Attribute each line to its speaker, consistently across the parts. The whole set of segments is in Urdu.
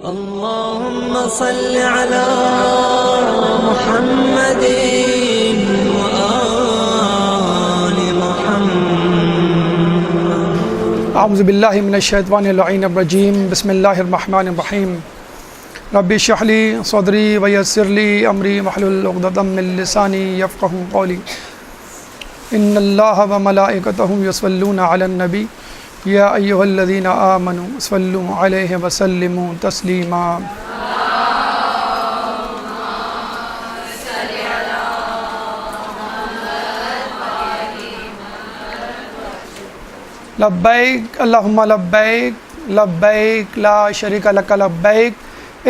Speaker 1: اللهم صل على محمد وآل محمد.
Speaker 2: اعوذ باللہ من الشیطان اللعین الرجیم. بسم اللہ الرحمن الرحیم. رب اشرح لی صدری ویسر لی امری واحلل عقدۃ من لسانی یفقہوا قولی. ان اللہ وملائکتہ یصلون علی النبی یا ایھا الذین آمنوا صلوا علیہ وسلموا تسلیما. لبیک اللہم لبیک لبیک لا شریک لک لبیک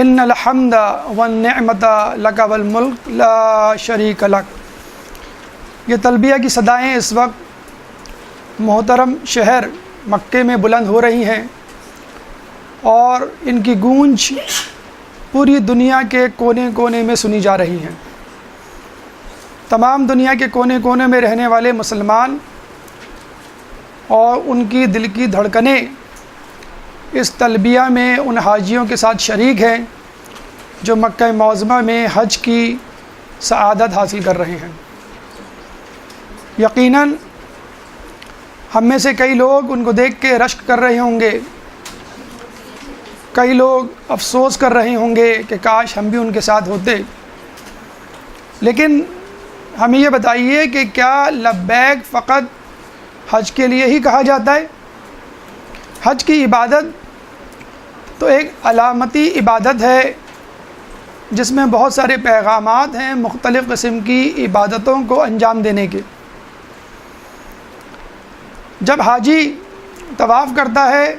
Speaker 2: ان الحمد والنعمت لک والملک لا شریک لک. یہ تلبیہ کی صدائیں اس وقت محترم شہر مکے میں بلند ہو رہی ہیں اور ان کی گونج پوری دنیا کے کونے کونے میں سنی جا رہی ہیں. تمام دنیا کے کونے کونے میں رہنے والے مسلمان اور ان کی دل کی دھڑکنیں اس تلبیہ میں ان حاجیوں کے ساتھ شریک ہیں جو مکہ معظمہ میں حج کی سعادت حاصل کر رہے ہیں. یقیناً ہم میں سے کئی لوگ ان کو دیکھ کے رشک کر رہے ہوں گے، کئی لوگ افسوس کر رہے ہوں گے کہ کاش ہم بھی ان کے ساتھ ہوتے. لیکن ہمیں یہ بتائیے کہ کیا لبیک فقط حج کے لیے ہی کہا جاتا ہے؟ حج کی عبادت تو ایک علامتی عبادت ہے جس میں بہت سارے پیغامات ہیں مختلف قسم کی عبادتوں کو انجام دینے کے. جب حاجی طواف کرتا ہے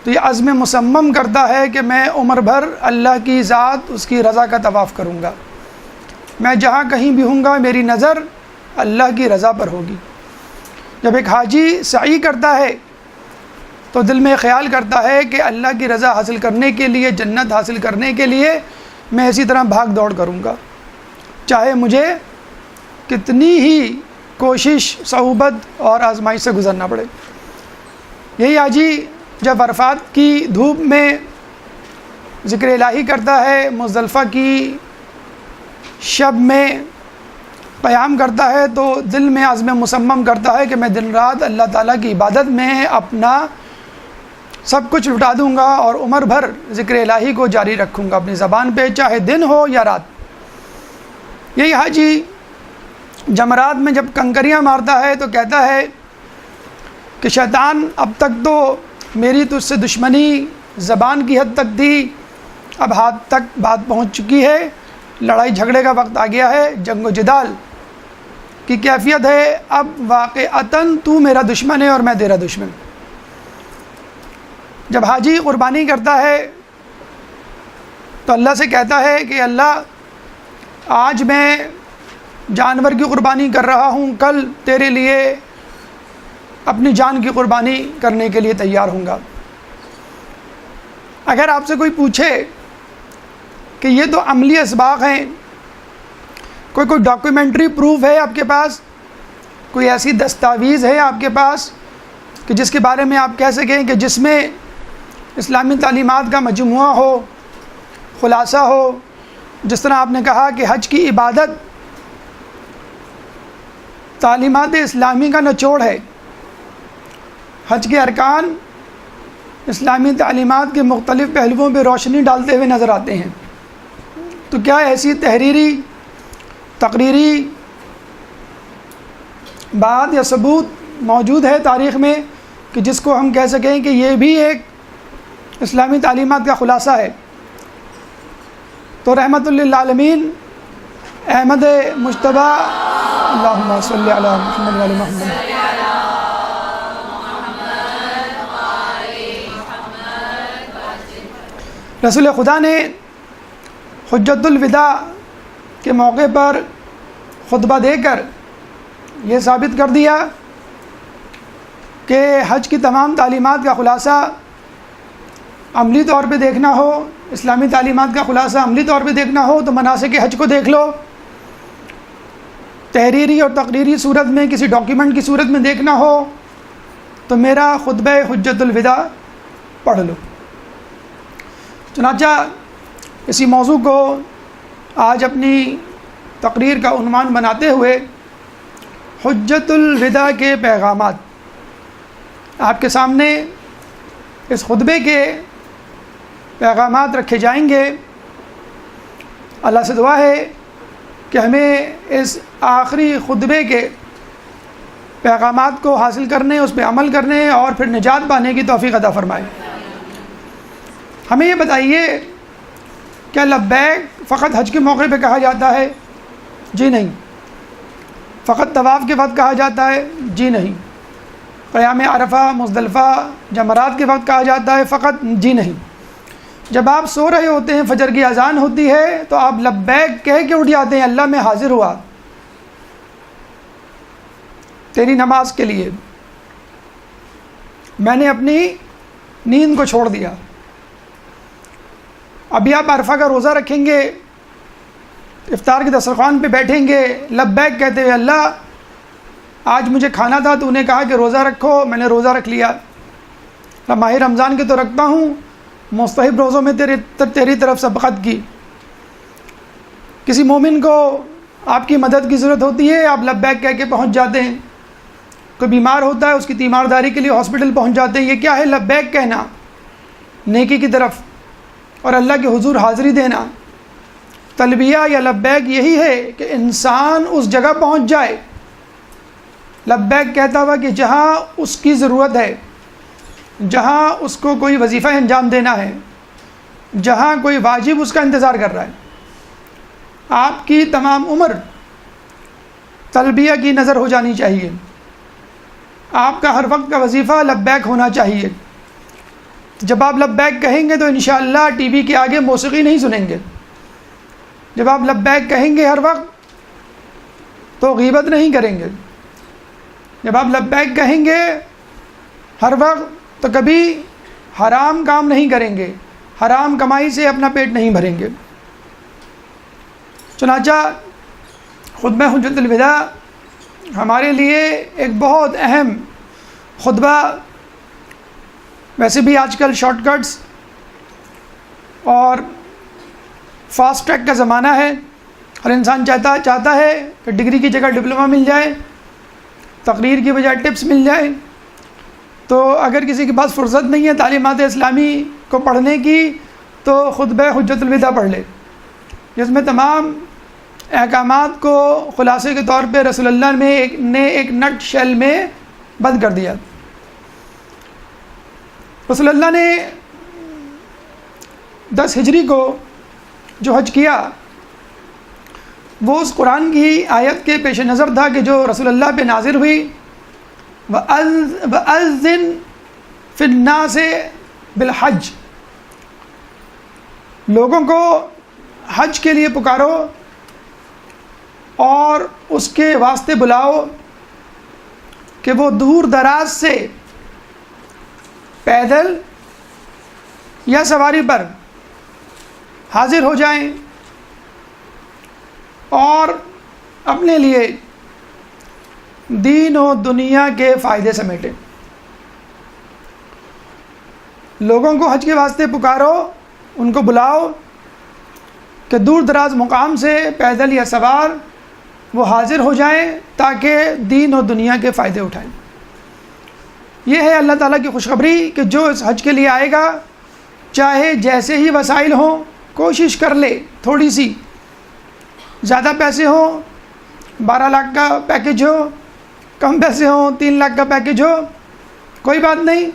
Speaker 2: تو یہ عزم مصمم کرتا ہے کہ میں عمر بھر اللہ کی ذات اس کی رضا کا طواف کروں گا. میں جہاں کہیں بھی ہوں گا میری نظر اللہ کی رضا پر ہوگی. جب ایک حاجی سعی کرتا ہے تو دل میں خیال کرتا ہے کہ اللہ کی رضا حاصل کرنے کے لیے، جنت حاصل کرنے کے لیے میں اسی طرح بھاگ دوڑ کروں گا، چاہے مجھے کتنی ہی کوشش، صعوبت اور آزمائش سے گزرنا پڑے. یہی حاجی جب عرفات کی دھوپ میں ذکر الہی کرتا ہے، مزدلفہ کی شب میں قیام کرتا ہے، تو دل میں عزم مصمم کرتا ہے کہ میں دن رات اللہ تعالیٰ کی عبادت میں اپنا سب کچھ لٹا دوں گا اور عمر بھر ذکر الہی کو جاری رکھوں گا اپنی زبان پہ، چاہے دن ہو یا رات. یہی حاجی جمرات میں جب کنکریاں مارتا ہے تو کہتا ہے کہ شیطان اب تک تو میری تجھ سے دشمنی زبان کی حد تک تھی، اب ہاتھ تک بات پہنچ چکی ہے، لڑائی جھگڑے کا وقت آ گیا ہے، جنگ و جدال کی کیفیت ہے، اب واقعتاً تو میرا دشمن ہے اور میں تیرا دشمن. جب حاجی قربانی کرتا ہے تو اللہ سے کہتا ہے کہ اللہ آج میں جانور کی قربانی کر رہا ہوں، کل تیرے لیے اپنی جان کی قربانی کرنے کے لیے تیار ہوں گا. اگر آپ سے کوئی پوچھے کہ یہ تو عملی اسباق ہیں، کوئی ڈاکیومنٹری پروف ہے آپ کے پاس، کوئی ایسی دستاویز ہے آپ کے پاس کہ جس کے بارے میں آپ کہہ سکیں کہ جس میں اسلامی تعلیمات کا مجموعہ ہو، خلاصہ ہو، جس طرح آپ نے کہا کہ حج کی عبادت تعلیمات اسلامی کا نچوڑ ہے، حج کے ارکان اسلامی تعلیمات کے مختلف پہلوؤں پہ روشنی ڈالتے ہوئے نظر آتے ہیں، تو کیا ایسی تحریری، تقریری بات یا ثبوت موجود ہے تاریخ میں کہ جس کو ہم کہہ سکیں کہ یہ بھی ایک اسلامی تعلیمات کا خلاصہ ہے؟ تو رحمت للعالمین احمد مجتبیٰ اللہم صلی علی محمد وعلی محمد رسول خدا نے حجت الوداع کے موقع پر خطبہ دے کر یہ ثابت کر دیا کہ حج کی تمام تعلیمات کا خلاصہ عملی طور پہ دیکھنا ہو، اسلامی تعلیمات کا خلاصہ عملی طور پہ دیکھنا ہو تو مناسک حج کو دیکھ لو، تحریری اور تقریری صورت میں کسی ڈاکیومنٹ کی صورت میں دیکھنا ہو تو میرا خطبہ حجت الوداع پڑھ لو. چنانچہ اسی موضوع کو آج اپنی تقریر کا عنوان بناتے ہوئے حجت الوداع کے پیغامات آپ کے سامنے اس خطبے کے پیغامات رکھے جائیں گے۔ اللہ سے دعا ہے کہ ہمیں اس آخری خطبے کے پیغامات کو حاصل کرنے، اس پہ عمل کرنے اور پھر نجات پانے کی توفیق عطا فرمائے۔ ہمیں یہ بتائیے، کیا لبیک فقط حج کے موقع پہ کہا جاتا ہے؟ جی نہیں۔ فقط طواف کے وقت کہا جاتا ہے؟ جی نہیں۔ قیام عرفہ، مزدلفہ، جمرات کے وقت کہا جاتا ہے فقط؟ جی نہیں۔ جب آپ سو رہے ہوتے ہیں، فجر کی اذان ہوتی ہے تو آپ لبیک کہہ کے اٹھ جاتے ہیں، اللہ میں حاضر ہوا تیری نماز کے لیے، میں نے اپنی نیند کو چھوڑ دیا۔ ابھی آپ عرفہ کا روزہ رکھیں گے، افطار کے دسترخوان پہ بیٹھیں گے، لبیک کہتے ہوئے، اللہ آج مجھے کھانا تھا، تو نے کہا کہ روزہ رکھو، میں نے روزہ رکھ لیا۔ ماہ رمضان کے تو رکھتا ہوں، مستحب روزوں میں تیری طرف سبقت کی۔ کسی مومن کو آپ کی مدد کی ضرورت ہوتی ہے، آپ لبیک کہہ کے پہنچ جاتے ہیں۔ کوئی بیمار ہوتا ہے، اس کی تیمارداری کے لیے ہاسپٹل پہنچ جاتے ہیں۔ یہ کیا ہے؟ لبیک کہنا، نیکی کی طرف اور اللہ کے حضور حاضری دینا۔ تلبیہ یا لبیک یہی ہے کہ انسان اس جگہ پہنچ جائے لبیک کہتا ہوا کہ جہاں اس کی ضرورت ہے، جہاں اس کو کوئی وظیفہ انجام دینا ہے، جہاں کوئی واجب اس کا انتظار کر رہا ہے۔ آپ کی تمام عمر تلبیہ کی نظر ہو جانی چاہیے۔ آپ کا ہر وقت کا وظیفہ لبیک ہونا چاہیے۔ جب آپ لبیک کہیں گے تو انشاءاللہ ٹی وی کے آگے موسیقی نہیں سنیں گے۔ جب آپ لبیک کہیں گے ہر وقت تو غیبت نہیں کریں گے۔ جب آپ لبیک کہیں گے ہر وقت تو کبھی حرام کام نہیں کریں گے، حرام کمائی سے اپنا پیٹ نہیں بھریں گے۔ چنانچہ خطبہ حجت الوداع ہمارے لیے ایک بہت اہم خطبہ، ویسے بھی آج کل شارٹ کٹس اور فاسٹ ٹریک کا زمانہ ہے، ہر انسان چاہتا ہے کہ ڈگری کی جگہ ڈپلومہ مل جائے، تقریر کی بجائے ٹپس مل جائے۔ تو اگر کسی کے پاس فرصت نہیں ہے تعلیمات اسلامی کو پڑھنے کی تو خطبہ حجت الوداع پڑھ لے، جس میں تمام احکامات کو خلاصے کے طور پہ رسول اللہ نے ایک نٹ شیل میں بند کر دیا۔ رسول اللہ نے 10 ہجری کو جو حج کیا وہ اس قرآن کی آیت کے پیش نظر تھا کہ جو رسول اللہ پہ نازل ہوئی، وَأَذِّن فِي النَّاسِ بِالْحَجِّ، لوگوں کو حج کے لیے پکارو اور اس کے واسطے بلاؤ کہ وہ دور دراز سے پیدل یا سواری پر حاضر ہو جائیں اور اپنے لیے دین و دنیا کے فائدے سمیٹیں۔ لوگوں کو حج کے واسطے پکارو، ان کو بلاؤ کہ دور دراز مقام سے پیدل یا سوار وہ حاضر ہو جائیں تاکہ دین و دنیا کے فائدے اٹھائیں۔ یہ ہے اللہ تعالیٰ کی خوشخبری کہ جو اس حج کے لیے آئے گا، چاہے جیسے ہی وسائل ہوں، کوشش کر لے تھوڑی سی، زیادہ پیسے ہوں، 12 لاکھ کا پیکج ہو، کم پیسے ہوں، 3 لاکھ کا پیکج ہو، کوئی بات نہیں،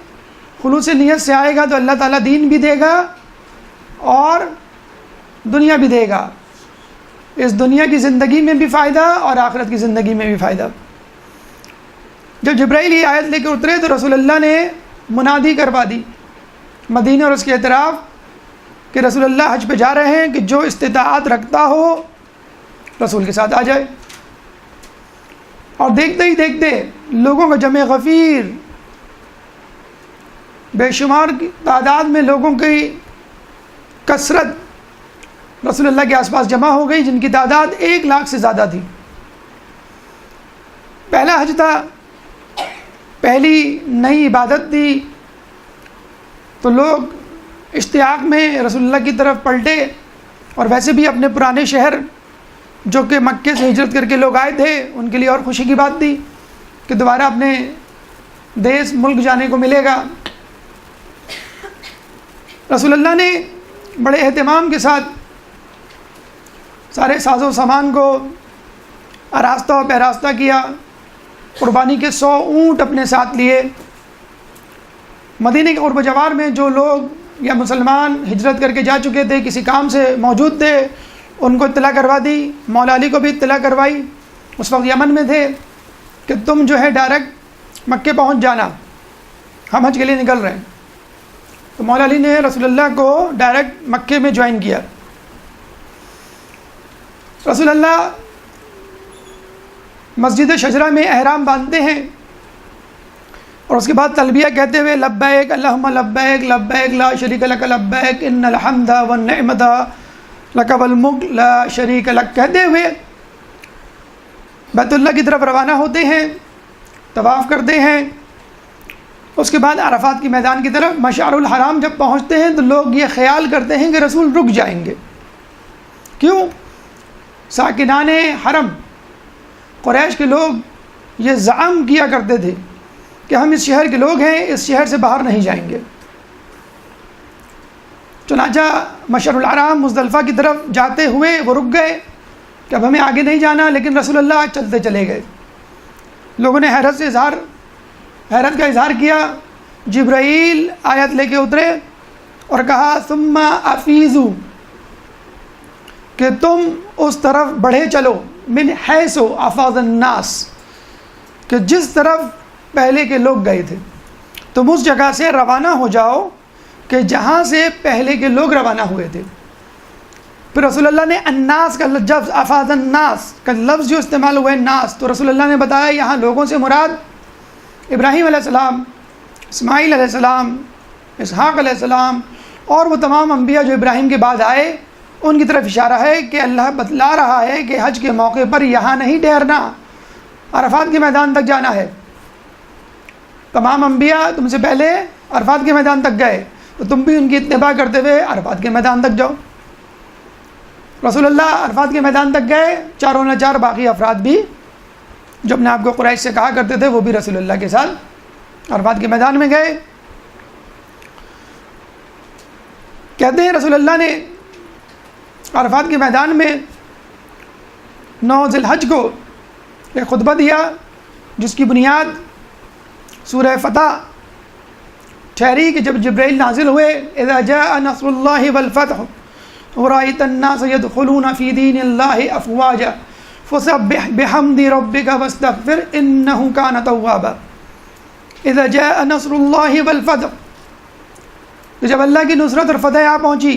Speaker 2: خلوص نیت سے آئے گا تو اللہ تعالیٰ دین بھی دے گا اور دنیا بھی دے گا۔ اس دنیا کی زندگی میں بھی فائدہ اور آخرت کی زندگی میں بھی فائدہ۔ جب جبرائیل یہ آیت لے کے اترے تو رسول اللہ نے منادی کروا دی مدینہ اور اس کے اطراف کہ رسول اللہ حج پہ جا رہے ہیں، کہ جو استطاعت رکھتا ہو رسول کے ساتھ آ جائے۔ اور دیکھتے ہی دیکھتے لوگوں کا جمع غفیر، بے شمار تعداد میں لوگوں کی کثرت رسول اللہ کے آس پاس جمع ہو گئی، جن کی تعداد 1 لاکھ سے زیادہ تھی۔ پہلا حج تھا، پہلی نئی عبادت تھی، تو لوگ اشتیاق میں رسول اللہ کی طرف پلٹے، اور ویسے بھی اپنے پرانے شہر جو کہ مکے سے ہجرت کر کے لوگ آئے تھے ان کے لیے اور خوشی کی بات تھی کہ دوبارہ اپنے دیس ملک جانے کو ملے گا۔ رسول اللہ نے بڑے اہتمام کے ساتھ سارے ساز و سامان کو آراستہ و پیراستہ کیا، قربانی کے 100 اونٹ اپنے ساتھ لیے۔ مدینے کے قرب و جوار میں جو لوگ یا مسلمان ہجرت کر کے جا چکے تھے، کسی کام سے موجود تھے، ان کو اطلاع کروا دی، مولا علی کو بھی اطلاع کروائی، اس وقت یمن میں تھے، کہ تم جو ہے ڈائریکٹ مکے پہنچ جانا، ہم حج کے لیے نکل رہے ہیں۔ تو مولا علی نے رسول اللہ کو ڈائریکٹ مکے میں جوائن کیا۔ رسول اللہ مسجد شجرہ میں احرام باندھتے ہیں، اور اس کے بعد تلبیہ کہتے ہوئے لبیک اللہم لبیک لبیک لا شریک لک لبیک ان الحمد والنعمت لک والملک لا شریک لک کہتے ہوئے بیت اللہ کی طرف روانہ ہوتے ہیں، طواف کرتے ہیں۔ اس کے بعد عرفات کے میدان کی طرف مشعر الحرام جب پہنچتے ہیں تو لوگ یہ خیال کرتے ہیں کہ رسول رک جائیں گے۔ کیوں؟ ساکنان حرم قریش کے لوگ یہ زعم کیا کرتے تھے کہ ہم اس شہر کے لوگ ہیں، اس شہر سے باہر نہیں جائیں گے۔ چنانچہ مشعر الحرام مزدلفہ کی طرف جاتے ہوئے وہ رک گئے کہ اب ہمیں آگے نہیں جانا، لیکن رسول اللہ چلتے چلے گئے۔ لوگوں نے حیرت کا اظہار کیا۔ جبرائیل آیت لے کے اترے اور کہا ثم افیضوا، کہ تم اس طرف بڑھے چلو، من حیث افاض الناس، کہ جس طرف پہلے کے لوگ گئے تھے تم اس جگہ سے روانہ ہو جاؤ کہ جہاں سے پہلے کے لوگ روانہ ہوئے تھے۔ پھر رسول اللہ نے الناس کا لفظ، افاض الناس کا لفظ جو استعمال ہوا ہے ناس، تو رسول اللہ نے بتایا یہاں لوگوں سے مراد ابراہیم علیہ السلام، اسماعیل علیہ السلام، اسحاق علیہ السلام اور وہ تمام انبیاء جو ابراہیم کے بعد آئے، ان کی طرف اشارہ ہے کہ اللہ بتلا رہا ہے کہ حج کے موقع پر یہاں نہیں ٹھہرنا، عرفات کے میدان تک جانا ہے۔ تمام انبیاء تم سے پہلے عرفات کے میدان تک گئے، تو تم بھی ان کی اتباع کرتے ہوئے عرفات کے میدان تک جاؤ۔ رسول اللہ عرفات کے میدان تک گئے، چاروں نے چار باقی افراد بھی جو اپنے آپ کو قریش سے کہا کرتے تھے وہ بھی رسول اللہ کے ساتھ عرفات کے میدان میں گئے۔ کہتے ہیں رسول اللہ نے عرفات کے میدان میں 9 ذی الحج کو ایک خطبہ دیا جس کی بنیاد سورہ فتح ٹھہری کہ جب جبرائیل نازل ہوئے، اذا جاء نصر اللہ والفتح ورأيت الناس يدخلون في دين الله افواجا فسبح بحمد ربك واستغفر انه كان توابا۔ اذا جاء نصر اللہ والفتح، جب اللہ کی نصرت اور فتح آ پہنچی،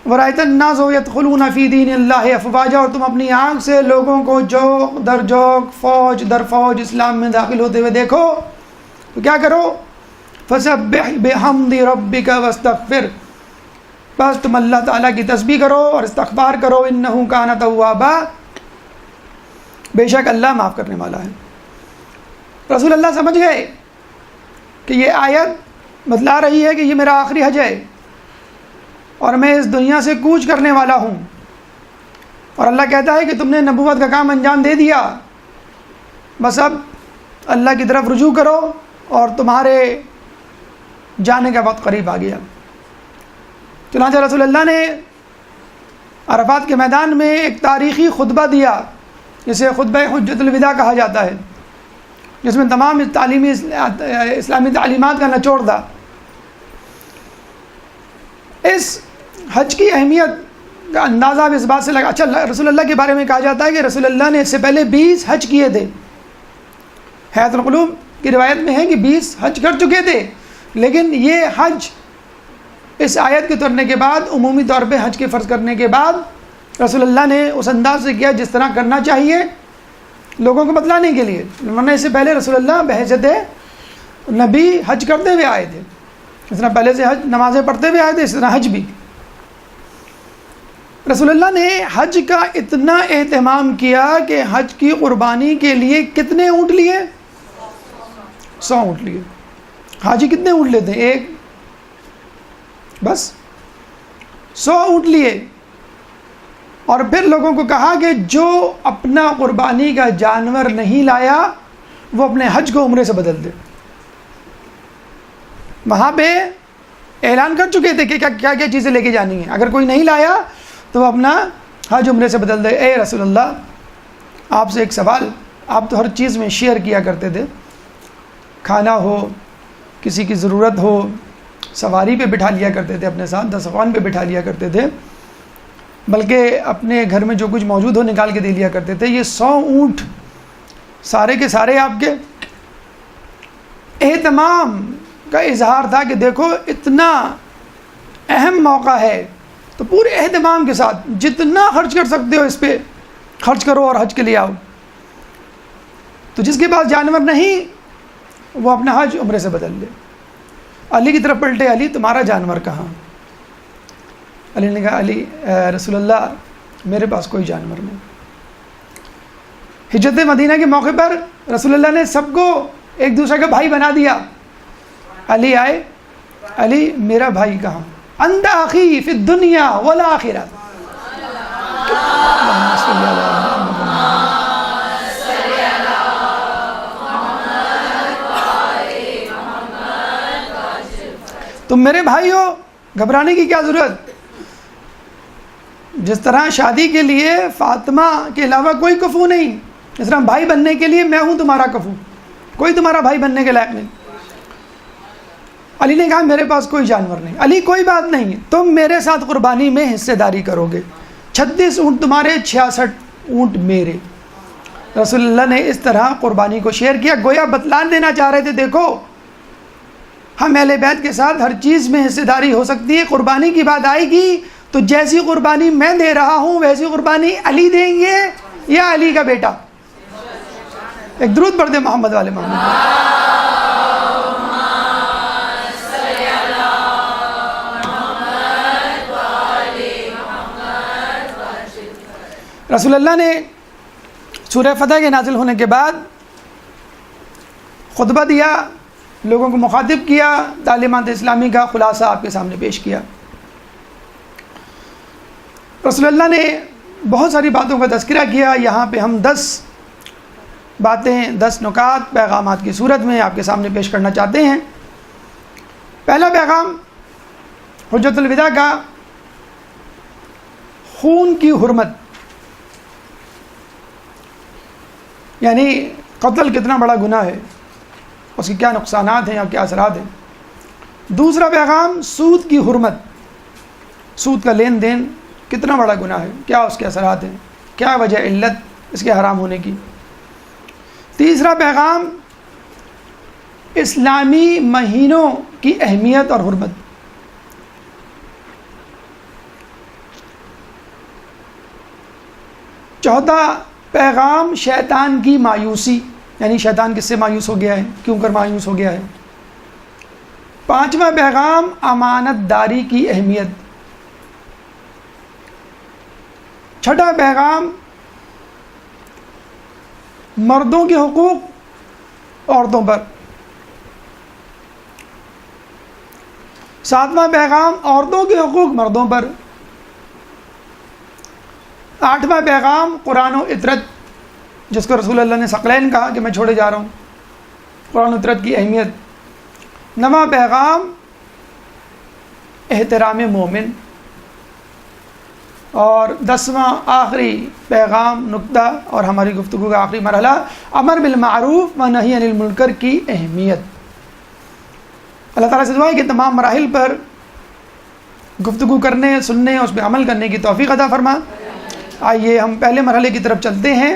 Speaker 2: ورأيت الناس يدخلون في دين الله افواجا، اور تم اپنی آنکھ سے لوگوں کو جوق در جوق، فوج در فوج اسلام میں داخل ہوتے ہوئے دیکھو، تو کیا کرو؟ فسبح بحمد ربک واستغفر، بس تم اللہ تعالیٰ کی تسبیح کرو اور استغفار کرو، انہ کان توابا، بے شک اللہ معاف کرنے والا ہے۔ رسول اللہ سمجھ گئے کہ یہ آیت بتلا رہی ہے کہ یہ میرا آخری حج ہے اور میں اس دنیا سے کوچ کرنے والا ہوں، اور اللہ کہتا ہے کہ تم نے نبوت کا کام انجام دے دیا، بس اب اللہ کی طرف رجوع کرو اور تمہارے جانے کا وقت قریب آ گیا۔ چنانچہ رسول اللہ نے عرفات کے میدان میں ایک تاریخی خطبہ دیا جسے خطبہ حجۃ الوداع کہا جاتا ہے، جس میں تمام اسلامی تعلیمات کا نچوڑ تھا۔ اس حج کی اہمیت کا اندازہ اب اس بات سے لگا، اچھا رسول اللہ کے بارے میں کہا جاتا ہے کہ رسول اللہ نے اس سے پہلے 20 حج کیے تھے۔ حیات القلوب کی روایت میں ہے کہ 20 حج کر چکے تھے، لیکن یہ حج اس آیت کے اترنے کے بعد، عمومی طور پہ حج کے فرض کرنے کے بعد رسول اللہ نے اس انداز سے کیا جس طرح کرنا چاہیے لوگوں کو بتلانے کے لیے، ورنہ اس سے پہلے رسول اللہ بحیثیت نبی حج کرتے ہوئے آئے تھے، اس طرح پہلے سے حج نمازیں پڑھتے ہوئے آئے تھے، اس طرح حج بھی۔ رسول اللہ نے حج کا اتنا اہتمام کیا کہ حج کی قربانی کے لیے کتنے اونٹ لیے؟ 100 اونٹ لیے۔ حاجی کتنے اونٹ لیتے ہیں؟ ایک بس 100 اونٹ لیے اور پھر لوگوں کو کہا کہ جو اپنا قربانی کا جانور نہیں لایا وہ اپنے حج کو عمرے سے بدل دے. وہاں پہ اعلان کر چکے تھے کہ کیا کیا چیزیں لے کے جانی ہیں. اگر کوئی نہیں لایا تو وہ اپنا حج عمرے سے بدل دے. اے رسول اللہ آپ سے ایک سوال, آپ تو ہر چیز میں شیئر کیا کرتے تھے, کھانا ہو, کسی کی ضرورت ہو, سواری پہ بٹھا لیا کرتے تھے, اپنے ساتھ دسترخوان پہ بٹھا لیا کرتے تھے, بلکہ اپنے گھر میں جو کچھ موجود ہو نکال کے دے لیا کرتے تھے. یہ 100 اونٹ سارے کے سارے آپ کے اہتمام کا اظہار تھا کہ دیکھو اتنا اہم موقع ہے تو پورے اہتمام کے ساتھ جتنا خرچ کر سکتے ہو اس پہ خرچ کرو اور حج کے لیے آؤ. تو جس کے پاس جانور نہیں وہ اپنا حج عمرے سے بدل لے. علی کی طرف پلٹے, علی تمہارا جانور کہاں؟ علی نے کہا علی رسول اللہ میرے پاس کوئی جانور نہیں. ہجرت مدینہ کے موقع پر رسول اللہ نے سب کو ایک دوسرے کا بھائی بنا دیا. علی آئے, علی میرا بھائی کہاں؟ انت اخی فی الدنیا والآخرہ. تم میرے بھائی ہو, گھبرانے کی کیا ضرورت. جس طرح شادی کے لیے فاطمہ کے علاوہ کوئی کفو نہیں, اس طرح بھائی بننے کے لیے میں ہوں تمہارا کفو, کوئی تمہارا بھائی بننے کے لائق نہیں. علی نے کہا میرے پاس کوئی جانور نہیں. علی کوئی بات نہیں, تم میرے ساتھ قربانی میں حصے داری کرو گے. 36 اونٹ تمہارے, 66 اونٹ میرے. رسول اللہ نے اس طرح قربانی کو شیئر کیا, گویا بتلان دینا چاہ رہے تھے دیکھو ہم اہل بیت کے ساتھ ہر چیز میں حصے داری ہو سکتی ہے. قربانی کی بات آئے گی تو جیسی قربانی میں دے رہا ہوں ویسی قربانی علی دیں گے یا علی کا بیٹا. ایک درود پڑھ دیں محمد والے محمد. رسول اللہ نے سورہ فتح کے نازل ہونے کے بعد خطبہ دیا, لوگوں کو مخاطب کیا, تعلیمات اسلامی کا خلاصہ آپ کے سامنے پیش کیا. رسول اللہ نے بہت ساری باتوں کا تذکرہ کیا. یہاں پہ ہم 10 باتیں, 10 نکات پیغامات کی صورت میں آپ کے سامنے پیش کرنا چاہتے ہیں. پہلا پیغام حجت الوداع کا, خون کی حرمت, یعنی قتل کتنا بڑا گناہ ہے, اس کے کیا نقصانات ہیں یا کیا اثرات ہیں. دوسرا پیغام سود کی حرمت, سود کا لین دین کتنا بڑا گناہ ہے, کیا اس کے اثرات ہیں, کیا وجہ علت اس کے حرام ہونے کی. تیسرا پیغام اسلامی مہینوں کی اہمیت اور حرمت. چوتھا پیغام شیطان کی مایوسی, یعنی شیطان کس سے مایوس ہو گیا ہے, کیوں کر مایوس ہو گیا ہے. پانچواں پیغام امانت داری کی اہمیت. چھٹا پیغام مردوں کے حقوق عورتوں پر. ساتواں پیغام عورتوں کے حقوق مردوں پر. آٹھواں پیغام قرآن و اطرت, جس کو رسول اللہ نے ثقلین کہا کہ میں چھوڑے جا رہا ہوں, قرآن و اطرت کی اہمیت. نواں پیغام احترام مومن. اور 10واں آخری پیغام نقطہ اور ہماری گفتگو کا آخری مرحلہ امر بالمعروف و نہی عن المنکر کی اہمیت. اللہ تعالیٰ سے دعا ہے کہ تمام مراحل پر گفتگو کرنے, سننے, اس پہ عمل کرنے کی توفیق عطا فرما. آئیے ہم پہلے مرحلے کی طرف چلتے ہیں,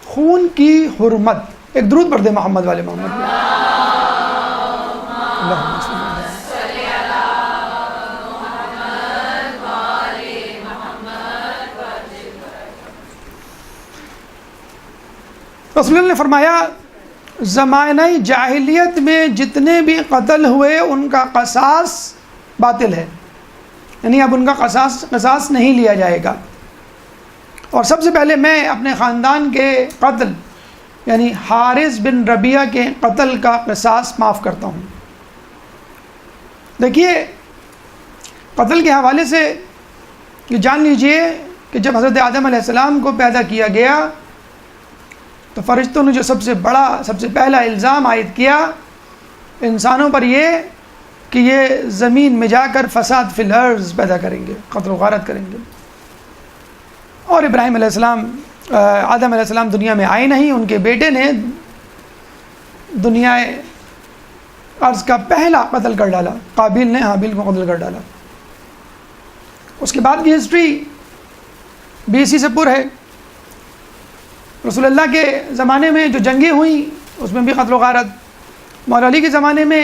Speaker 2: خون کی حرمت. ایک درود پڑھ دیں محمد والے محمد. رسول اللہ نے فرمایا زمانہ جاہلیت میں جتنے بھی قتل ہوئے ان کا قصاص باطل ہے, یعنی اب ان کا قصاص نہیں لیا جائے گا. اور سب سے پہلے میں اپنے خاندان کے قتل یعنی حارث بن ربیعہ کے قتل کا قصاص معاف کرتا ہوں. دیکھیے قتل کے حوالے سے یہ جان لیجئے کہ جب حضرت آدم علیہ السلام کو پیدا کیا گیا تو فرشتوں نے جو سب سے پہلا الزام عائد کیا انسانوں پر یہ کہ یہ زمین میں جا کر فساد فی الارض پیدا کریں گے، قتل و غارت کریں گے. اور ابراہیم علیہ السلام آدم علیہ السلام دنیا میں آئے نہیں، ان کے بیٹے نے دنیا ارض کا پہلا قتل کر ڈالا، قابیل نے حابیل کو قتل کر ڈالا. اس کے بعد کی ہسٹری بھی اسی سے پر ہے. رسول اللہ کے زمانے میں جو جنگیں ہوئیں اس میں بھی قتل و غارت، مولا علی کے زمانے میں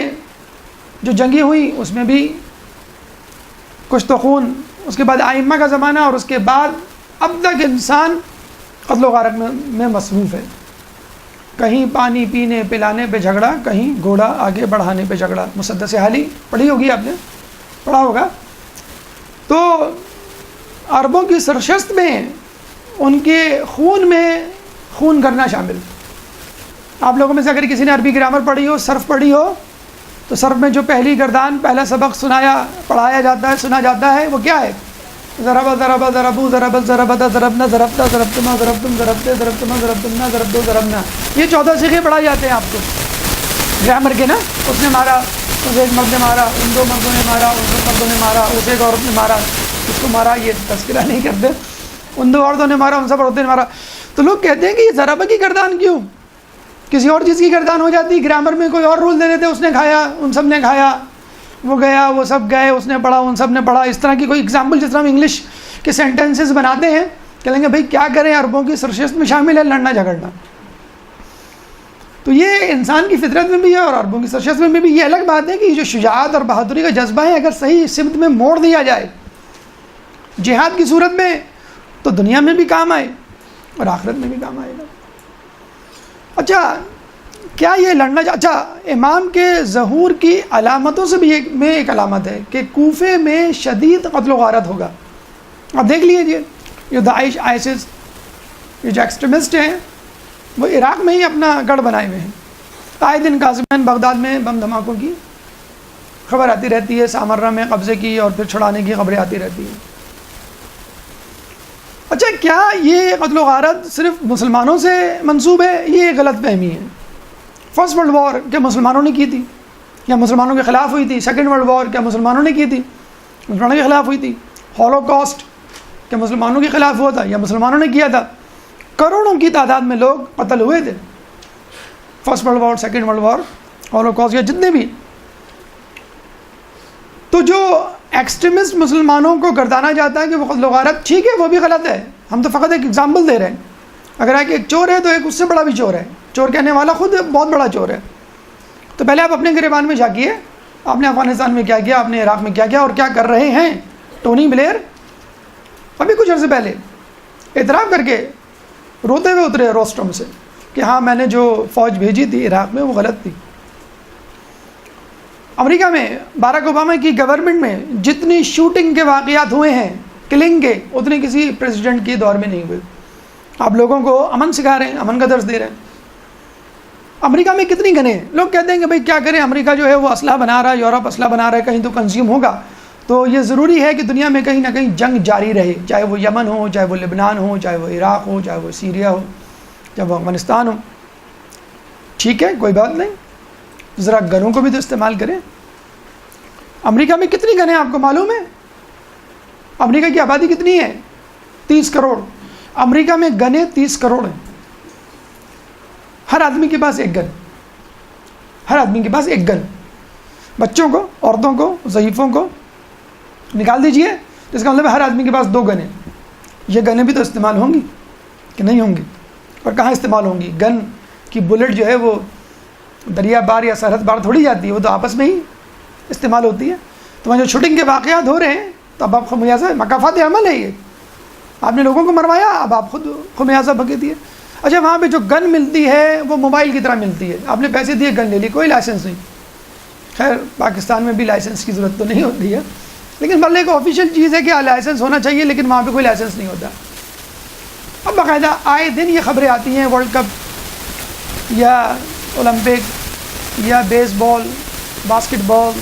Speaker 2: جو جنگیں ہوئیں اس میں بھی کشت و خون، اس کے بعد ائمہ کا زمانہ، اور اس کے بعد اب تک انسان قتل و غارت میں مصروف ہے. کہیں پانی پینے پلانے پہ جھگڑا، کہیں گھوڑا آگے بڑھانے پہ جھگڑا. مسدس حالی پڑھی ہوگی، آپ نے پڑھا ہوگا. تو عربوں کی سرشست میں ان کے خون میں خون کرنا شامل. آپ لوگوں میں سے اگر کسی نے عربی گرامر پڑھی ہو، صرف پڑھی ہو، تو صرف میں جو پہلی گردان پہلا سبق پڑھایا جاتا ہے، سنا جاتا ہے، وہ کیا ہے؟ ضرب ضرب ضربو ضربت ضربتا ضربنا ضربتا ضربتما ضربتم ضربتے ضربتما ضربتمنا ضربتو ضربنا. یہ 14 صیغے پڑھائے جاتے ہیں آپ کو گرامر کے نا. اس نے مارا، اس ایک مرد نے مارا، ان دو مردوں نے مارا، ان دو مردوں نے مارا، اس ایک عورت نے مارا، اس کو مارا. یہ تذکرہ نہیں کرتے. ان دو عورتوں نے مارا، ان سب عورتوں نے مارا. تو لوگ کہتے ہیں کہ یہ ضربہ کی گردان کیوں؟ کسی اور چیز کی گردان ہو جاتی. گرامر میں کوئی اور رول دے دیتے، اس نے کھایا، ان سب نے کھایا، وہ گیا، وہ سب گئے، اس نے پڑھا، ان سب نے پڑھا. اس طرح کی کوئی اگزامپل جس طرح ہم انگلش کے سینٹینسز بناتے ہیں، کہیں گے بھائی کیا کریں، عربوں کی سرشست میں شامل ہے لڑنا جھگڑنا. تو یہ انسان کی فطرت میں بھی ہے اور عربوں کی سرشست میں بھی. یہ الگ بات ہے کہ یہ جو شجاعت اور بہادری کا جذبہ ہے اگر صحیح سمت میں موڑ دیا جائے جہاد کی صورت میں تو دنیا میں بھی کام آئے اور آخرت میں بھی کام آئے گا. اچھا کیا یہ لڑنا اچھا امام کے ظہور کی علامتوں سے بھی ایک علامت ہے کہ کوفے میں شدید قتل و غارت ہوگا. آپ دیکھ لیجیے یہ داعش آئسس یہ جو ایکسٹریمسٹ ہیں وہ عراق میں ہی اپنا گڑھ بنائے ہوئے ہیں. آئے دن قاسمین بغداد میں بم دھماکوں کی خبر آتی رہتی ہے، سامرہ میں قبضے کی اور پھر چھڑانے کی خبریں آتی رہتی ہیں. اچھا کیا یہ قتل و غارت صرف مسلمانوں سے منسوب ہے؟ یہ غلط فہمی ہے. فرسٹ ورلڈ وار کیا مسلمانوں نے کی تھی یا مسلمانوں کے خلاف ہوئی تھی؟ سیکنڈ ورلڈ وار کیا مسلمانوں نے کی تھی؟ مسلمانوں کے خلاف ہوئی تھی. ہولوکاسٹ کیا مسلمانوں کے خلاف ہوا تھا یا مسلمانوں نے کیا تھا؟ کروڑوں کی تعداد میں لوگ قتل ہوئے تھے. First World War, Second World War, Holocaust یا جتنے بھی. تو جو ایکسٹریمسٹ مسلمانوں کو گردانا جاتا ہے کہ وہ قتل و غارت، ٹھیک ہے وہ بھی غلط ہے. ہم تو فقط ایک ایگزامپل دے رہے ہیں. اگر ایک چور ہے تو ایک اس سے بڑا بھی چور ہے. چور کہنے والا خود بہت بڑا چور ہے. تو پہلے آپ اپنے گریبان میں جھانکیے، آپ نے افغانستان میں کیا کیا، آپ نے عراق میں کیا کیا اور کیا کر رہے ہیں. ٹونی بلیئر ابھی کچھ عرصے پہلے اعتراف کر کے روتے ہوئے اترے روسٹرم سے کہ ہاں میں نے جو فوج بھیجی تھی عراق میں وہ غلط تھی. امریکہ میں باراک اوباما کی گورنمنٹ میں جتنی شوٹنگ کے واقعات ہوئے ہیں، کلنگ کے، اتنے کسی پریزیڈنٹ کے دور میں نہیں ہوئے. آپ لوگوں کو امن سکھا رہے ہیں، امن کا درس دے رہے ہیں. امریکہ میں کتنی گنیں ہیں. لوگ کہتے ہیں کہ بھائی کیا کریں، امریکہ جو ہے وہ اسلحہ بنا رہا ہے، یورپ اسلحہ بنا رہا ہے، کہیں تو کنزیوم ہوگا. تو یہ ضروری ہے کہ دنیا میں کہیں نہ کہیں جنگ جاری رہے، چاہے وہ یمن ہو، چاہے وہ لبنان ہو، چاہے وہ عراق ہو، چاہے وہ سیریا ہو، چاہے وہ افغانستان ہو. ٹھیک ہے کوئی بات نہیں، ذرا گنوں کو بھی تو استعمال کریں. امریکہ میں کتنی گنیں آپ کو معلوم ہے؟ امریکہ کی آبادی کتنی ہے؟ 30 کروڑ. امریکہ میں گنیں 30 کروڑ ہیں. ہر آدمی کے پاس ایک گن، ہر آدمی کے پاس ایک گن. بچوں کو، عورتوں کو، ضعیفوں کو نکال دیجئے، اس کا مطلب ہے ہر آدمی کے پاس 2 گنیں. یہ گنیں بھی تو استعمال ہوں گی کہ نہیں ہوں گی؟ اور کہاں استعمال ہوں گی؟ گن کی بلٹ جو ہے وہ دریا بار یا سرحد بار تھوڑی جاتی ہے، وہ تو آپس میں ہی استعمال ہوتی ہے. تو وہاں جو شوٹنگ کے واقعات ہو رہے ہیں تو اب آپ خمیازہ مکافات عمل ہے. یہ آپ نے لوگوں کو مروایا، اب آپ خود خمیازہ بھگتی ہے. اچھا وہاں پہ جو گن ملتی ہے وہ موبائل کی طرح ملتی ہے. آپ نے پیسے دیے، گن لے لی، کوئی لائسنس نہیں. خیر پاکستان میں بھی لائسنس کی ضرورت تو نہیں ہوتی ہے، لیکن بلکہ ایک آفیشیل چیز ہے کہ لائسنس ہونا چاہیے، لیکن وہاں پہ کوئی لائسنس نہیں ہوتا. اب باقاعدہ آئے دن یہ خبریں آتی ہیں ورلڈ کپ یا اولمپک یا بیس بال، باسکٹ بال،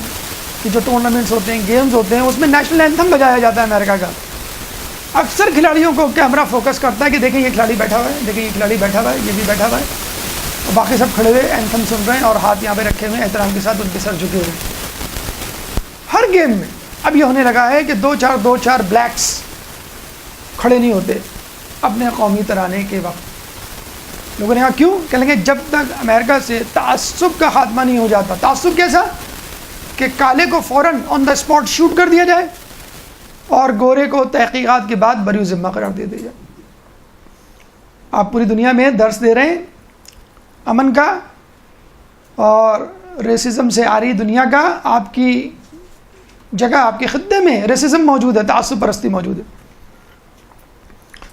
Speaker 2: کہ جو ٹورنامنٹس ہوتے ہیں، گیمز ہوتے ہیں، اس میں نیشنل اینتھم بجایا جاتا ہے امریکہ کا. اکثر کھلاڑیوں کو کیمرہ فوکس کرتا ہے کہ دیکھیں یہ کھلاڑی بیٹھا ہوا ہے، دیکھیں یہ کھلاڑی بیٹھا ہوا ہے، یہ بھی بیٹھا ہوا ہے، اور باقی سب کھڑے ہوئے اینتھم سن رہے ہیں اور ہاتھ یہاں پہ رکھے ہوئے احترام کے ساتھ ان کے سر جھکے ہوئے. ہر گیم میں اب یہ ہونے لگا ہے کہ دو چار بلیکس کھڑے نہیں ہوتے اپنے قومی ترانے کے وقت. لوگوں نے کہا کیوں؟ کہیں گے جب تک امریکہ سے تعصب کا خاتمہ نہیں ہو جاتا. تعصب کیسا؟ کہ کالے کو فوراً آن دا اسپاٹ شوٹ کر دیا جائے اور گورے کو تحقیقات کے بعد بری ذمہ قرار دے دیا جائے. آپ پوری دنیا میں درس دے رہے ہیں امن کا اور ریسزم سے آ رہی دنیا کا. آپ کی جگہ، آپ کے خطے میں ریسزم موجود ہے، تعصب پرستی موجود ہے.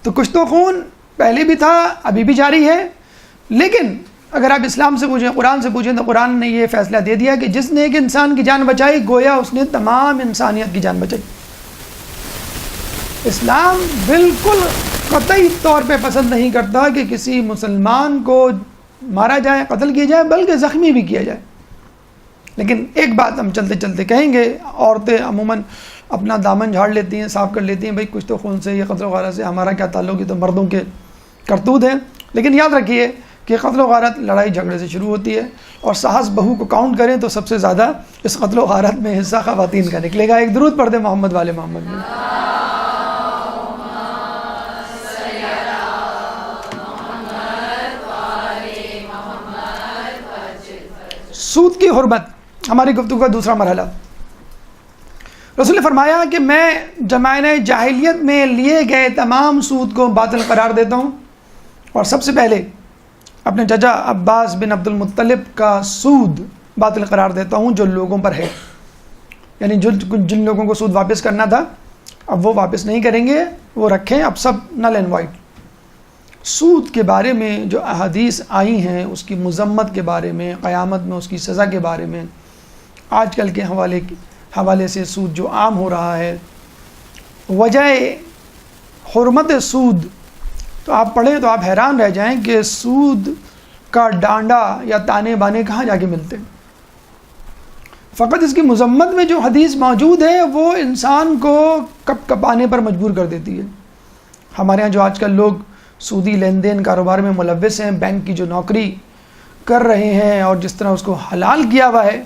Speaker 2: تو کچھ تو خون پہلے بھی تھا، ابھی بھی جاری ہے. لیکن اگر آپ اسلام سے پوچھیں، قرآن سے پوچھیں، تو قرآن نے یہ فیصلہ دے دیا کہ جس نے ایک انسان کی جان بچائی گویا اس نے تمام انسانیت کی جان بچائی. اسلام بالکل قطعی طور پہ پسند نہیں کرتا کہ کسی مسلمان کو مارا جائے، قتل کیا جائے، بلکہ زخمی بھی کیا جائے. لیکن ایک بات ہم چلتے چلتے کہیں گے، عورتیں عموماً اپنا دامن جھاڑ لیتی ہیں، صاف کر لیتی ہیں، بھائی کچھ تو خون سے، یہ قتل و غارت سے ہمارا کیا تعلق، یہ تو مردوں کے کرتوت ہیں. لیکن یاد رکھیے کہ قتل و غارت لڑائی جھگڑے سے شروع ہوتی ہے، اور ساس بہو کو کاؤنٹ کریں تو سب سے زیادہ اس قتل و غارت میں حصہ خواتین کا نکلے گا. ایک درود پڑھ دیں محمد والے محمد میں. سود کی حرمت ہماری گفتگو کا دوسرا مرحلہ. رسول نے فرمایا کہ میں زمانہ جاہلیت میں لیے گئے تمام سود کو باطل قرار دیتا ہوں، اور سب سے پہلے اپنے چچا عباس بن عبد المطلب کا سود باطل قرار دیتا ہوں جو لوگوں پر ہے. یعنی جن لوگوں کو سود واپس کرنا تھا اب وہ واپس نہیں کریں گے، وہ رکھیں، اب سب نل اینڈ وائٹ. سود کے بارے میں جو احادیث آئی ہیں، اس کی مذمت کے بارے میں، قیامت میں اس کی سزا کے بارے میں، آج کل کے حوالے سے سود جو عام ہو رہا ہے، وجہ حرمت سود، تو آپ پڑھیں تو آپ حیران رہ جائیں کہ سود کا ڈانڈا یا تانے بانے کہاں جا کے ملتے ہیں. فقط اس کی مذمت میں جو حدیث موجود ہے وہ انسان کو کپ کپانے پر مجبور کر دیتی ہے. ہمارے ہاں جو آج کل لوگ سودی لین دین کاروبار میں ملوث ہیں، بینک کی جو نوکری کر رہے ہیں اور جس طرح اس کو حلال کیا ہوا ہے،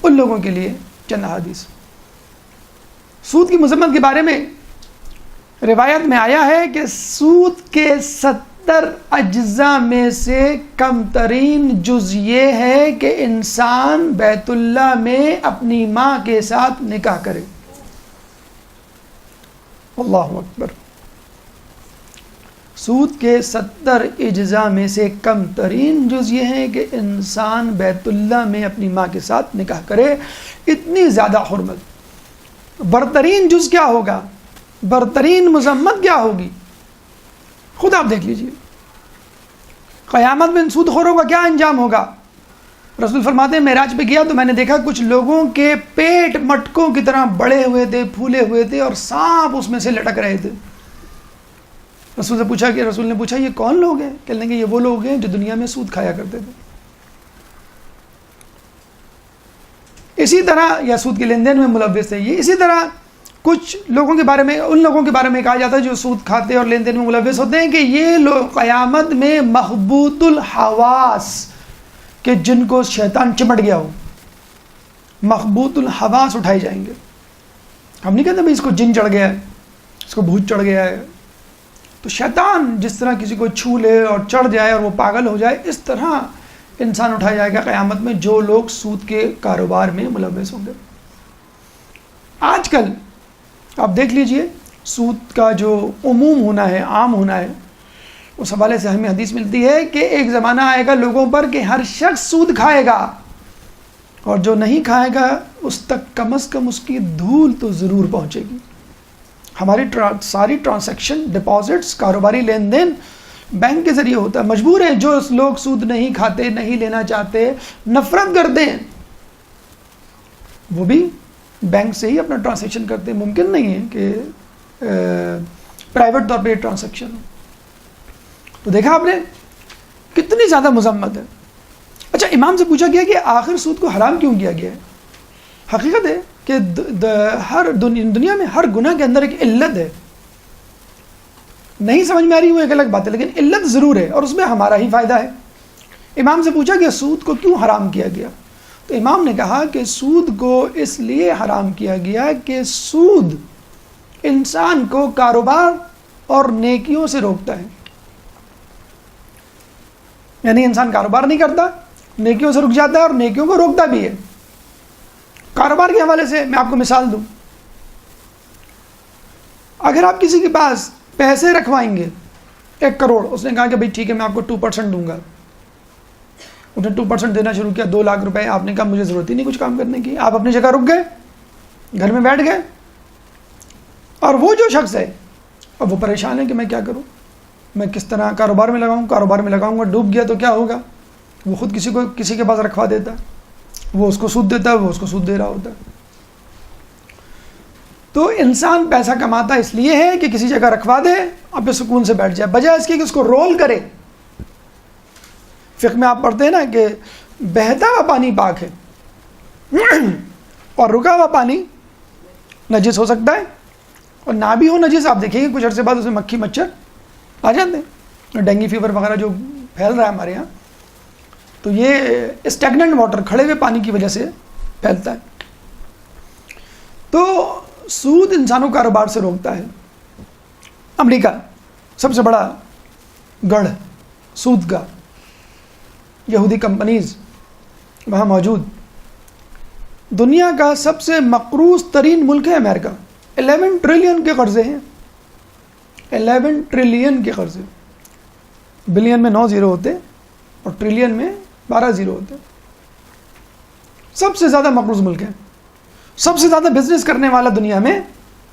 Speaker 2: ان لوگوں کے لیے چند حدیث. سود کی مذمت کے بارے میں روایت میں آیا ہے کہ سود کے 70 اجزاء میں سے کم ترین جز یہ ہے کہ انسان بیت اللہ میں اپنی ماں کے ساتھ نکاح کرے. اللہ اکبر. سود کے 70 اجزاء میں سے کم ترین جز یہ ہے کہ انسان بیت اللہ میں اپنی ماں کے ساتھ نکاح کرے. اتنی زیادہ حرمت. برترین جز کیا ہوگا؟ برترین مذمت کیا ہوگی؟ خود آپ دیکھ لیجئے. قیامت میں ان سود خوروں کا کیا انجام ہوگا؟ رسول فرماتے ہیں معراج پہ گیا تو میں نے دیکھا کچھ لوگوں کے پیٹ مٹکوں کی طرح بڑے ہوئے تھے، پھولے ہوئے تھے، اور سانپ اس میں سے لٹک رہے تھے. رسول نے پوچھا یہ کون لوگ ہیں؟ کہنے لگے یہ وہ لوگ ہیں جو دنیا میں سود کھایا کرتے تھے. اسی طرح یا سود کے لین دین میں ملوث تھے. یہ اسی طرح کچھ لوگوں کے بارے میں، ان لوگوں کے بارے میں کہا جاتا ہے جو سود کھاتے اور لین دین میں ملوث ہوتے ہیں کہ یہ لوگ قیامت میں محبوط الحواس، کہ جن کو شیطان چمٹ گیا ہو، محبوط الحواس اٹھائے جائیں گے. ہم نہیں کہتے بھائی اس کو جن چڑھ گیا ہے، اس کو بھوت چڑھ گیا ہے. تو شیطان جس طرح کسی کو چھو لے اور چڑھ جائے اور وہ پاگل ہو جائے، اس طرح انسان اٹھایا جائے گا قیامت میں جو لوگ سود کے کاروبار میں ملوث ہوں گے. آج کل آپ دیکھ لیجئے سود کا جو عموم ہونا ہے، عام ہونا ہے، اس حوالے سے ہمیں حدیث ملتی ہے کہ ایک زمانہ آئے گا لوگوں پر کہ ہر شخص سود کھائے گا، اور جو نہیں کھائے گا اس تک کم از کم اس کی دھول تو ضرور پہنچے گی. ہماری ساری ٹرانزیکشن، ڈپازٹس، کاروباری لین دین بینک کے ذریعے ہوتا ہے. مجبور ہیں جو لوگ سود نہیں کھاتے، نہیں لینا چاہتے، نفرت کرتے ہیں، وہ بھی بینک سے ہی اپنا ٹرانزیکشن کرتے ہیں. ممکن نہیں ہے کہ پرائیویٹ طور پہ ٹرانزیکشن ہو. تو دیکھا آپ نے کتنی زیادہ مذمت ہے. اچھا، امام سے پوچھا گیا کہ آخر سود کو حرام کیوں کیا گیا ہے؟ حقیقت ہے کہ ہر دنیا میں ہر گناہ کے اندر ایک علت ہے. نہیں سمجھ میں آ رہی وہ ایک الگ بات ہے، لیکن علت ضرور ہے اور اس میں ہمارا ہی فائدہ ہے. امام سے پوچھا کہ سود کو کیوں حرام کیا گیا؟ تو امام نے کہا کہ سود کو اس لیے حرام کیا گیا کہ سود انسان کو کاروبار اور نیکیوں سے روکتا ہے. یعنی انسان کاروبار نہیں کرتا، نیکیوں سے رک جاتا ہے اور نیکیوں کو روکتا بھی ہے. کاروبار کے حوالے سے میں آپ کو مثال دوں، اگر آپ کسی کے پاس پیسے رکھوائیں گے 1 کروڑ، اس نے کہا کہ بھائی ٹھیک ہے میں آپ کو 2% دوں گا، اس نے 2% دینا شروع کیا، 2 لاکھ روپے. آپ نے کہا مجھے ضرورت ہی نہیں کچھ کام کرنے کی، آپ اپنی جگہ رک گئے، گھر میں بیٹھ گئے. اور وہ جو شخص ہے اب وہ پریشان ہے کہ میں کیا کروں، میں کس طرح کاروبار میں لگاؤں گا، ڈوب گیا تو کیا ہوگا. وہ خود کسی کے پاس رکھوا دیتا ہے، وہ اس کو سود دیتا ہے، وہ اس کو سود دے رہا ہوتا ہے. تو انسان پیسہ کماتا اس لیے ہے کہ کسی جگہ رکھوا دے اور پھر سکون سے بیٹھ جائے، بجائے اس کے کہ اس کو رول کرے. فقہ میں آپ پڑھتے ہیں نا کہ بہتا ہوا پانی پاک ہے اور رکا ہوا پانی نجس ہو سکتا ہے، اور نہ بھی ہو نجس آپ دیکھیں گے کچھ عرصے بعد اس میں مکھی مچھر آ جاتے ہیں، ڈینگی فیور وغیرہ جو پھیل رہا ہے ہمارے یہاں، تو یہ اسٹیگننٹ واٹر کھڑے ہوئے پانی کی وجہ سے پھیلتا ہے. تو سود انسانوں کو کاروبار سے روکتا ہے. امریکہ سب سے بڑا گڑھ سود کا، یہودی کمپنیز وہاں موجود. دنیا کا سب سے مقروض ترین ملک ہے امریکہ. 11 ٹریلین کے قرضے ہیں، 11 ٹریلین کے قرضے. بلین میں 9 زیرو ہوتے اور ٹریلین میں 12 زیرو ہوتے. سب سے زیادہ مقروض ملک ہے، سب سے زیادہ بزنس کرنے والا دنیا میں،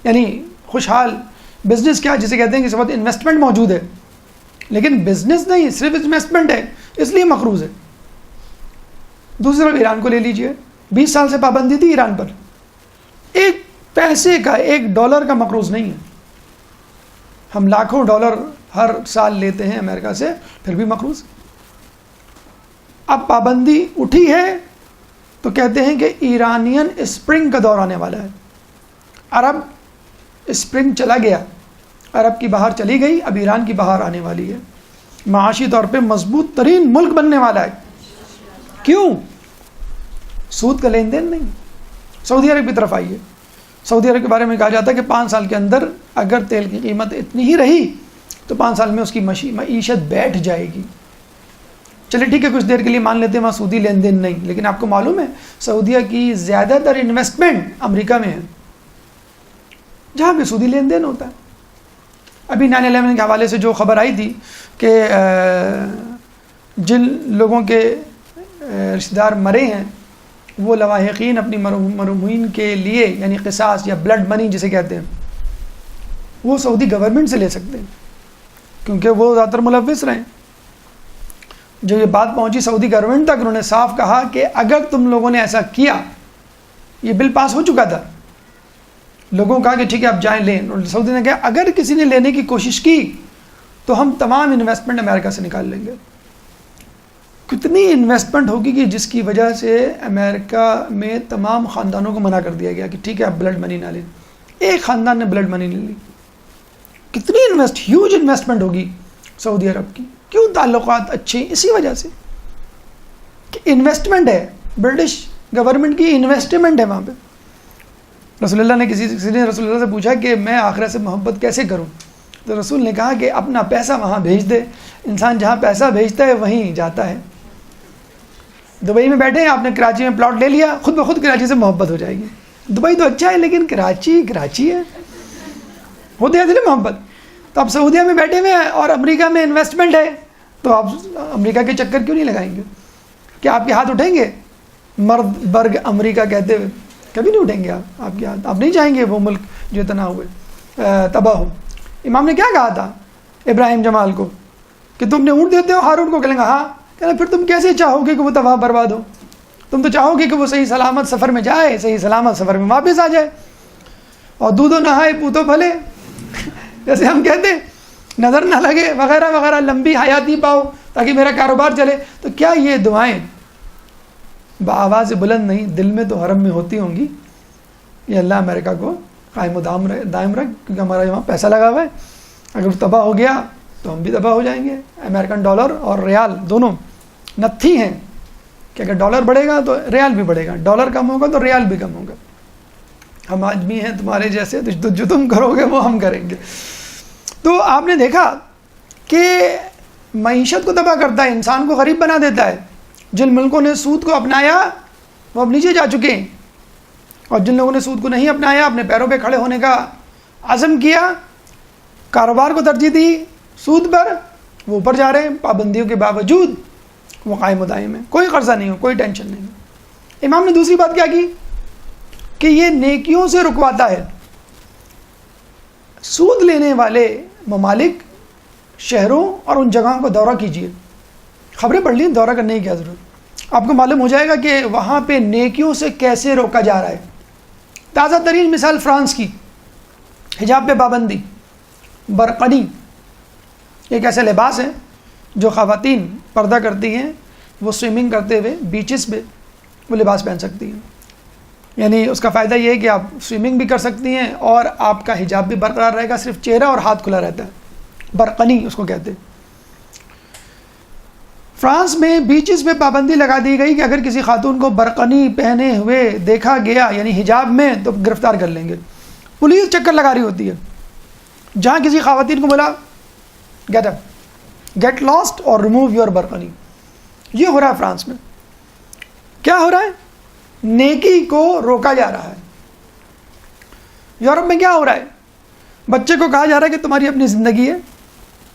Speaker 2: یعنی خوشحال بزنس کیا جسے کہتے ہیں کہ اس وقت انویسٹمنٹ موجود ہے، لیکن بزنس نہیں صرف انویسٹمنٹ ہے اس لیے مقروض ہے. دوسری طرف ایران کو لے لیجئے، 20 سال سے پابندی تھی ایران پر، ایک پیسے کا $1 کا مقروض نہیں ہے. ہم لاکھوں ڈالر ہر سال لیتے ہیں امریکہ سے، پھر بھی مقروض. اب پابندی اٹھی ہے تو کہتے ہیں کہ ایرانین اسپرنگ کا دور آنے والا ہے. عرب اسپرنگ چلا گیا، عرب کی بہار چلی گئی، اب ایران کی بہار آنے والی ہے. معاشی طور پہ مضبوط ترین ملک بننے والا ہے. کیوں؟ سود کا لین دین نہیں. سعودی عرب کی طرف آئیے. سعودی عرب کے بارے میں کہا جاتا ہے کہ 5 سال کے اندر اگر تیل کی قیمت اتنی ہی رہی تو 5 سال میں اس کی معیشت بیٹھ جائے گی. چلیے ٹھیک ہے کچھ دیر کے لیے مان لیتے ہیں وہاں سودی لین دین نہیں، لیکن آپ کو معلوم ہے سعودیہ کی زیادہ تر انویسٹمنٹ امریکہ میں ہے جہاں پہ سودی لین دین ہوتا ہے. ابھی 9/11 کے حوالے سے جو خبر آئی تھی کہ جن لوگوں کے رشتہ دار مرے ہیں وہ لواحقین اپنی مرحومین کے لیے یعنی قصاص یا بلڈ منی جسے کہتے ہیں وہ سعودی گورنمنٹ سے لے سکتے ہیں، کیونکہ وہ زیادہ تر ملوث رہے. جو یہ بات پہنچی سعودی گورنمنٹ تک، انہوں نے صاف کہا کہ اگر تم لوگوں نے ایسا کیا، یہ بل پاس ہو چکا تھا، لوگوں کہا کہ ٹھیک ہے آپ جائیں لیں. سعودی نے کہا اگر کسی نے لینے کی کوشش کی تو ہم تمام انویسٹمنٹ امریکہ سے نکال لیں گے. کتنی انویسٹمنٹ ہوگی کہ جس کی وجہ سے امریکہ میں تمام خاندانوں کو منع کر دیا گیا کہ ٹھیک ہے آپ بلڈ منی نہ لیں. ایک خاندان نے بلڈ منی نہیں لی. کتنی ہیوج انویسٹمنٹ ہوگی سعودی عرب کی. کیوں تعلقات اچھے؟ اسی وجہ سے کہ انویسٹمنٹ ہے، برٹش گورنمنٹ کی انویسٹمنٹ ہے وہاں پہ. رسول اللہ نے کسی نے رسول اللہ سے پوچھا کہ میں آخرت سے محبت کیسے کروں، تو رسول نے کہا کہ اپنا پیسہ وہاں بھیج دے. انسان جہاں پیسہ بھیجتا ہے وہیں جاتا ہے. دبئی میں بیٹھے ہیں، آپ نے کراچی میں پلاٹ لے لیا، خود بخود کراچی سے محبت ہو جائے گی. دبئی تو اچھا ہے لیکن کراچی ہے، ہوتے ہیں محبت. تو آپ سعودیہ میں بیٹھے ہوئے ہیں اور امریکہ میں انویسٹمنٹ ہے، تو آپ امریکہ کے چکر کیوں نہیں لگائیں گے؟ کیا آپ کے ہاتھ اٹھیں گے مرد برگ امریکہ کہتے ہوئے؟ کبھی نہیں اٹھیں گے آپ کے ہاتھ. آپ نہیں چاہیں گے وہ ملک جو اتنا ہوئے تباہ ہو. امام نے کیا کہا تھا ابراہیم جمال کو کہ تم نے اونٹ دیتے ہو ہارون کو؟ کہیں گے ہاں. کہنا پھر تم کیسے چاہو گے کہ وہ تباہ برباد ہو؟ تم تو چاہو گے کہ وہ صحیح سلامت سفر میں جائے، صحیح سلامت سفر میں واپس آ جائے. اور دودھو نہائے پوتو پھلے جیسے ہم کہتے ہیں، نظر نہ لگے وغیرہ وغیرہ، لمبی حیاتی پاؤ تاکہ میرا کاروبار چلے. تو کیا یہ دعائیں بآواز بلند نہیں، دل میں تو حرم میں ہوتی ہوں گی. یہ اللہ امریکہ کو قائم و دائم رکھ، کیونکہ ہمارا یہاں پیسہ لگا ہوا ہے. اگر تباہ ہو گیا تو ہم بھی تباہ ہو جائیں گے. امریکن ڈالر اور ریال دونوں نتھی ہیں کہ اگر ڈالر بڑھے گا تو ریال بھی بڑھے گا، ڈالر کم ہوگا تو ریال بھی کم ہوگا. ہم آدمی ہیں تمہارے جیسے، تو جو تم کرو گے وہ ہم کریں گے. تو آپ نے دیکھا کہ معیشت کو تباہ کرتا ہے، انسان کو غریب بنا دیتا ہے. جن ملکوں نے سود کو اپنایا وہ اب نیچے جا چکے ہیں، اور جن لوگوں نے سود کو نہیں اپنایا، اپنے پیروں پہ کھڑے ہونے کا عزم کیا، کاروبار کو ترجیح دی سود پر، وہ اوپر جا رہے ہیں. پابندیوں کے باوجود وہ قائم و دائم ہے، کوئی قرضہ نہیں ہو، کوئی ٹینشن نہیں ہو. امام نے دوسری بات کیا کی کہ یہ نیکیوں سے رکواتا ہے. سود لینے والے ممالک، شہروں اور ان جگہوں کو دورہ کیجیے، خبریں پڑھ لیں، دورہ کرنے کی کیا ضرورت. آپ کو معلوم ہو جائے گا کہ وہاں پہ نیکیوں سے کیسے روکا جا رہا ہے. تازہ ترین مثال فرانس کی، حجاب پہ پابندی. برقعی ایک ایسا لباس ہے جو خواتین پردہ کرتی ہیں، وہ سوئمنگ کرتے ہوئے بیچز پہ وہ لباس پہن سکتی ہیں. یعنی اس کا فائدہ یہ ہے کہ آپ سوئمنگ بھی کر سکتی ہیں اور آپ کا حجاب بھی برقرار رہے گا، صرف چہرہ اور ہاتھ کھلا رہتا ہے. برقعی اس کو کہتے ہیں. فرانس میں بیچز پہ پابندی لگا دی گئی کہ اگر کسی خاتون کو برقعی پہنے ہوئے دیکھا گیا یعنی حجاب میں تو گرفتار کر لیں گے. پولیس چکر لگا رہی ہوتی ہے. جہاں کسی خواتین کو بولا گیٹ اپ، گیٹ لاسٹ اور ریموو یور برقعی. یہ ہو رہا ہے فرانس میں. کیا ہو رہا ہے؟ نیکی کو روکا جا رہا ہے. یورپ میں کیا ہو رہا ہے؟ بچے کو کہا جا رہا ہے کہ تمہاری اپنی زندگی ہے،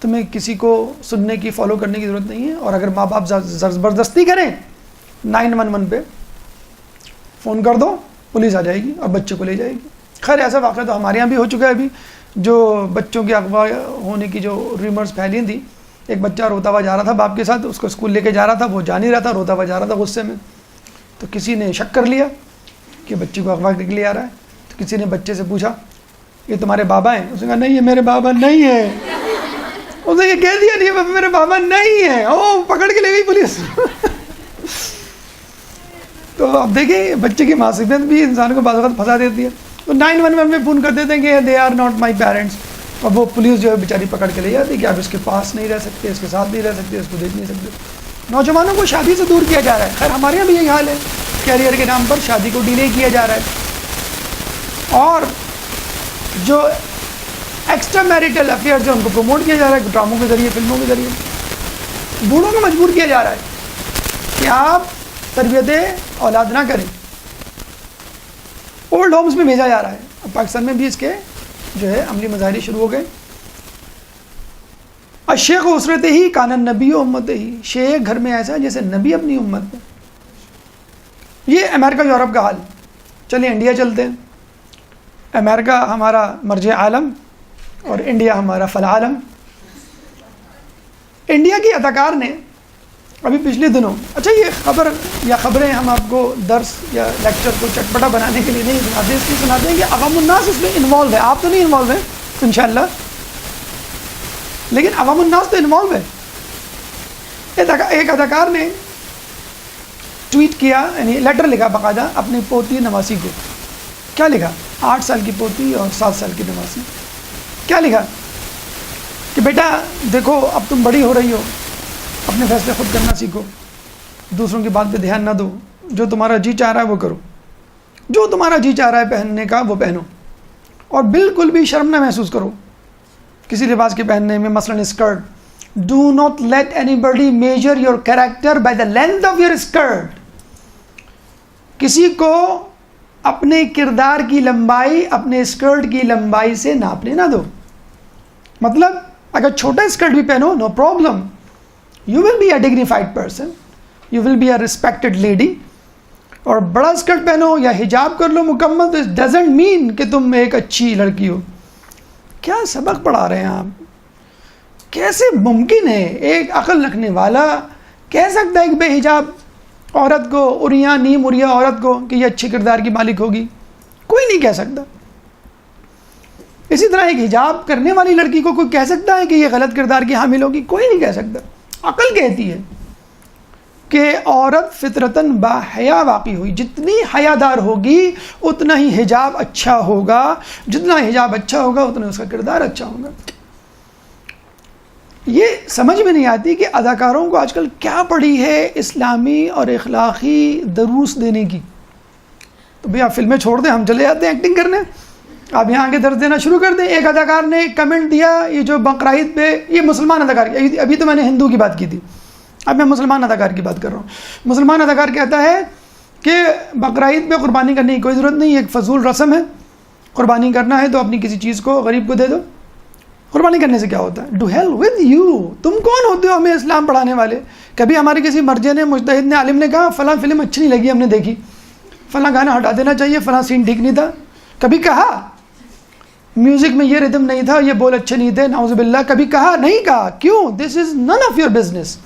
Speaker 2: تمہیں کسی کو سننے کی، فالو کرنے کی ضرورت نہیں ہے. اور اگر ماں باپ زبردستی کریں 911 پہ فون کر دو، پولیس آ جائے گی اور بچے کو لے جائے گی. خیر ایسا واقعہ تو ہمارے یہاں بھی ہو چکا ہے. ابھی جو بچوں کے اغوا ہونے کی جو ریمرز پھیلی تھی، ایک بچہ روتا ہوا جا رہا تھا باپ کے ساتھ، اس کو اسکول لے کے جا رہا تھا، وہ جا نہیں رہا تھا، روتا ہوا جا رہا تھا غصے میں. تو کسی نے شک کر لیا کہ بچے کو اغوا کر کے لے آ رہا ہے. تو کسی نے بچے سے پوچھا یہ تمہارے بابا ہیں؟ اس نے کہا نہیں یہ میرے بابا نہیں ہیں. اس نے یہ کہہ دیا نہیں یہ میرے بابا نہیں ہیں. او پکڑ کے لے گئی پولیس. تو اب دیکھیں بچے کی معصیت بھی انسان کو بعض وقت پھنسا دیتی ہے. تو 911 میں فون کر دیتے ہیں کہ they are not my parents, اور وہ پولیس جو ہے بیچاری پکڑ کے لے جاتی ہے کہ آپ اس کے پاس نہیں رہ سکتے، اس کے ساتھ نہیں رہ سکتے، اس کو دیکھ نہیں سکتے. نوجوانوں کو شادی سے دور کیا جا رہا ہے. خیر ہمارے یہاں بھی یہی حال ہے، کیریئر کے نام پر شادی کو ڈیلے کیا جا رہا ہے، اور جو ایکسٹرا میریٹل افیئرز ہیں ان کو پروموٹ کیا جا رہا ہے ڈراموں کے ذریعے، فلموں کے ذریعے. بوڑھوں کو مجبور کیا جا رہا ہے کہ آپ تربیت اولاد نہ کریں. اولڈ ہومز میں بھیجا جا رہا ہے. اب پاکستان میں بھی اس کے جو ہے عملی مظاہرے شروع ہو گئے. الشیخ اسرت ہی کان النبی امت ہی، شیخ گھر میں ایسا جیسے نبی اپنی امت میں. یہ امریکہ یورپ کا حال. چلیں انڈیا چلتے ہیں. امریکہ ہمارا مرجع عالم اور انڈیا ہمارا فل عالم. انڈیا کی اداکار نے ابھی پچھلے دنوں، اچھا یہ خبر یا خبریں ہم آپ کو درس یا لیکچر کو چٹپٹا بنانے کے لیے نہیں سناتے، اس لیے سناتے ہیں کہ عوام الناس اس میں انوالو ہے. آپ تو نہیں انوالو ہیں انشاءاللہ، لیکن عوام الناس تو انوالو ہے. ایک اداکار نے ٹویٹ کیا، یعنی لیٹر لکھا باقاعدہ اپنی پوتی نواسی کو. کیا لکھا؟ 8 سال کی پوتی اور 7 سال کی نواسی. کیا لکھا کہ بیٹا دیکھو اب تم بڑی ہو رہی ہو، اپنے فیصلے خود کرنا سیکھو، دوسروں کی بات پہ دھیان نہ دو، جو تمہارا جی چاہ رہا ہے وہ کرو، جو تمہارا جی چاہ رہا ہے پہننے کا وہ پہنو، اور بالکل بھی شرم نہ محسوس کرو کسی لباس کے پہننے میں. مثلاً skirt. Do not let anybody measure your character by the length of your skirt. کسی کو اپنے کردار کی لمبائی اپنے اسکرٹ کی لمبائی سے ناپنے نہ دو. مطلب اگر چھوٹا اسکرٹ بھی پہنو no problem, you will be a dignified person, you will be a respected lady. اور بڑا اسکرٹ پہنو یا حجاب کر لو مکمل تو اٹ ڈزنٹ مین کہ تم ایک اچھی لڑکی ہو. کیا سبق پڑھا رہے ہیں آپ؟ کیسے ممکن ہے ایک عقل رکھنے والا کہہ سکتا ہے ایک بے حجاب عورت کو، اریاں نیم اریاں عورت کو کہ یہ اچھے کردار کی مالک ہوگی؟ کوئی نہیں کہہ سکتا. اسی طرح ایک حجاب کرنے والی لڑکی کو کوئی کہہ سکتا ہے کہ یہ غلط کردار کی حامل ہوگی؟ کوئی نہیں کہہ سکتا. عقل کہتی ہے کہ عورت فطرتاً باحیا واقع ہوئی. جتنی حیادار ہوگی اتنا ہی حجاب اچھا ہوگا، جتنا حجاب اچھا ہوگا اتنا اس کا کردار اچھا ہوگا. یہ سمجھ میں نہیں آتی کہ اداکاروں کو آج کل کیا پڑی ہے اسلامی اور اخلاقی دروس دینے کی. تو بھئی آپ فلمیں چھوڑ دیں، ہم چلے جاتے ہیں ایکٹنگ کرنے، آپ یہاں کے درس دینا شروع کر دیں. ایک اداکار نے کمنٹ دیا، یہ جو بقرعید پہ، یہ مسلمان اداکار، ابھی تو میں نے ہندو کی بات کی تھی، اب میں مسلمان اداکار کی بات کر رہا ہوں. مسلمان اداکار کہتا ہے کہ بقرعید پہ قربانی کرنے کی کوئی ضرورت نہیں، ایک فضول رسم ہے، قربانی کرنا ہے تو اپنی کسی چیز کو غریب کو دے دو. قربانی کرنے سے کیا ہوتا ہے؟ ڈو ہیل ود یو، تم کون ہوتے ہو ہمیں اسلام پڑھانے والے؟ کبھی ہمارے کسی مرجع نے، مجتہد نے، عالم نے کہا فلاں فلم اچھی نہیں لگی ہم نے دیکھی، فلاں گانا ہٹا دینا چاہیے، فلاں سین ٹھیک نہیں تھا؟ کبھی کہا میوزک میں یہ ردم نہیں تھا، یہ بول اچھے نہیں تھے؟ نعوذ باللہ کبھی کہا؟ نہیں کہا. کیوں؟ دس از نن آف یور بزنس،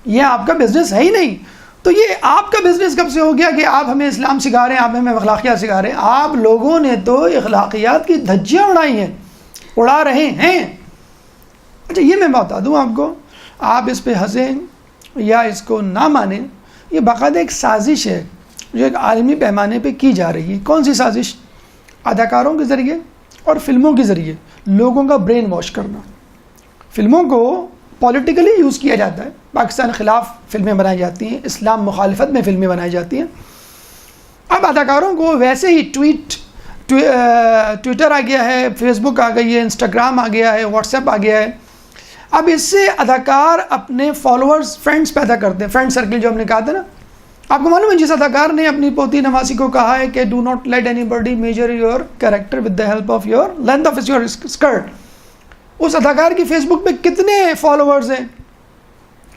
Speaker 2: یہ آپ کا بزنس ہے ہی نہیں. تو یہ آپ کا بزنس کب سے ہو گیا کہ آپ ہمیں اسلام سکھا رہے ہیں، آپ ہمیں اخلاقیات سکھا رہے ہیں؟ آپ لوگوں نے تو اخلاقیات کی دھجیاں اڑائی ہیں، اڑا رہے ہیں. اچھا یہ میں بتا دوں آپ کو، آپ اس پہ ہنسیں یا اس کو نہ مانیں، یہ باقاعدہ ایک سازش ہے جو ایک عالمی پیمانے پہ کی جا رہی ہے. کون سی سازش؟ اداکاروں کے ذریعے اور فلموں کے ذریعے لوگوں کا برین واش کرنا. فلموں کو پولیٹیکلی یوز کیا جاتا ہے، پاکستان خلاف فلمیں بنائی جاتی ہیں، اسلام مخالفت میں فلمیں بنائی جاتی ہیں. اب اداکاروں کو ویسے ہی ٹویٹر آ گیا ہے، فیس بک آ گئی ہے، انسٹاگرام آ گیا ہے، واٹس ایپ آ گیا ہے. اب اس سے اداکار اپنے فالوورز، فرینڈز پیدا کرتے ہیں، فرینڈ سرکل جو ہم نے کہا تھا نا. آپ کو معلوم ہے جس اداکار نے اپنی پوتی نواسی کو کہا ہے کہ do not let anybody measure your character with the help of your length of your skirt, اس اداکار کی فیس بک پہ کتنے فالوورز ہیں؟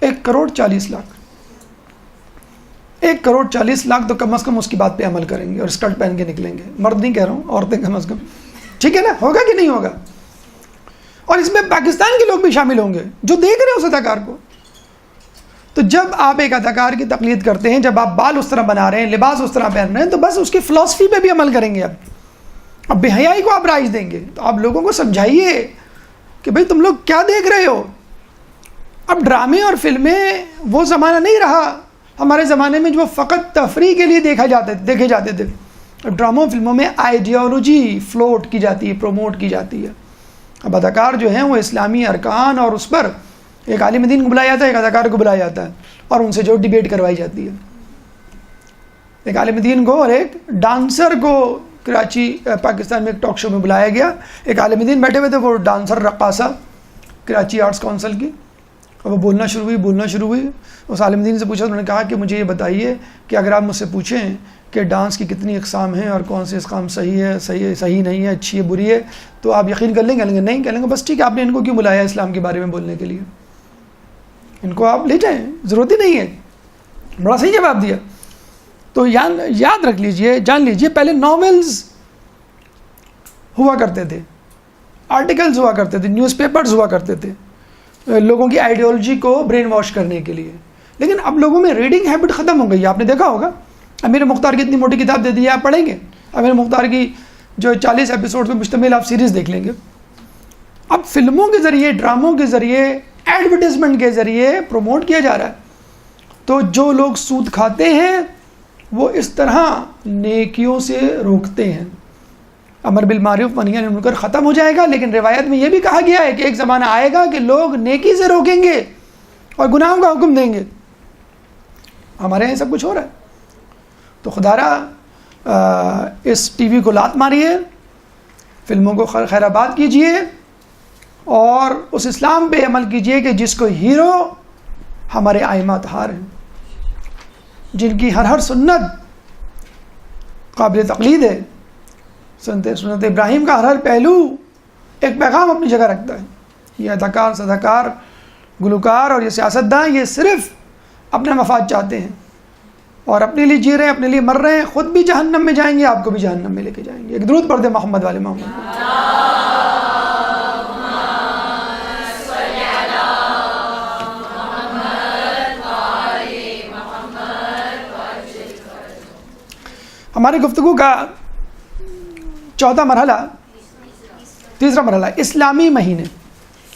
Speaker 2: 1,40,00,000. 1,40,00,000 تو کم از کم اس کی بات پہ عمل کریں گے اور اسکرٹ پہن کے نکلیں گے. مرد نہیں کہہ رہا ہوں، عورتیں کم از کم. ٹھیک ہے نا؟ ہوگا کہ نہیں ہوگا؟ اور اس میں پاکستان کے لوگ بھی شامل ہوں گے جو دیکھ رہے ہیں اس اداکار کو. تو جب آپ ایک اداکار کی تقلید کرتے ہیں، جب آپ بال اس طرح بنا رہے ہیں، لباس اس طرح پہن رہے ہیں، تو بس اس کی فلسفی پہ بھی عمل کریں گے. اب بے حیائی کو آپ رائج دیں گے. تو آپ لوگوں کو سمجھائیے کہ بھئی تم لوگ کیا دیکھ رہے ہو. اب ڈرامے اور فلمیں وہ زمانہ نہیں رہا ہمارے زمانے میں جو فقط تفریح کے لیے دیکھے جاتے تھے. اب ڈراموں فلموں میں آئیڈیالوجی فلوٹ کی جاتی ہے، پروموٹ کی جاتی ہے. اب اداکار جو ہیں وہ اسلامی ارکان اور اس پر ایک عالم دین کو بلایا جاتا ہے، ایک اداکار کو بلایا جاتا ہے اور ان سے جو ڈیبیٹ کروائی جاتی ہے. ایک عالم دین کو اور ایک ڈانسر کو کراچی پاکستان میں ایک ٹاک شو میں بلایا گیا. ایک عالم دین بیٹھے ہوئے تھے، وہ ڈانسر رقاصہ کراچی آرٹس کونسل کی، اور وہ بولنا شروع ہوئی. اس عالم دین سے پوچھا، انہوں نے کہا کہ مجھے یہ بتائیے کہ اگر آپ مجھ سے پوچھیں کہ ڈانس کی کتنی اقسام ہیں اور کون سی اقسام صحیح نہیں ہے، اچھی ہے، بری ہے، تو آپ یقین کر لیں گے؟ کہیں گے نہیں. کہہ لیں گے بس ٹھیک ہے، آپ نے ان کو کیوں بلایا اسلام کے بارے میں بولنے کے لیے؟ ان کو آپ لے جائیں، ضرورت ہی نہیں ہے. بڑا صحیح جواب دیا. تو یاد رکھ لیجئے، جان لیجئے، پہلے ناولز ہوا کرتے تھے، آرٹیکلز ہوا کرتے تھے، نیوز پیپرز ہوا کرتے تھے لوگوں کی آئیڈیالوجی کو برین واش کرنے کے لیے. لیکن اب لوگوں میں ریڈنگ ہیبٹ ختم ہو گئی. آپ نے دیکھا ہوگا امیر مختار کی اتنی موٹی کتاب دے دی ہے، آپ پڑھیں گے؟ امیر مختار کی جو 40 ایپیسوڈ پہ مشتمل آپ سیریز دیکھ لیں گے. اب فلموں کے ذریعے، ڈراموں کے ذریعے، ایڈورٹیزمنٹ کے ذریعے پروموٹ کیا جا رہا ہے. تو جو لوگ سود کھاتے ہیں وہ اس طرح نیکیوں سے روکتے ہیں. امر بالمعروف ونہی عن المنکر ختم ہو جائے گا، لیکن روایت میں یہ بھی کہا گیا ہے کہ ایک زمانہ آئے گا کہ لوگ نیکی سے روکیں گے اور گناہوں کا حکم دیں گے. ہمارے یہاں سب کچھ ہو رہا ہے. تو خدا را اس ٹی وی کو لات ماریے، فلموں کو خیر آباد کیجیے اور اس اسلام پہ عمل کیجیے کہ جس کو ہیرو ہمارے ائمہ اطہار ہیں، جن کی ہر سنت قابل تقلید ہے. سنت ابراہیم کا ہر پہلو ایک پیغام اپنی جگہ رکھتا ہے. یہ اداکار، صداکار، گلوکار اور یہ سیاستداں یہ صرف اپنے مفاد چاہتے ہیں اور اپنے لیے جی رہے ہیں، اپنے لیے مر رہے ہیں. خود بھی جہنم میں جائیں گے، آپ کو بھی جہنم میں لے کے جائیں گے. ایک درود پڑھ دیں محمد والے محمد. ہماری گفتگو کا چوتھا مرحلہ، تیسرا مرحلہ، اسلامی مہینے.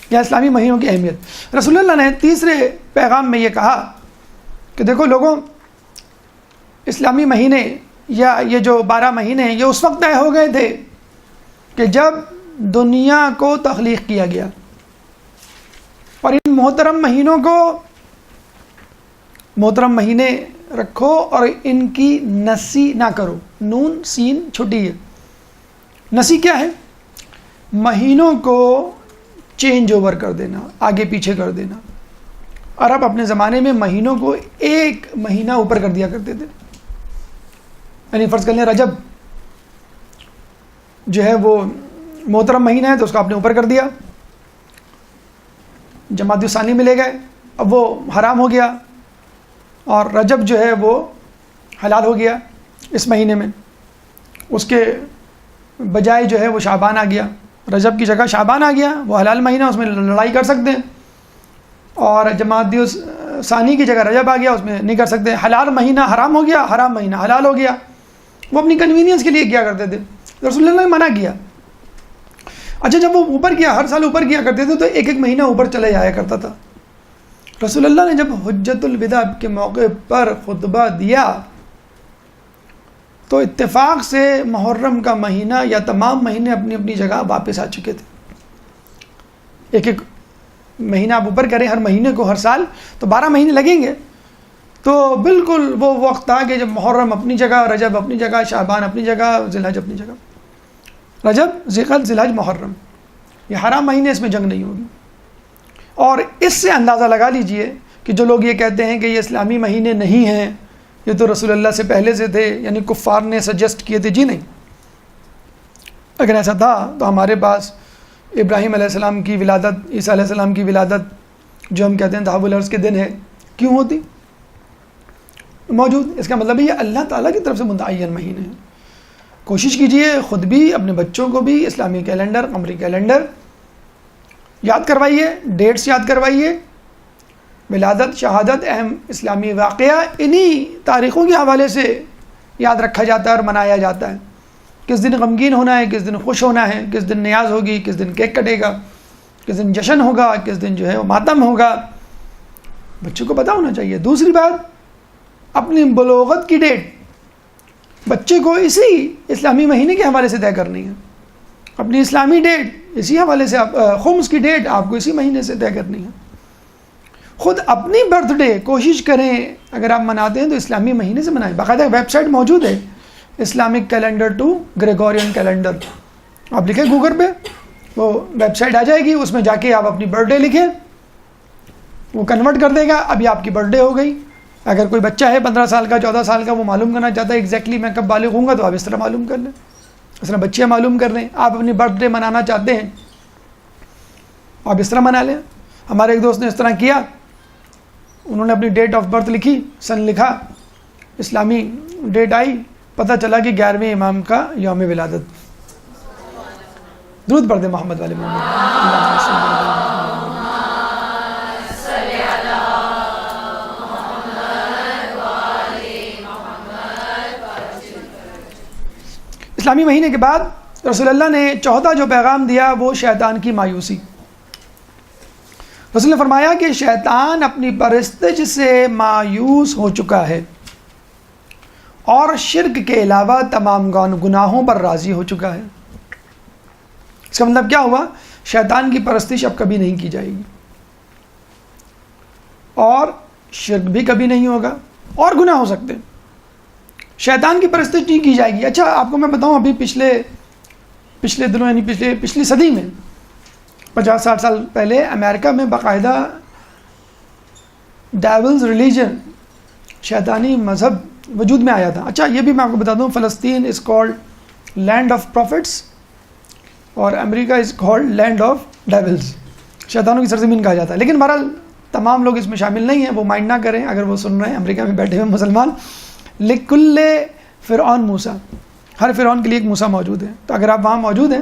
Speaker 2: یا اسلامی مہینوں کی اہمیت۔ رسول اللہ نے تیسرے پیغام میں یہ کہا کہ دیکھو لوگوں، اسلامی مہینے یا یہ جو 12 مہینے ہیں یہ اس وقت طے ہو گئے تھے کہ جب دنیا کو تخلیق کیا گیا، اور ان محترم مہینوں کو محترم مہینے رکھو اور ان کی نسی نہ کرو۔ نون سین چھٹی ہے۔ نسی کیا ہے؟ مہینوں کو چینج اوور کر دینا، آگے پیچھے کر دینا۔ عرب اپنے زمانے میں مہینوں کو ایک مہینہ اوپر کر دیا کرتے تھے، یعنی فرض کر لیں رجب جو ہے وہ محترم مہینہ ہے تو اس کو آپ نے اوپر کر دیا، جمادی الثانی میں لے گئے، اب وہ حرام ہو گیا، اور رجب جو ہے وہ حلال ہو گیا اس مہینے میں، اس کے بجائے جو ہے وہ شعبان آ گیا، رجب کی جگہ شعبان آ گیا، وہ حلال مہینہ، اس میں لڑائی کر سکتے ہیں، اور جمادی الثانی کی جگہ رجب آ گیا، اس میں نہیں کر سکتے، حلال مہینہ حرام ہو گیا، حرام مہینہ حلال ہو گیا۔ وہ اپنی کنوینئنس کے لیے کیا کرتے تھے، رسول اللہ نے منع کیا۔ اچھا جب وہ اوپر کیا، ہر سال اوپر کیا کرتے تھے تو ایک ایک مہینہ اوپر چلے جایا کرتا تھا۔ رسول اللہ نے جب حجۃ الوداع کے موقع پر خطبہ دیا تو اتفاق سے محرم کا مہینہ یا تمام مہینے اپنی اپنی جگہ واپس آ چکے تھے۔ ایک ایک مہینہ آپ اوپر کریں ہر مہینے کو ہر سال تو 12 مہینے لگیں گے، تو بالکل وہ وقت تھا کہ جب محرم اپنی جگہ، رجب اپنی جگہ، شعبان اپنی جگہ، ذی الحج اپنی جگہ، رجب ذی الحج محرم، یہ حرام مہینے، اس میں جنگ نہیں ہوگی۔ اور اس سے اندازہ لگا لیجئے کہ جو لوگ یہ کہتے ہیں کہ یہ اسلامی مہینے نہیں ہیں، یہ تو رسول اللہ سے پہلے سے تھے، یعنی کفار نے سجیسٹ کیے تھے، جی نہیں، اگر ایسا تھا تو ہمارے پاس ابراہیم علیہ السلام کی ولادت، عیسیٰ علیہ السلام کی ولادت جو ہم کہتے ہیں تحول الارض کے دن ہے، کیوں ہوتی موجود؟ اس کا مطلب ہے یہ اللہ تعالیٰ کی طرف سے متعین مہینے ہیں۔ کوشش کیجئے خود بھی اپنے بچوں کو بھی اسلامی کیلنڈر، قمری کیلنڈر یاد کروائیے، ڈیٹس یاد کروائیے، ولادت، شہادت، اہم اسلامی واقعہ انہی تاریخوں کے حوالے سے یاد رکھا جاتا ہے اور منایا جاتا ہے۔ کس دن غمگین ہونا ہے، کس دن خوش ہونا ہے، کس دن نیاز ہوگی، کس دن کیک کٹے گا، کس دن جشن ہوگا، کس دن جو ہے وہ ماتم ہوگا، بچوں کو پتہ ہونا چاہیے۔ دوسری بات، اپنی بلوغت کی ڈیٹ بچے کو اسی اسلامی مہینے کے حوالے سے طے کرنی ہے، اپنی اسلامی ڈیٹ اسی حوالے سے، خمس کی ڈیٹ آپ کو اسی مہینے سے طے کرنی ہے۔ خود اپنی برتھ ڈے کوشش کریں اگر آپ مناتے ہیں تو اسلامی مہینے سے منائیں۔ باقاعدہ ویب سائٹ موجود ہے، Islamic calendar to Gregorian calendar, آپ لکھیں گوگل پہ، وہ ویب سائٹ آ جائے گی، اس میں جا کے آپ اپنی برتھ ڈے لکھیں، وہ کنورٹ کر دے گا، ابھی آپ کی برتھ ڈے ہو گئی۔ اگر کوئی بچہ ہے 15 سال کا، 14 سال کا، وہ معلوم کرنا چاہتا ہے ایگزیکٹلی میں کب بالغ ہوں گا، تو آپ اس طرح معلوم کر لیں، اس طرح بچیاں معلوم کر لیں۔ آپ اپنی برتھ ڈے منانا چاہتے ہیں آپ اس طرح منا لیں۔ ہمارے ایک دوست نے اس طرح کیا، انہوں نے اپنی ڈیٹ آف برتھ لکھی، سن لکھا، اسلامی ڈیٹ آئی، پتہ چلا کہ 11ویں امام کا یوم ولادت۔ درود پڑھ دیں محمد والے محمد۔ اسلامی مہینے کے بعد رسول اللہ نے چوتھا جو پیغام دیا وہ شیطان کی مایوسی۔ رسول نے فرمایا کہ شیطان اپنی پرستش سے مایوس ہو چکا ہے اور شرک کے علاوہ تمام گناہوں پر راضی ہو چکا ہے۔ اس کا مطلب کیا ہوا؟ شیطان کی پرستش اب کبھی نہیں کی جائے گی، اور شرک بھی کبھی نہیں ہوگا، اور گناہ ہو سکتے ہیں، شیطان کی پرستش نہیں کی جائے گی۔ اچھا آپ کو میں بتاؤں، ابھی پچھلے دنوں یعنی پچھلی صدی میں 50-60 سال پہلے امریکہ میں باقاعدہ ڈیولز ریلیجن، شیطانی مذہب وجود میں آیا تھا۔ اچھا یہ بھی میں آپ کو بتا دوں، فلسطین is called land of prophets اور امریکہ is called land of devils, شیطانوں کی سرزمین کہا جاتا ہے۔ لیکن بہرحال تمام لوگ اس میں شامل نہیں ہیں، وہ مائنڈ نہ کریں اگر وہ سن رہے ہیں امریکہ میں بیٹھے ہوئے مسلمان۔ لکل فرعون موسیٰ، ہر فرعون کے لیے ایک موسیٰ موجود ہے، تو اگر آپ وہاں موجود ہیں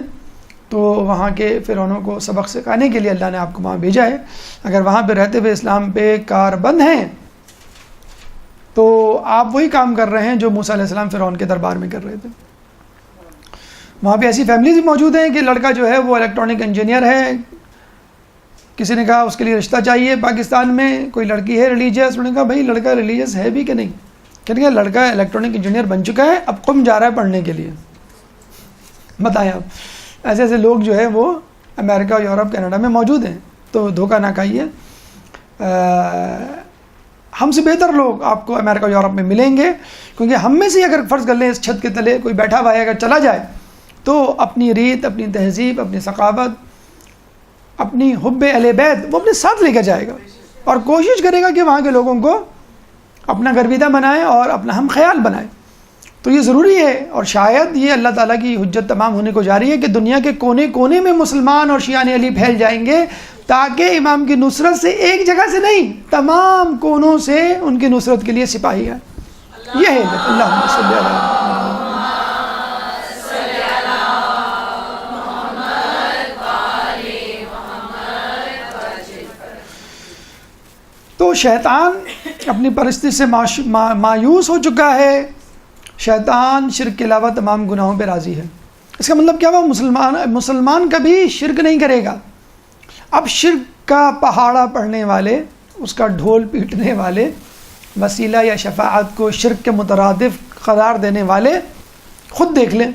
Speaker 2: تو وہاں کے فرعونوں کو سبق سکھانے کے لیے اللہ نے آپ کو وہاں بھیجا ہے۔ اگر وہاں پہ رہتے ہوئے اسلام پہ کاربند ہیں تو آپ وہی کام کر رہے ہیں جو موسیٰ علیہ السلام فرعون کے دربار میں کر رہے تھے۔ وہاں پہ ایسی فیملیز بھی موجود ہیں کہ لڑکا جو ہے وہ الیکٹرانک انجینئر ہے، کسی نے کہا اس کے لیے رشتہ چاہیے پاکستان میں، کوئی لڑکی ہے ریلیجیس، انہوں نے کہا بھائی لڑکا ریلیجیس ہے بھی کہ نہیں؟ کہنے کا لڑکا الیکٹرانک انجینئر بن چکا ہے، اب قم جا رہا ہے پڑھنے کے لیے۔ بتائیں آپ، ایسے ایسے لوگ جو ہے وہ امریکہ، یورپ، کینیڈا میں موجود ہیں، تو دھوکہ نہ کھائیے۔ ہم سے بہتر لوگ آپ کو امریکہ یورپ میں ملیں گے، کیونکہ ہم میں سے اگر فرض کر لیں اس چھت کے تلے کوئی بیٹھا ہوا ہے اگر چلا جائے تو اپنی ریت، اپنی تہذیب، اپنی ثقافت، اپنی حب اہل بیت وہ اپنے ساتھ لے کر جائے گا اور کوشش کرے گا کہ وہاں کے لوگوں کو اپنا گرویدہ بنائے اور اپنا ہم خیال بنائے۔ تو یہ ضروری ہے، اور شاید یہ اللہ تعالیٰ کی حجت تمام ہونے کو جا رہی ہے کہ دنیا کے کونے کونے میں مسلمان اور شیعان علی پھیل جائیں گے، تاکہ امام کی نصرت سے ایک جگہ سے نہیں، تمام کونوں سے ان کی نصرت کے لیے سپاہی ہیں۔ یہ ہے اللہ صلی اللہ علیہ تو شیطان اپنی پرستی سے مایوس ہو چکا ہے، شیطان شرک کے علاوہ تمام گناہوں پہ راضی ہے۔ اس کا مطلب کیا ہوا؟ مسلمان کبھی شرک نہیں کرے گا۔ اب شرک کا پہاڑا پڑھنے والے، اس کا ڈھول پیٹنے والے، وسیلہ یا شفاعت کو شرک کے مترادف قرار دینے والے خود دیکھ لیں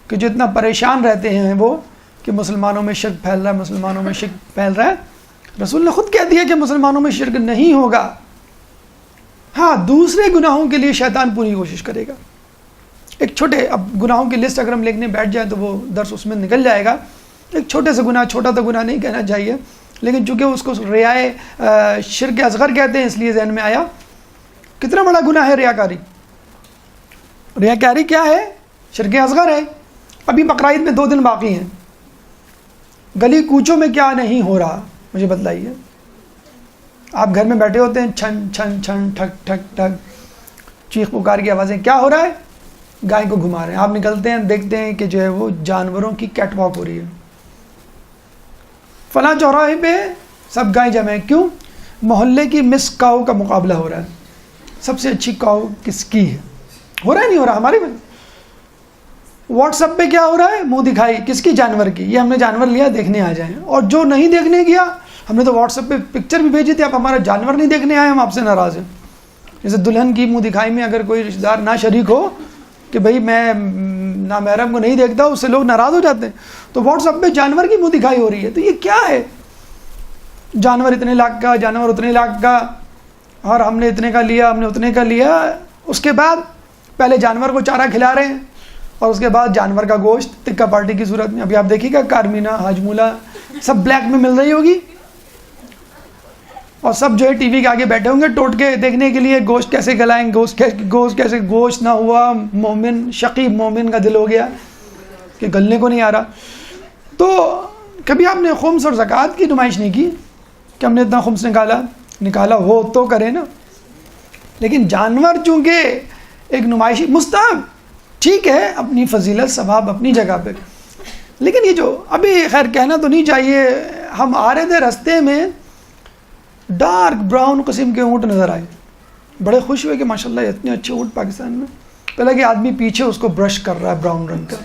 Speaker 2: کہ جو اتنا پریشان رہتے ہیں وہ کہ مسلمانوں میں شرک پھیل رہا ہے، مسلمانوں میں شرک پھیل رہا ہے۔ رسول نے خود کہہ دیا کہ مسلمانوں میں شرک نہیں ہوگا، ہاں دوسرے گناہوں کے لیے شیطان پوری کوشش کرے گا۔ ایک چھوٹے، اب گناہوں کی لسٹ اگر ہم لکھنے بیٹھ جائیں تو وہ درس اس میں نکل جائے گا۔ ایک چھوٹے سے گناہ، چھوٹا تو گناہ نہیں کہنا چاہیے، لیکن چونکہ اس کو ریائے شرک اصغر کہتے ہیں اس لیے ذہن میں آیا۔ کتنا بڑا گناہ ہے ریاکاری؟ ریاکاری کیا ہے؟ شرک اصغر ہے۔ ابھی بقرعید میں 2 دن باقی ہیں، گلی کوچوں میں کیا نہیں ہو رہا مجھے بتلائیے۔ آپ گھر میں بیٹھے ہوتے ہیں، چھن چھن چھن ٹھک ٹھک ٹھک، چیخ پکار کی آوازیں، کیا ہو رہا ہے؟ گائے کو گھما رہے ہیں۔ آپ نکلتے ہیں دیکھتے ہیں کہ جو ہے وہ جانوروں کی کیٹ واک ہو رہی ہے، فلاں چوراہے پہ سب گائے جمع ہیں۔ کیوں؟ محلے کی مس کاؤ کا مقابلہ ہو رہا ہے، سب سے اچھی کاؤ کس کی ہے؟ ہو رہا ہے نہیں ہو رہا؟ ہمارے میں واٹس ایپ پہ کیا ہو رہا ہے؟ منہ دکھائی کس کی؟ جانور کی۔ یہ ہم نے جانور لیا، دیکھنے آ جائیں، اور جو نہیں دیکھنے گیا ہم نے تو واٹس ایپ پہ پکچر بھی بھیجی تھی، آپ ہمارا جانور نہیں دیکھنے آئے، ہم آپ سے ناراض ہیں۔ جیسے دلہن کی منہ دکھائی میں اگر کوئی رشتہ دار نہ شریک ہو کہ بھائی میں نامحرم کو نہیں دیکھتا، اس سے لوگ ناراض ہو جاتے ہیں۔ تو واٹس ایپ پہ جانور کی منہ دکھائی ہو رہی ہے، تو یہ کیا ہے؟ جانور اتنے لاکھ کا، جانور اتنے لاکھ کا، اور ہم نے اتنے کا لیا، ہم نے اتنے کا لیا۔ اس کے بعد پہلے جانور کو چارہ کھلا رہے ہیں اور اس کے بعد جانور کا گوشت ٹکا پارٹی کی صورت میں۔ ابھی آپ دیکھیے گا کارمینا، حاجمولا سب بلیک میں مل رہی ہوگی، اور سب جو ہے ٹی وی کے آگے بیٹھے ہوں گے ٹوٹ کے دیکھنے کے لیے گوشت کیسے گلائیں، گوشت کیسے، گوشت نہ ہوا، مومن شقی مومن کا دل ہو گیا کہ گلنے کو نہیں آ رہا۔ تو کبھی آپ نے خمس اور زکوٰۃ کی نمائش نہیں کی کہ ہم نے اتنا خمس نکالا ہو تو کرے نا، لیکن جانور چونکہ ایک نمائشی مستحب، ٹھیک ہے، اپنی فضیلت ثواب اپنی جگہ پہ، لیکن یہ جو ابھی خیر کہنا تو نہیں چاہیے، ہم آ رہے تھے رستے میں ڈارک براؤن قسم کے اونٹ نظر آئے، بڑے خوش ہوئے کہ ماشاءاللہ اتنے اچھے اونٹ پاکستان میں۔ پہلے کہ آدمی پیچھے اس کو برش کر رہا ہے براؤن رنگ کا،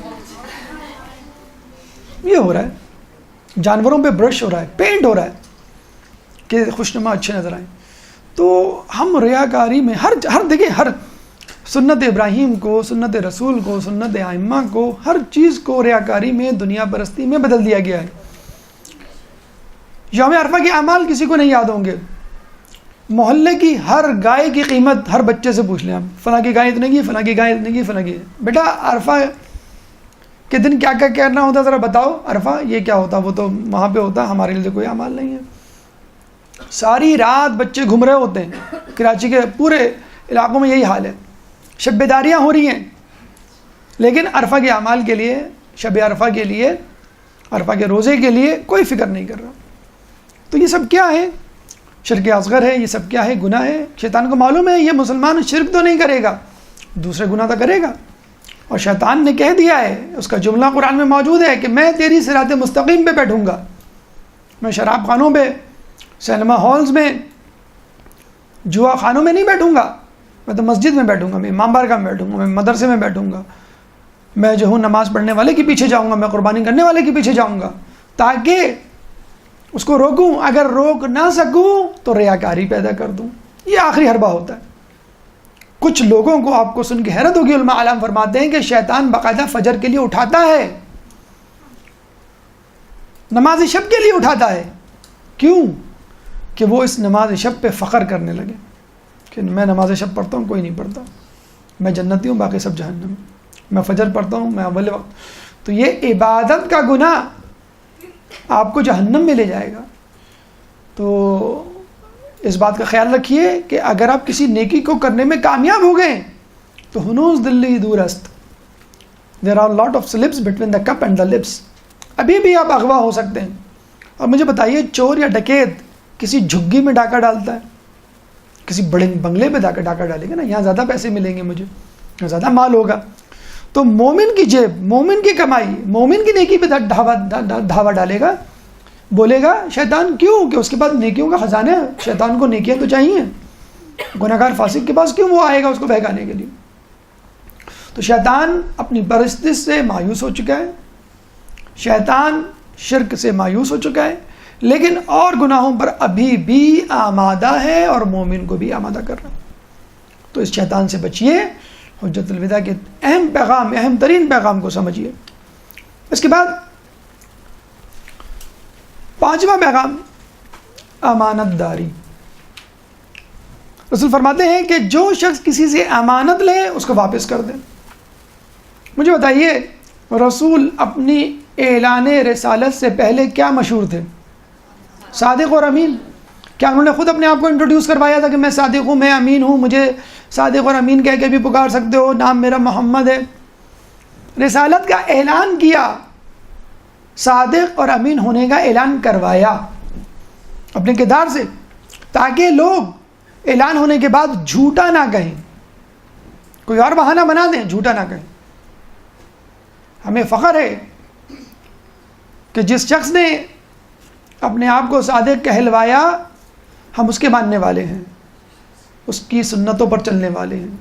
Speaker 2: یہ ہو رہا ہے، جانوروں پہ برش ہو رہا ہے، پینٹ ہو رہا ہے کہ خوشنما اچھے نظر آئیں۔ تو ہم ریاکاری میں ہر دیکھیں، ہر سنت ابراہیم کو، سنت رسول کو، سنت ائمہ کو، ہر چیز کو ریاکاری میں، دنیا پرستی میں بدل دیا گیا ہے۔ یوم عرفہ کے اعمال کسی کو نہیں یاد ہوں گے، محلے کی ہر گائے کی قیمت ہر بچے سے پوچھ لیں آپ، فلاں کی گائے اتنے کی، فلاں کی گائے اتنے کی، فلاں کی۔ بیٹا عرفہ کے دن کیا کیا کرنا ہوتا ذرا بتاؤ، عرفہ یہ کیا ہوتا؟ وہ تو وہاں پہ ہوتا، ہمارے لیے کوئی اعمال نہیں ہے۔ ساری رات بچے گھوم رہے ہوتے ہیں، کراچی کے پورے علاقوں میں یہی حال ہے، شب بیداریاں ہو رہی ہیں، لیکن عرفہ کے اعمال کے لیے، شب عرفہ کے لیے، عرفہ کے روزے کے لیے کوئی فکر نہیں کر رہا۔ تو یہ سب کیا ہے؟ شرک اصغر ہے، یہ سب کیا ہے؟ گناہ ہے۔ شیطان کو معلوم ہے یہ مسلمان شرک تو نہیں کرے گا، دوسرے گناہ تو کرے گا، اور شیطان نے کہہ دیا ہے، اس کا جملہ قرآن میں موجود ہے کہ میں تیری صراط مستقیم پہ بیٹھوں گا، میں شراب خانوں پہ، سینما ہالز میں، جوا خانوں میں نہیں بیٹھوں گا، میں تو مسجد میں بیٹھوں گا، میں امام بارگاہ میں بیٹھوں گا، میں مدرسے میں بیٹھوں گا، میں جو ہوں نماز پڑھنے والے کے پیچھے جاؤں گا، میں قربانی کرنے والے کے پیچھے جاؤں گا، تاکہ اس کو روکوں، اگر روک نہ سکوں تو ریاکاری پیدا کر دوں. یہ آخری حربہ ہوتا ہے. کچھ لوگوں کو آپ کو سن کے حیرت ہوگی، علماء عالم فرماتے ہیں کہ شیطان باقاعدہ فجر کے لیے اٹھاتا ہے، نماز شب کے لیے اٹھاتا ہے. کیوں؟ کہ وہ اس نماز شب پہ فخر کرنے لگے کہ میں نماز شب پڑھتا ہوں، کوئی نہیں پڑھتا، میں جنتی ہوں، باقی سب جہنم. میں فجر پڑھتا ہوں، میں اول وقت. تو یہ عبادت کا گناہ آپ کو جہنم میں لے جائے گا. تو اس بات کا خیال رکھیے کہ اگر آپ کسی نیکی کو کرنے میں کامیاب ہو گئے تو ہنوز دلی دور است، there are lot of slips between the cup and the lips. ابھی بھی آپ اغوا ہو سکتے ہیں. اور مجھے بتائیے، چور یا ڈکیت کسی جھگی میں ڈاکہ ڈالتا ہے، کسی بڑے بنگلے پہ ڈاکہ ڈالے گا نا، یہاں زیادہ پیسے ملیں گے مجھے، یہاں زیادہ مال ہوگا. تو مومن کی جیب، مومن کی کمائی، مومن کی نیکی پہ دھاوا ڈالے گا. بولے گا شیطان، کیوں؟ کہ اس کے پاس نیکیوں کا خزانہ ہے، شیطان کو نیکیاں تو چاہیے. گناہگار فاسق کے پاس کیوں وہ آئے گا اس کو بہکانے کے لیے؟ تو شیطان اپنی پرستش سے مایوس ہو چکا ہے، شیطان شرک سے مایوس ہو چکا ہے، لیکن اور گناہوں پر ابھی بھی آمادہ ہے اور مومن کو بھی آمادہ کر رہا ہے. تو اس شیطان سے بچیے. حجت الوداع کے اہم پیغام، اہم ترین پیغام کو سمجھیے. اس کے بعد 5واں پیغام، امانت داری. رسول فرماتے ہیں کہ جو شخص کسی سے امانت لے اس کو واپس کر دے. مجھے بتائیے، رسول اپنی اعلان رسالت سے پہلے کیا مشہور تھے؟ صادق اور امین. کیا انہوں نے خود اپنے آپ کو انٹروڈیوس کروایا تھا کہ میں صادق ہوں، میں امین ہوں، مجھے صادق اور امین کہہ کے بھی پکار سکتے ہو، نام میرا محمد ہے؟ رسالت کا اعلان کیا، صادق اور امین ہونے کا اعلان کروایا اپنے کردار سے، تاکہ لوگ اعلان ہونے کے بعد جھوٹا نہ کہیں، کوئی اور بہانہ بنا دیں، جھوٹا نہ کہیں. ہمیں فخر ہے کہ جس شخص نے اپنے آپ کو صادق کہلوایا، ہم اس کے ماننے والے ہیں، اس کی سنتوں پر چلنے والے ہیں،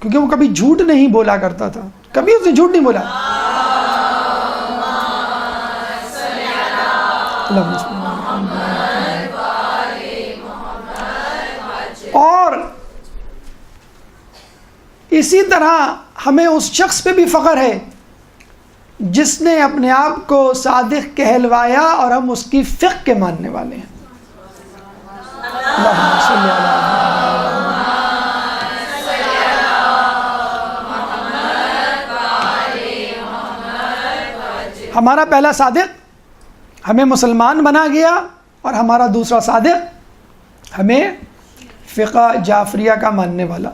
Speaker 2: کیونکہ وہ کبھی جھوٹ نہیں بولا کرتا تھا، کبھی اس نے جھوٹ نہیں بولا. اور اسی طرح ہمیں اس شخص پہ بھی فخر ہے جس نے اپنے آپ کو صادق کہلوایا اور ہم اس کی فقہ کے ماننے والے ہیں. اللہم صلی علی ہمارا پہلا صادق ہمیں مسلمان بنا گیا، اور ہمارا دوسرا صادق ہمیں فقہ جعفریہ کا ماننے والا.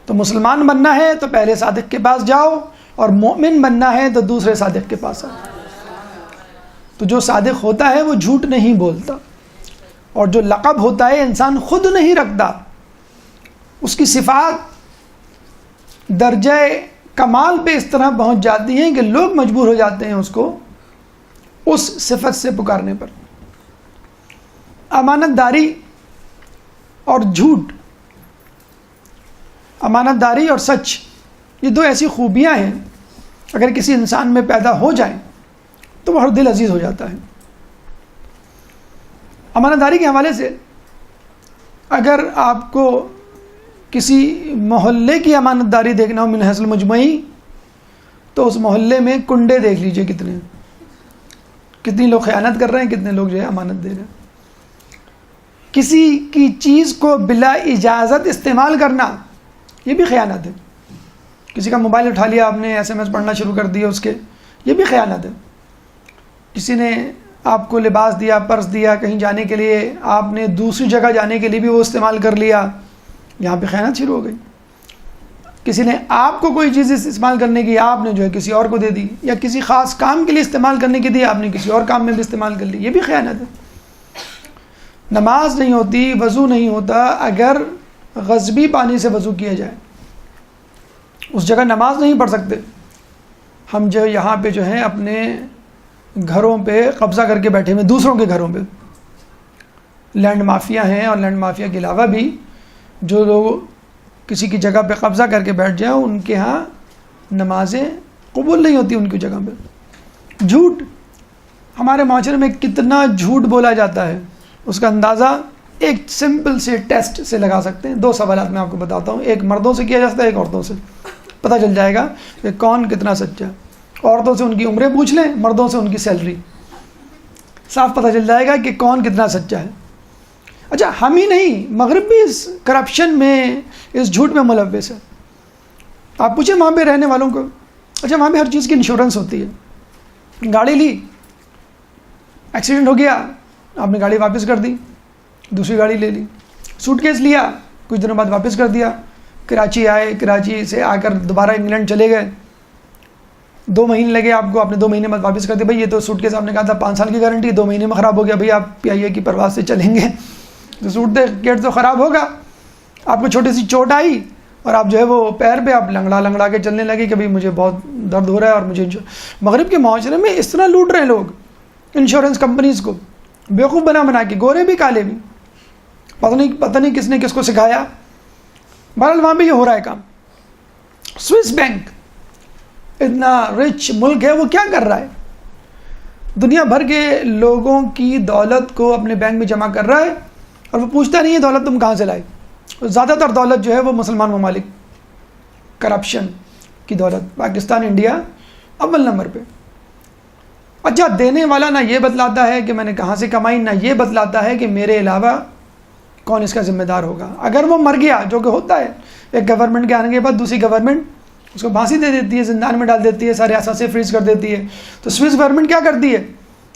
Speaker 2: تو مسلمان بننا ہے تو پہلے صادق کے پاس جاؤ، اور مومن بننا ہے تو دوسرے صادق کے پاس آؤ. تو جو صادق ہوتا ہے وہ جھوٹ نہیں بولتا، اور جو لقب ہوتا ہے انسان خود نہیں رکھتا، اس کی صفات درجہ کمال پہ اس طرح پہنچ جاتی ہیں کہ لوگ مجبور ہو جاتے ہیں اس کو اس صفت سے پکارنے پر. امانت داری اور جھوٹ، امانت داری اور سچ، یہ دو ایسی خوبیاں ہیں اگر کسی انسان میں پیدا ہو جائیں تو وہ ہر دل عزیز ہو جاتا ہے. امانت داری کے حوالے سے اگر آپ کو کسی محلے کی امانت داری دیکھنا ہو من حیث المجموعی، تو اس محلے میں کنڈے دیکھ لیجئے کتنی لوگ خیانت کر رہے ہیں، کتنے لوگ جو ہے امانت دے رہے ہیں. کسی کی چیز کو بلا اجازت استعمال کرنا یہ بھی خیانت ہے. کسی کا موبائل اٹھا لیا آپ نے، SMS پڑھنا شروع کر دیا اس کے، یہ بھی خیانت ہے. کسی نے آپ کو لباس دیا، پرس دیا کہیں جانے کے لیے، آپ نے دوسری جگہ جانے کے لیے بھی وہ استعمال کر لیا، یہاں پہ خیانت شروع ہو گئی. کسی نے آپ کو کوئی چیز استعمال کرنے کی، آپ نے جو ہے کسی اور کو دے دی، یا کسی خاص کام کے لیے استعمال کرنے کی دی، آپ نے کسی اور کام میں بھی استعمال کر لی، یہ بھی خیانت ہے. نماز نہیں ہوتی، وضو نہیں ہوتا اگر غصبی پانی سے وضو کیا جائے. اس جگہ نماز نہیں پڑھ سکتے. ہم جو یہاں پہ جو ہیں اپنے گھروں پہ قبضہ کر کے بیٹھے ہوئے، دوسروں کے گھروں پہ لینڈ مافیا ہیں، اور لینڈ مافیا کے علاوہ بھی جو لوگ کسی کی جگہ پہ قبضہ کر کے بیٹھ جائیں، ان کے ہاں نمازیں قبول نہیں ہوتی ان کی جگہ پہ. جھوٹ، ہمارے معاشرے میں کتنا جھوٹ بولا جاتا ہے، اس کا اندازہ ایک سمپل سے ٹیسٹ سے لگا سکتے ہیں۔ 2 سوالات میں آپ کو بتاتا ہوں، ایک مردوں سے کیا جاتا ہے، ایک عورتوں سے، پتہ چل جائے گا کہ کون کتنا سچا ہے۔ عورتوں سے ان کی عمریں پوچھ لیں، مردوں سے ان کی سیلری، صاف پتہ چل جائے گا کہ کون کتنا سچا ہے۔ اچھا، ہم ہی نہیں، مغرب بھی اس کرپشن میں، اس جھوٹ میں ملوث ہے۔ آپ پوچھیں وہاں پہ رہنے والوں کو، اچھا وہاں پہ ہر چیز کی انشورنس ہوتی ہے، گاڑی لی، ایکسیڈنٹ ہو گیا، آپ نے گاڑی واپس کر دی، دوسری گاڑی لے لی، سوٹ کیس لیا، کچھ دنوں بعد واپس کر دیا، کراچی آئے، کراچی سے آ کر دوبارہ انگلینڈ چلے گئے، 2 مہینے لگے آپ کو، آپ نے 2 مہینے بعد واپس کر دیا، بھائی یہ تو سوٹ کیس آپ نے کہا تھا 5 سال کی گارنٹی، 2 مہینے میں خراب ہو گیا، بھائی آپ PIA کی پرواز سے چلیں گے تو سوٹ کیس تو خراب ہوگا۔ آپ کو چھوٹی سی چوٹ آئی اور آپ جو ہے وہ پیر پہ آپ لنگڑا کے چلنے لگے کہ بھائی مجھے بہت درد ہو رہا ہے اور مجھے مغرب کے معاشرے میں اس طرح لوٹ رہے ہیں لوگ انشورنس کمپنیز کو، بیوقوف بنا کے، گورے بھی کالے بھی، پتہ نہیں کس نے کس کو سکھایا۔ بہرحال وہاں بھی یہ ہو رہا ہے کام۔ سوئس بینک اتنا رچ ملک ہے، وہ کیا کر رہا ہے؟ دنیا بھر کے لوگوں کی دولت کو اپنے بینک میں جمع کر رہا ہے اور وہ پوچھتا نہیں ہے دولت تم کہاں سے لائے۔ زیادہ تر دولت جو ہے وہ مسلمان ممالک، کرپشن کی دولت، پاکستان، انڈیا اول نمبر پہ۔ اچھا، دینے والا نہ یہ بتلاتا ہے کہ میں نے کہاں سے کمائی، نہ یہ بتلاتا ہے کہ میرے علاوہ کون اس کا ذمہ دار ہوگا۔ اگر وہ مر گیا، جو کہ ہوتا ہے، ایک گورنمنٹ کے آنے کے بعد دوسری گورنمنٹ اس کو پھانسی دے دیتی ہے، زندان میں ڈال دیتی ہے، سارے اثاثے فریز کر دیتی ہے، تو سوئس گورنمنٹ کیا کرتی ہے؟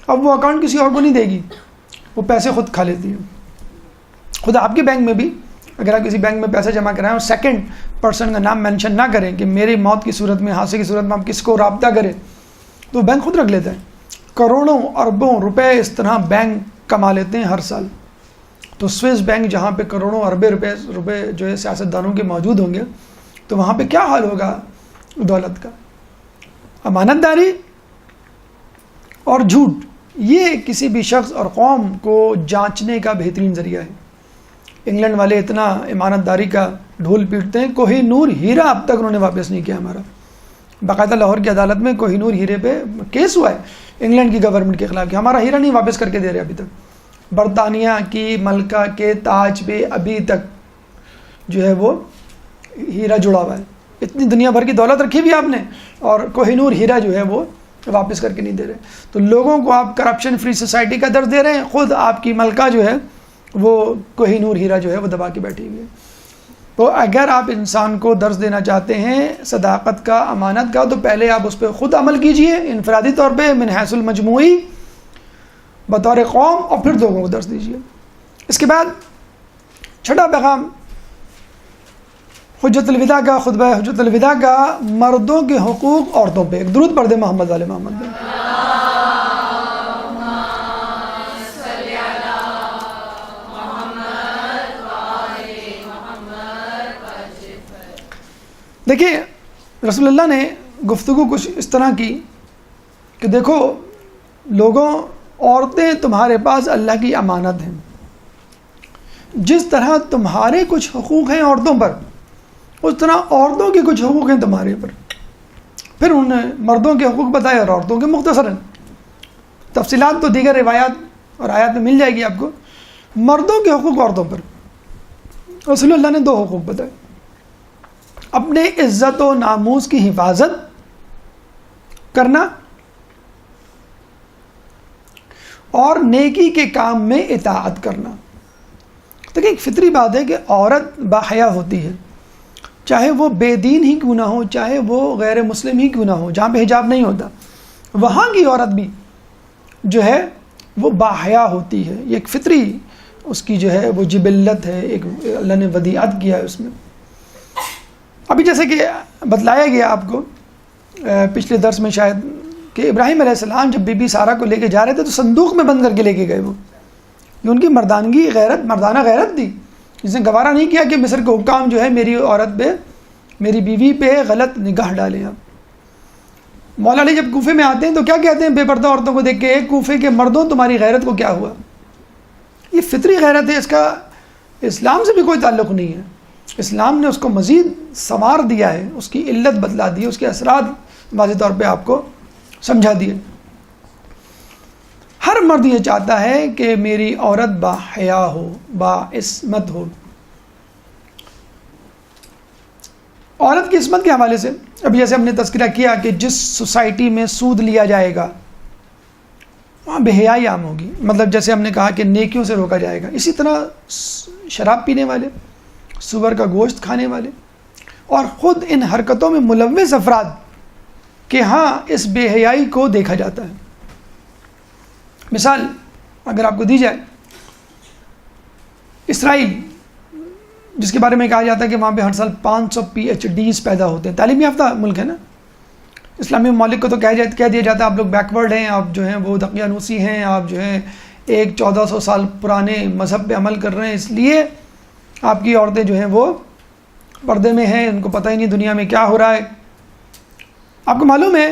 Speaker 2: اب وہ اکاؤنٹ کسی اور کو نہیں دے گی، وہ پیسے خود کھا لیتی ہے۔ خود آپ کے بینک میں بھی اگر آپ کسی بینک میں پیسے جمع کرائیں اور سیکنڈ پرسن کا نام مینشن نہ کریں کہ میری موت کی صورت میں، حادثے کی صورت میں آپ کس کو رابطہ کریں، تو بینک خود رکھ لیتا ہے۔ کروڑوں اربوں روپے اس طرح بینک کما لیتے ہیں ہر سال۔ تو سوئس بینک جہاں پہ کروڑوں اربے روپے جو ہے سیاستدانوں کے موجود ہوں گے، تو وہاں پہ کیا حال ہوگا دولت کا؟ امانت داری اور جھوٹ یہ کسی بھی شخص اور قوم کو جانچنے کا بہترین ذریعہ ہے۔ انگلینڈ والے اتنا امانت داری کا ڈھول پیٹتے ہیں، کوہ نور ہیرا اب تک انہوں نے واپس نہیں کیا ہمارا۔ باقاعدہ لاہور کی عدالت میں کوہ نور ہیرے پہ کیس ہوا ہے انگلینڈ کی گورنمنٹ کے خلاف کہ ہمارا ہیرا نہیں واپس کر کے دے رہے ابھی تک۔ برطانیہ کی ملکہ کے تاج پہ ابھی تک جو ہے وہ ہیرا جڑا ہوا ہے۔ اتنی دنیا بھر کی دولت رکھی بھی آپ نے اور کوہ نور ہیرا جو ہے وہ واپس کر کے نہیں دے رہے۔ تو لوگوں کو آپ کرپشن فری سوسائٹی کا درس دے رہے ہیں، خود آپ کی ملکہ جو ہے وہ کوہ نور ہیرا جو ہے وہ دبا کے بیٹھی ہوئی ہے۔ تو اگر آپ انسان کو درس دینا چاہتے ہیں صداقت کا، امانت کا، تو پہلے آپ اس پہ خود عمل کیجئے انفرادی طور پہ، من حیث المجموعی بطور قوم، اور پھر لوگوں کو درس دیجئے۔ اس کے بعد چھٹا پیغام حجت الوداع کا، خطبہ حجت الوداع کا، مردوں کے حقوق عورتوں پہ۔ ایک درود پڑھ دیں محمد علیہ محمد پہ۔ دیکھیے رسول اللہ نے گفتگو کچھ اس طرح کی کہ دیکھو لوگوں، عورتیں تمہارے پاس اللہ کی امانت ہیں، جس طرح تمہارے کچھ حقوق ہیں عورتوں پر، اس طرح عورتوں کے کچھ حقوق ہیں تمہارے پر۔ پھر انہوں نے مردوں کے حقوق بتائے اور عورتوں کے مختصراً، تفصیلات تو دیگر روایات اور آیات میں مل جائے گی آپ کو۔ مردوں کے حقوق عورتوں پر رسول اللہ نے 2 حقوق بتائے: اپنے عزت و ناموس کی حفاظت کرنا اور نیکی کے کام میں اطاعت کرنا۔ دیکھیں ایک فطری بات ہے کہ عورت باحیا ہوتی ہے، چاہے وہ بے دین ہی کیوں نہ ہو، چاہے وہ غیر مسلم ہی کیوں نہ ہو، جہاں پہ حجاب نہیں ہوتا وہاں کی عورت بھی جو ہے وہ باحیا ہوتی ہے۔ یہ ایک فطری اس کی جو ہے وہ جبلت ہے، ایک اللہ نے ودیعت کیا ہے اس میں۔ ابھی جیسے کہ بتلایا گیا آپ کو پچھلے درس میں شاید کہ ابراہیم علیہ السلام جب بی بی سارہ کو لے کے جا رہے تھے تو صندوق میں بند کر کے لے کے گئے وہ، یہ ان کی مردانگی غیرت، مردانہ غیرت تھی، جس نے گوارا نہیں کیا کہ مصر کے حکام جو ہے میری عورت پہ، میری بیوی پہ غلط نگاہ ڈالیں۔ آپ مولا علی جب کوفے میں آتے ہیں تو کیا کہتے ہیں بے پردہ عورتوں کو دیکھ کے، ایک کوفے کے مردوں تمہاری غیرت کو کیا ہوا؟ یہ فطری غیرت ہے، اس کا اسلام سے بھی کوئی تعلق نہیں ہے۔ اسلام نے اس کو مزید سنوار دیا ہے، اس کی علت بتلا دی ہے، اس کے اثرات واضح طور پہ آپ کو سمجھا دیے۔ مرد یہ چاہتا ہے کہ میری عورت با حیا ہو، با عصمت ہو. عورت کی عصمت کے حوالے سے اب جیسے ہم نے تذکرہ کیا کہ جس سوسائٹی میں سود لیا جائے گا وہاں بے حیائی عام ہوگی. مطلب جیسے ہم نے کہا کہ نیکیوں سے روکا جائے گا، اسی طرح شراب پینے والے، سور کا گوشت کھانے والے اور خود ان حرکتوں میں ملوث افراد کہ ہاں اس بے حیائی کو دیکھا جاتا ہے. مثال اگر آپ کو دی جائے، اسرائیل جس کے بارے میں کہا جاتا ہے کہ وہاں پہ ہر سال 500 PhDs پیدا ہوتے ہیں، تعلیم یافتہ ملک ہے نا. اسلامی ممالک کو تو کہہ دیا جاتا ہے آپ لوگ بیکورڈ ہیں، آپ جو ہیں وہ دقیانوسی ہیں، آپ جو ہیں 1400 سال پرانے مذہب پہ عمل کر رہے ہیں، اس لیے آپ کی عورتیں جو ہیں وہ پردے میں ہیں، ان کو پتہ ہی نہیں دنیا میں کیا ہو رہا ہے. آپ کو معلوم ہے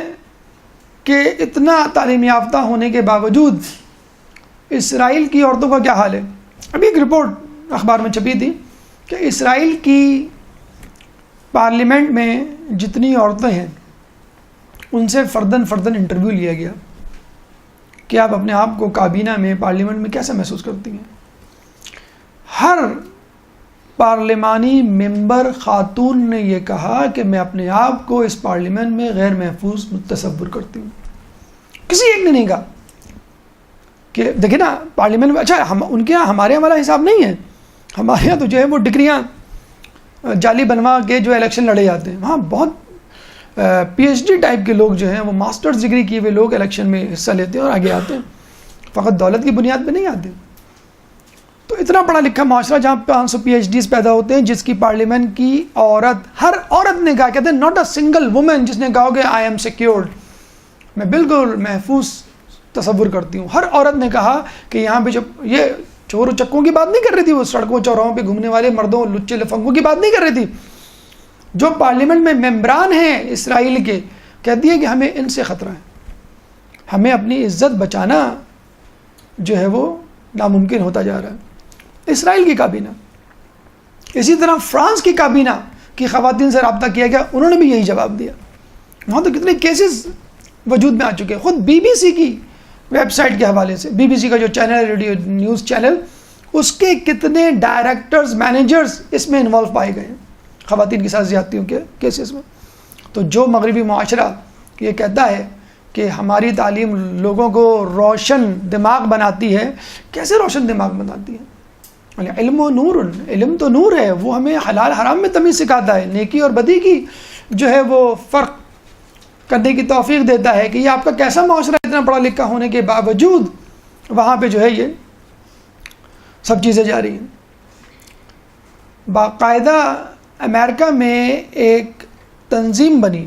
Speaker 2: کہ اتنا تعلیم یافتہ ہونے کے باوجود اسرائیل کی عورتوں کا کیا حال ہے. ابھی ایک رپورٹ اخبار میں چھپی تھی کہ اسرائیل کی پارلیمنٹ میں جتنی عورتیں ہیں ان سے فرداً انٹرویو لیا گیا کہ آپ اپنے آپ کو کابینہ میں پارلیمنٹ میں کیسا محسوس کرتی ہیں. ہر پارلیمانی ممبر خاتون نے یہ کہا کہ میں اپنے آپ کو اس پارلیمنٹ میں غیر محفوظ تصور کرتی ہوں. کسی ایک نے نہیں کہا کہ دیکھیں نا پارلیمنٹ میں، اچھا ان کے یہاں ہمارے یہاں والا حساب نہیں ہے. ہمارے یہاں تو جو ہے وہ ڈگریاں جعلی بنوا کے جو الیکشن لڑے جاتے ہیں. وہاں بہت PhD ٹائپ کے لوگ جو ہیں وہ ماسٹرز ڈگری کیے ہوئے لوگ الیکشن میں حصہ لیتے ہیں اور آگے آتے ہیں، فقط دولت کی بنیاد پہ نہیں آتے. تو اتنا پڑھا لکھا معاشرہ جہاں 500 PhDs پیدا ہوتے ہیں، جس کی پارلیمنٹ کی عورت، ہر عورت نے کہا، کہتے ہیں ناٹ اے سنگل وومن جس نے کہا کہ آئی ایم سیکیورڈ، میں بالکل محفوظ تصور کرتی ہوں. ہر عورت نے کہا کہ یہاں پہ جب یہ چور و چکوں کی بات نہیں کر رہی تھی، وہ سڑکوں چوراہوں پہ گھومنے والے مردوں لچے لفنگوں کی بات نہیں کر رہی تھی. جو پارلیمنٹ میں ممبران ہیں اسرائیل کے، کہتی ہے کہ ہمیں ان سے خطرہ ہے، ہمیں اپنی عزت بچانا جو ہے وہ ناممکن ہوتا جا رہا ہے. اسرائیل کی کابینہ، اسی طرح فرانس کی کابینہ کی خواتین سے رابطہ کیا گیا، انہوں نے بھی یہی جواب دیا. وہاں تو کتنے کیسز وجود میں آ چکے ہیں. خود BBC کی ویب سائٹ کے حوالے سے، BBC کا جو چینل ہے ریڈیو نیوز چینل، اس کے کتنے ڈائریکٹرز مینیجرز اس میں انوالو پائے گئے ہیں خواتین کے ساتھ زیادتیوں کے کیسز میں. تو جو مغربی معاشرہ یہ کہتا ہے کہ ہماری تعلیم لوگوں کو روشن دماغ بناتی ہے، کیسے روشن دماغ بناتی ہے؟ علم و نور، علم تو نور ہے، وہ ہمیں حلال حرام میں تمیز سکھاتا ہے، نیکی اور بدی کی جو ہے وہ فرق کرنے کی توفیق دیتا ہے. کہ یہ آپ کا کیسا معاشرہ اتنا پڑھا لکھا ہونے کے باوجود وہاں پہ جو ہے یہ سب چیزیں جاری ہیں. باقاعدہ امریکہ میں ایک تنظیم بنی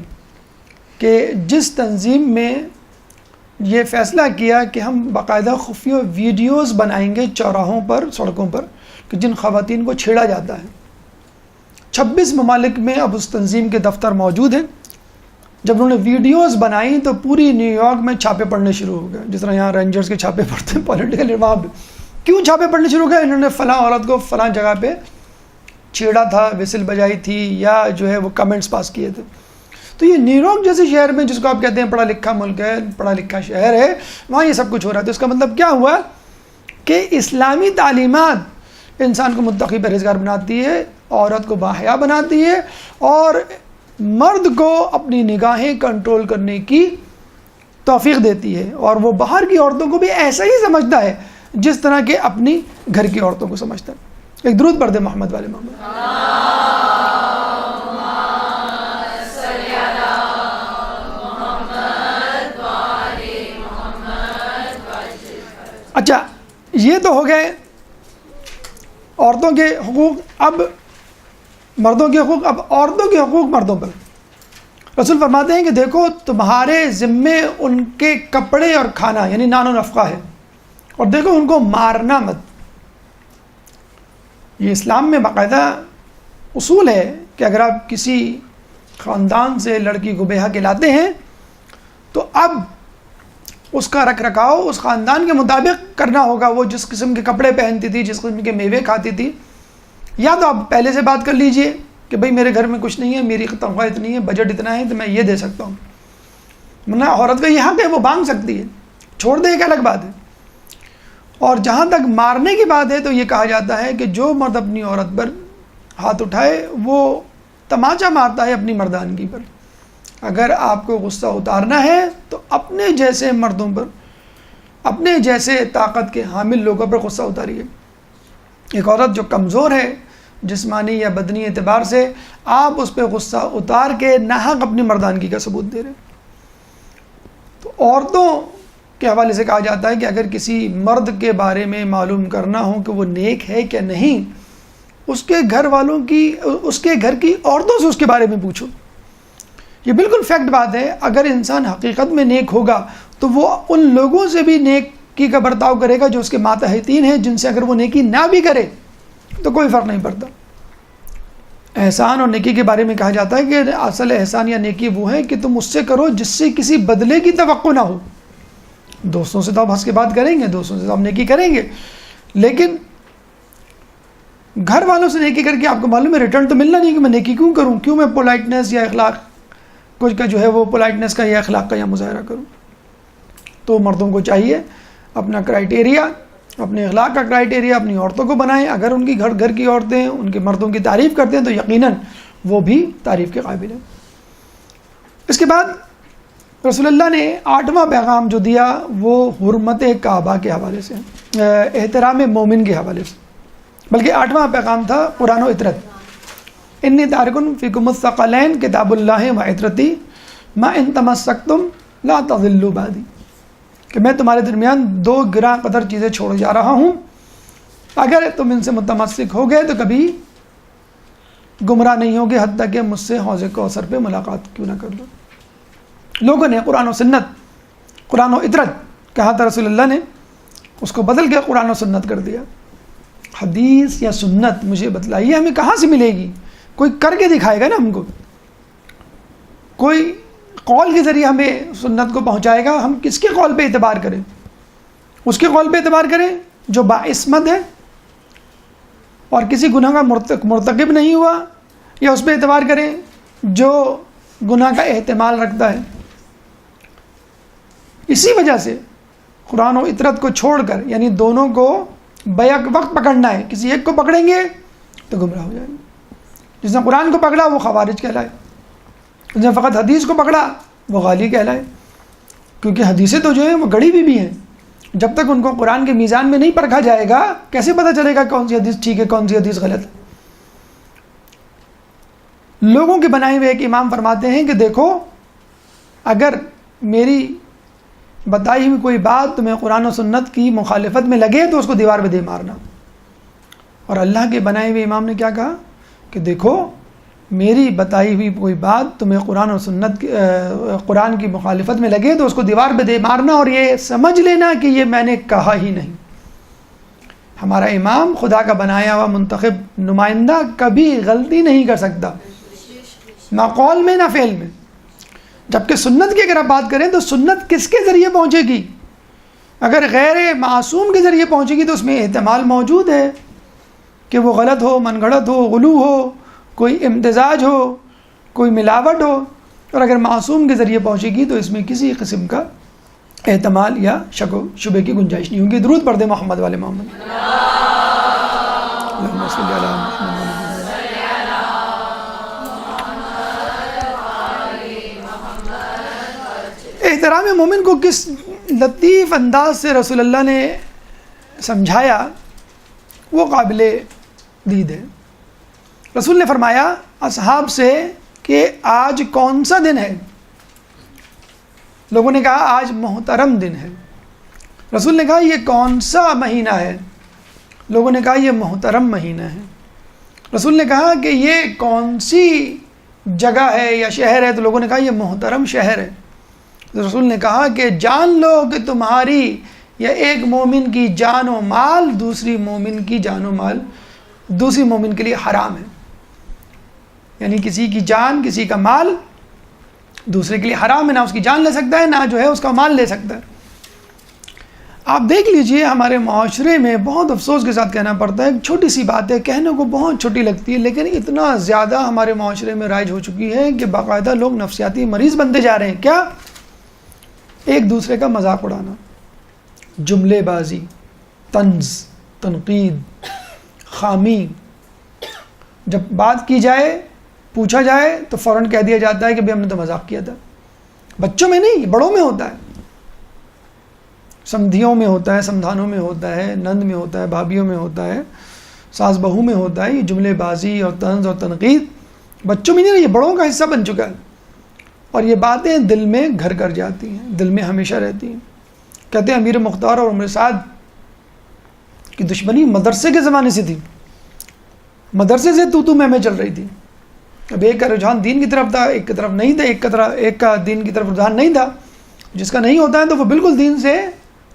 Speaker 2: کہ جس تنظیم میں یہ فیصلہ کیا کہ ہم باقاعدہ خفیہ ویڈیوز بنائیں گے چوراہوں پر، سڑکوں پر، کہ جن خواتین کو چھیڑا جاتا ہے. 26 ممالک میں اب اس تنظیم کے دفتر موجود ہیں. جب انہوں نے ویڈیوز بنائی تو پوری نیو یارک میں چھاپے پڑنے شروع ہو گئے، جس طرح یہاں رینجرز کے چھاپے پڑتے ہیں پولیٹیکل. وہاں پہ کیوں چھاپے پڑنے شروع ہو گئے؟ انہوں نے فلاں عورت کو فلاں جگہ پہ چھیڑا تھا، وسل بجائی تھی، یا جو ہے وہ کمنٹس پاس کیے تھے. تو یہ نیو یارک جیسے شہر میں، جس کو آپ کہتے ہیں پڑھا لکھا ملک ہے، پڑھا لکھا شہر ہے، وہاں یہ سب کچھ ہو رہا ہے. تو اس کا مطلب کیا ہوا کہ اسلامی تعلیمات انسان کو متقی پرہیزگار بناتی ہے، عورت کو باحیا بناتی ہے، اور مرد کو اپنی نگاہیں کنٹرول کرنے کی توفیق دیتی ہے، اور وہ باہر کی عورتوں کو بھی ایسا ہی سمجھتا ہے جس طرح کہ اپنی گھر کی عورتوں کو سمجھتا ہے. ایک درود پڑھ دیں محمد والے محمد. اچھا، یہ تو ہو گئے عورتوں کے حقوق. اب مردوں کے حقوق. اب عورتوں کے حقوق مردوں پر. رسول فرماتے ہیں کہ دیکھو تمہارے ذمے ان کے کپڑے اور کھانا یعنی نان و نفقہ ہے، اور دیکھو ان کو مارنا مت. یہ اسلام میں باقاعدہ اصول ہے کہ اگر آپ کسی خاندان سے لڑکی کو بیاہ کے لاتے ہیں تو اب اس کا رکھ رکھاؤ اس خاندان کے مطابق کرنا ہوگا. وہ جس قسم کے کپڑے پہنتی تھی، جس قسم کے میوے کھاتی تھی، یا تو آپ پہلے سے بات کر لیجئے کہ بھئی میرے گھر میں کچھ نہیں ہے، میری تنخواہ اتنی ہے، بجٹ اتنا ہے، تو میں یہ دے سکتا ہوں. ورنہ عورت کا یہ حق ہے، وہ مانگ سکتی ہے، چھوڑ دے ایک الگ بات ہے. اور جہاں تک مارنے کی بات ہے تو یہ کہا جاتا ہے کہ جو مرد اپنی عورت پر ہاتھ اٹھائے وہ تماچا مارتا ہے اپنی مردانگی پر۔ اگر آپ کو غصہ اتارنا ہے تو اپنے جیسے مردوں پر، اپنے جیسے طاقت کے حامل لوگوں پر غصہ اتاریے۔ ایک عورت جو کمزور ہے جسمانی یا بدنی اعتبار سے، آپ اس پہ غصہ اتار کے ناحق اپنی مردانگی کا ثبوت دے رہے ہیں۔ تو عورتوں کے حوالے سے کہا جاتا ہے کہ اگر کسی مرد کے بارے میں معلوم کرنا ہو کہ وہ نیک ہے کیا نہیں، اس کے گھر والوں کی، اس کے گھر کی عورتوں سے اس کے بارے میں پوچھو۔ یہ بالکل فیکٹ بات ہے۔ اگر انسان حقیقت میں نیک ہوگا تو وہ ان لوگوں سے بھی نیکی کا برتاؤ کرے گا جو اس کے ماتحتین ہیں، جن سے اگر وہ نیکی نہ بھی کرے تو کوئی فرق نہیں پڑتا۔ احسان اور نیکی کے بارے میں کہا جاتا ہے کہ اصل احسان یا نیکی وہ ہے کہ تم اس سے کرو جس سے کسی بدلے کی توقع نہ ہو۔ دوستوں سے تو آپ ہنس کے بات کریں گے، دوستوں سے تو آپ نیکی کریں گے، لیکن گھر والوں سے نیکی کر کے آپ کو معلوم ہے ریٹرن تو ملنا نہیں کہ میں نیکی کیوں کروں، کیوں میں پولائٹنس یا اخلاق کچھ کا جو ہے وہ پولائٹنس کا یا اخلاق کا یا مظاہرہ کروں۔ تو مردوں کو چاہیے اپنا کرائٹیریا، اپنے اخلاق کا کرائٹیریا اپنی عورتوں کو بنائیں۔ اگر ان کی گھر کی عورتیں ان کے مردوں کی تعریف کرتے ہیں تو یقیناً وہ بھی تعریف کے قابل ہیں۔ اس کے بعد رسول اللہ نے 8واں پیغام جو دیا وہ حرمت کعبہ کے حوالے سے، احترام مومن کے حوالے سے، بلکہ 8واں پیغام تھا قرآن و عطرت۔ انی تارکن فیکم الثقلین کتاب اللہ و عطرتی ما ان تمسکتم لا تضلوا بعدی، کہ میں تمہارے درمیان 2 گراں قدر چیزیں چھوڑ جا رہا ہوں، اگر تم ان سے متمسک ہو گئے تو کبھی گمراہ نہیں ہوگے حتیٰ کہ مجھ سے حوض کوثر پہ ملاقات کیوں نہ کر لو۔ لوگوں نے قرآن و سنت، قرآن و عطرت کہا تھا، رسول اللہ نے اس کو بدل کے قرآن و سنت کر دیا۔ حدیث یا سنت مجھے بتلائیے ہمیں کہاں سے ملے گی؟ کوئی کر کے دکھائے گا نا ہم کو، کوئی قول کے ذریعے ہمیں سنت کو پہنچائے گا۔ ہم کس کے قول پہ اعتبار کریں؟ اس کے قول پہ اعتبار کریں جو باعصمت ہے اور کسی گناہ کا مرتکب نہیں ہوا، یا اس پہ اعتبار کریں جو گناہ کا احتمال رکھتا ہے؟ اسی وجہ سے قرآن و عطرت کو چھوڑ کر، یعنی دونوں کو بیک وقت پکڑنا ہے، کسی ایک کو پکڑیں گے تو گمراہ ہو جائیں گے۔ جس نے قرآن کو پکڑا وہ خوارج کہلائے، جس نے فقط حدیث کو پکڑا وہ غالی کہلائے، کیونکہ حدیثیں تو جو ہیں وہ گڑی ہوئی بھی ہیں۔ جب تک ان کو قرآن کے میزان میں نہیں پرکھا جائے گا کیسے پتہ چلے گا کون سی حدیث ٹھیک ہے کون سی حدیث غلط ہے؟ لوگوں کے بنائے ہوئے ایک امام فرماتے ہیں کہ دیکھو اگر میری بتائی ہوئی کوئی بات تمہیں قرآن و سنت کی مخالفت میں لگے تو اس کو دیوار پہ دے مارنا۔ اور اللہ کے بنائے ہوئے امام نے کیا کہا کہ دیکھو میری بتائی ہوئی کوئی بات تمہیں قرآن و سنت قرآن کی مخالفت میں لگے تو اس کو دیوار پہ دے مارنا، اور یہ سمجھ لینا کہ یہ میں نے کہا ہی نہیں۔ ہمارا امام خدا کا بنایا ہوا منتخب نمائندہ کبھی غلطی نہیں کر سکتا، نہ قول میں نہ فعل میں۔ جبکہ سنت کی اگر آپ بات کریں تو سنت کس کے ذریعے پہنچے گی؟ اگر غیر معصوم کے ذریعے پہنچے گی تو اس میں احتمال موجود ہے کہ وہ غلط ہو، من گھڑت ہو، غلو ہو، کوئی امتزاج ہو، کوئی ملاوٹ ہو، اور اگر معصوم کے ذریعے پہنچے گی تو اس میں کسی قسم کا احتمال یا شک و شبے کی گنجائش نہیں ہوگی۔ درود پڑھ دیں محمد والے محمد۔ اللہم صلی علی محمد۔ احترام مومن کو کس لطیف انداز سے رسول اللہ نے سمجھایا وہ قابل دید ہے۔ رسول نے فرمایا اصحاب سے کہ آج کون سا دن ہے؟ لوگوں نے کہا آج محترم دن ہے۔ رسول نے کہا یہ کون سا مہینہ ہے؟ لوگوں نے کہا یہ محترم مہینہ ہے۔ رسول نے کہا کہ یہ کون سی جگہ ہے یا شہر ہے؟ تو لوگوں نے کہا یہ محترم شہر ہے۔ رسول نے کہا کہ جان لو کہ تمہاری یا ایک مومن کی جان و مال دوسری مومن کی جان و مال دوسری مومن کے لیے حرام ہے۔ یعنی کسی کی جان، کسی کا مال دوسرے کے لیے حرام ہے، نہ اس کی جان لے سکتا ہے نہ جو ہے اس کا مال لے سکتا ہے۔ آپ دیکھ لیجئے ہمارے معاشرے میں بہت افسوس کے ساتھ کہنا پڑتا ہے، ایک چھوٹی سی بات ہے، کہنے کو بہت چھوٹی لگتی ہے لیکن اتنا زیادہ ہمارے معاشرے میں رائج ہو چکی ہے کہ باقاعدہ لوگ نفسیاتی مریض بنتے جا رہے ہیں۔ کیا؟ ایک دوسرے کا مذاق اڑانا، جملے بازی، طنز، تنقید، خامی. جب بات کی جائے، پوچھا جائے تو فوراً کہہ دیا جاتا ہے کہ بھئی ہم نے تو مذاق کیا تھا. بچوں میں نہیں، بڑوں میں ہوتا ہے، سمدھیوں میں ہوتا ہے، سمدھانوں میں ہوتا ہے، نند میں ہوتا ہے، بھابھیوں میں ہوتا ہے، ساس بہو میں ہوتا ہے. یہ جملے بازی اور طنز اور تنقید بچوں میں نہیں رہی، یہ بڑوں کا حصہ بن چکا ہے. اور یہ باتیں دل میں گھر کر جاتی ہیں، دل میں ہمیشہ رہتی ہیں. کہتے ہیں امیر مختار اور عمر سعد کی دشمنی مدرسے کے زمانے سے تھی، مدرسے سے تو میں چل رہی تھی. اب ایک کا رجحان دین کی طرف تھا، ایک کی طرف نہیں تھا، ایک کا دین کی طرف رجحان نہیں تھا. جس کا نہیں ہوتا ہے تو وہ بالکل دین سے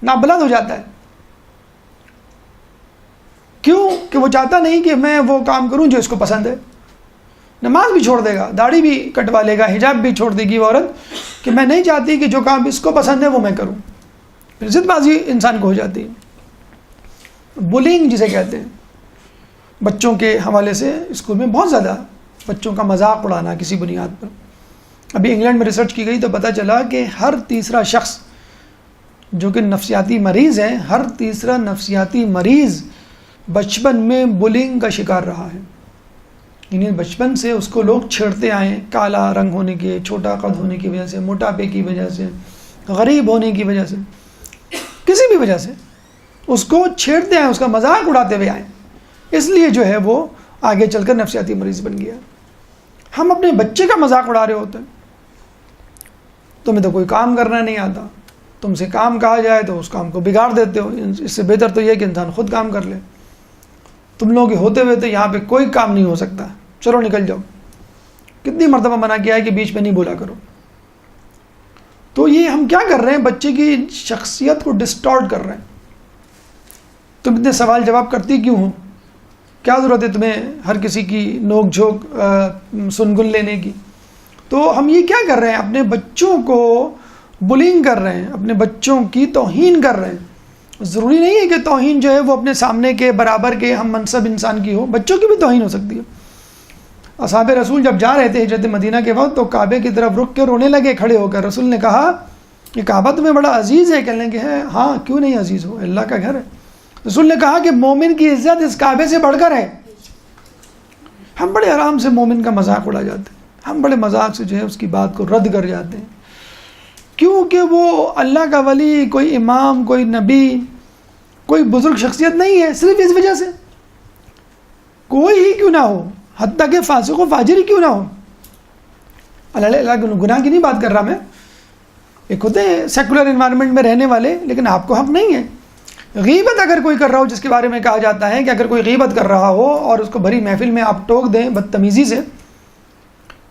Speaker 2: نابلد ہو جاتا ہے. کیوں؟ کہ وہ چاہتا نہیں کہ میں وہ کام کروں جو اس کو پسند ہے. نماز بھی چھوڑ دے گا، داڑھی بھی کٹوا لے گا، حجاب بھی چھوڑ دے گی وہ عورت کہ میں نہیں چاہتی کہ جو کام اس کو پسند ہے وہ میں کروں. پھر ضد بازی انسان کو ہو جاتی ہے. بولنگ جسے کہتے ہیں، بچوں کے حوالے سے اسکول میں بہت زیادہ بچوں کا مذاق اڑانا کسی بنیاد پر. ابھی انگلینڈ میں ریسرچ کی گئی تو پتہ چلا کہ ہر تیسرا شخص جو کہ نفسیاتی مریض ہے، ہر تیسرا نفسیاتی مریض بچپن میں بولنگ کا شکار رہا ہے. یعنی بچپن سے اس کو لوگ چھیڑتے آئے ہیں، کالا رنگ ہونے کے، چھوٹا قد ہونے کی وجہ سے، موٹاپے کی وجہ سے، غریب ہونے کی وجہ سے، کسی بھی وجہ سے اس کو چھیڑتے آئے، اس کا مذاق اڑاتے ہوئے آئے. اس لیے جو ہے وہ آگے چل کر نفسیاتی مریض بن گیا. ہم اپنے بچے کا مذاق اڑا رہے ہوتے ہیں. تمہیں تو کوئی کام کرنا نہیں آتا، تم سے کام کہا جائے تو اس کام کو بگاڑ دیتے ہو. اس سے بہتر تو یہ کہ انسان خود کام کر لے. تم لوگوں کے ہوتے ہوئے تو یہاں پہ کوئی کام نہیں ہو سکتا، چلو نکل جاؤ. کتنی مرتبہ منع کیا ہے کہ بیچ میں نہیں بولا کرو. تو یہ ہم کیا کر رہے ہیں؟ بچے کی شخصیت کو ڈسٹارٹ کر رہے ہیں. تم اتنے سوال جواب کرتی کیوں ہو؟ کیا ضرورت ہے تمہیں ہر کسی کی نوک جھوک سنگن لینے کی؟ تو ہم یہ کیا کر رہے ہیں؟ اپنے بچوں کو بلنگ کر رہے ہیں، اپنے بچوں کی توہین کر رہے ہیں. ضروری نہیں ہے کہ توہین جو ہے وہ اپنے سامنے کے برابر کے ہم منصب انسان کی ہو، بچوں کی بھی توہین ہو سکتی ہے. اصحاب رسول جب جا رہے تھے ہجرت مدینہ کے وقت تو کعبے کی طرف رک کے رونے لگے کھڑے ہو کر. رسول نے کہا کہ کعبہ تمہیں بڑا عزیز ہے؟ کہنے لگے ہیں ہاں کیوں نہیں عزیز ہو، اللہ کا گھر ہے. رسول نے کہا کہ مومن کی عزت اس کعبے سے بڑھ کر ہے. ہم بڑے آرام سے مومن کا مذاق اڑا جاتے ہیں، ہم بڑے مذاق سے جو ہے اس کی بات کو رد کر جاتے ہیں. کیونکہ وہ اللہ کا ولی، کوئی امام، کوئی نبی، کوئی بزرگ شخصیت نہیں ہے. صرف اس وجہ سے کوئی ہی کیوں نہ ہو، حتیٰ کہ فاسق و فاجر ہی کیوں نہ ہو. اللہ گناہ کی نہیں بات کر رہا میں. ایک ہوتے ہیں سیکولر انوائرمنٹ میں رہنے والے، لیکن آپ کو حق نہیں ہے. غیبت اگر کوئی کر رہا ہو، جس کے بارے میں کہا جاتا ہے کہ اگر کوئی غیبت کر رہا ہو اور اس کو بھری محفل میں آپ ٹوک دیں بدتمیزی سے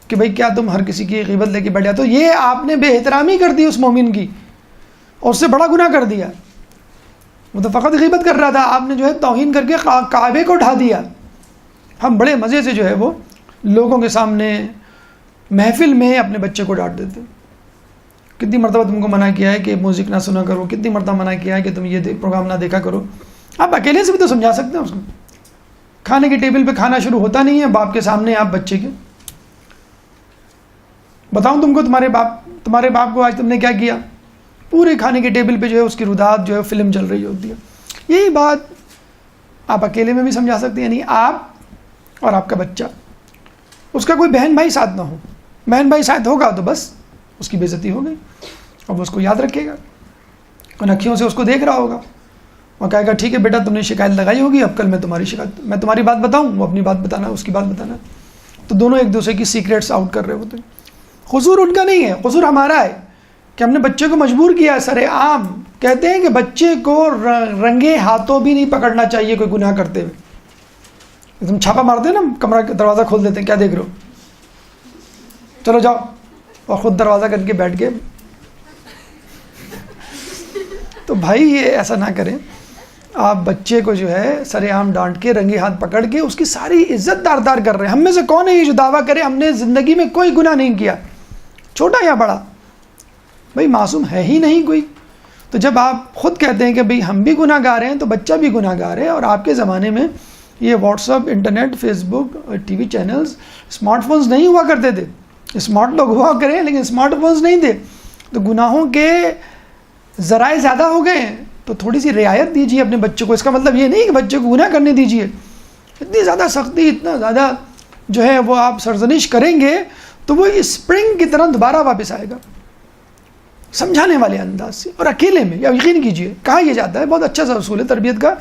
Speaker 2: کہ بھئی کیا تم ہر کسی کی غیبت لے کے بیٹھ جاتے ہو، یہ آپ نے بے احترامی کر دی اس مومن کی اور اس سے بڑا گناہ کر دیا. وہ تو فقط غیبت کر رہا تھا، آپ نے جو ہے توہین کر کے کعبے کو ڈھا دیا. ہم بڑے مزے سے جو ہے وہ لوگوں کے سامنے محفل میں اپنے بچے کو ڈانٹ دیتے. کتنی مرتبہ تم کو منع کیا ہے کہ میوزک نہ سنا کرو، کتنی مرتبہ منع کیا ہے کہ تم یہ پروگرام نہ دیکھا کرو. آپ اکیلے سے بھی تو سمجھا سکتے ہیں اس کو. کھانے کی ٹیبل پہ کھانا شروع ہوتا نہیں ہے باپ کے سامنے، آپ بچے کے. بتاؤں تم کو تمہارے باپ کو آج تم نے کیا کیا؟ پورے کھانے کے ٹیبل پہ جو ہے اس کی رودات جو ہے فلم چل رہی ہوتی ہے. یہی بات آپ اکیلے میں بھی سمجھا سکتے ہیں، یعنی آپ اور آپ کا بچہ. اس کا کوئی بہن بھائی ساتھ نہ ہو، بہن بھائی ساتھ ہوگا تو بس اس کی بے عزتی ہو گئی. اب اس کو یاد رکھے گا، ان اکھیوں سے اس کو دیکھ رہا ہوگا اور کہے گا ٹھیک ہے بیٹا تم نے شکایت لگائی ہوگی، اب کل میں تمہاری بات بتاؤں، وہ اپنی بات بتانا، اس کی بات بتانا. تو دونوں ایک دوسرے کی سیکریٹس آؤٹ کر رہے ہوتے ہیں. قصور ان کا نہیں ہے، قصور ہمارا ہے کہ ہم نے بچے کو مجبور کیا. سر عام کہتے ہیں کہ بچے کو رنگے ہاتھوں بھی نہیں پکڑنا چاہیے کوئی گناہ کرتے ہوئے. تم چھاپا مارتے ہیں نا، کمرہ کا دروازہ کھول دیتے ہیں، کیا دیکھ رہے ہو، چلو جاؤ، اور خود دروازہ کر کے بیٹھ گئے. تو بھائی یہ ایسا نہ کریں. آپ بچے کو جو ہے سر عام ڈانٹ کے رنگے ہاتھ پکڑ کے اس کی ساری عزت دار کر رہے ہیں. ہم میں سے کون ہے یہ جو دعویٰ کرے ہم نے زندگی میں کوئی گناہ نہیں کیا، چھوٹا یا بڑا؟ بھائی معصوم ہے ہی نہیں کوئی. تو جب آپ خود کہتے ہیں کہ بھئی ہم بھی گناہ گار ہیں تو بچہ بھی گناہ گار ہے. اور آپ کے زمانے میں یہ WhatsApp, internet, Facebook, TV channels, smart phones نہیں ہوا کرتے تھے. اسمارٹ لوگ ہوا کریں لیکن اسمارٹ فونز نہیں تھے. تو گناہوں کے ذرائع زیادہ ہو گئے ہیں. تو تھوڑی سی رعایت دیجیے اپنے بچے کو. اس کا مطلب یہ نہیں کہ بچے کو گناہ کرنے دیجیے. اتنی زیادہ سختی، اتنا زیادہ جو ہے وہ آپ سرزنش کریں گے تو وہ اسپرنگ کی طرح دوبارہ واپس آئے گا. سمجھانے والے انداز سے اور اکیلے میں. یا یقین کیجیے کہا یہ جاتا ہے، بہت اچھا سا اصول ہے تربیت کا،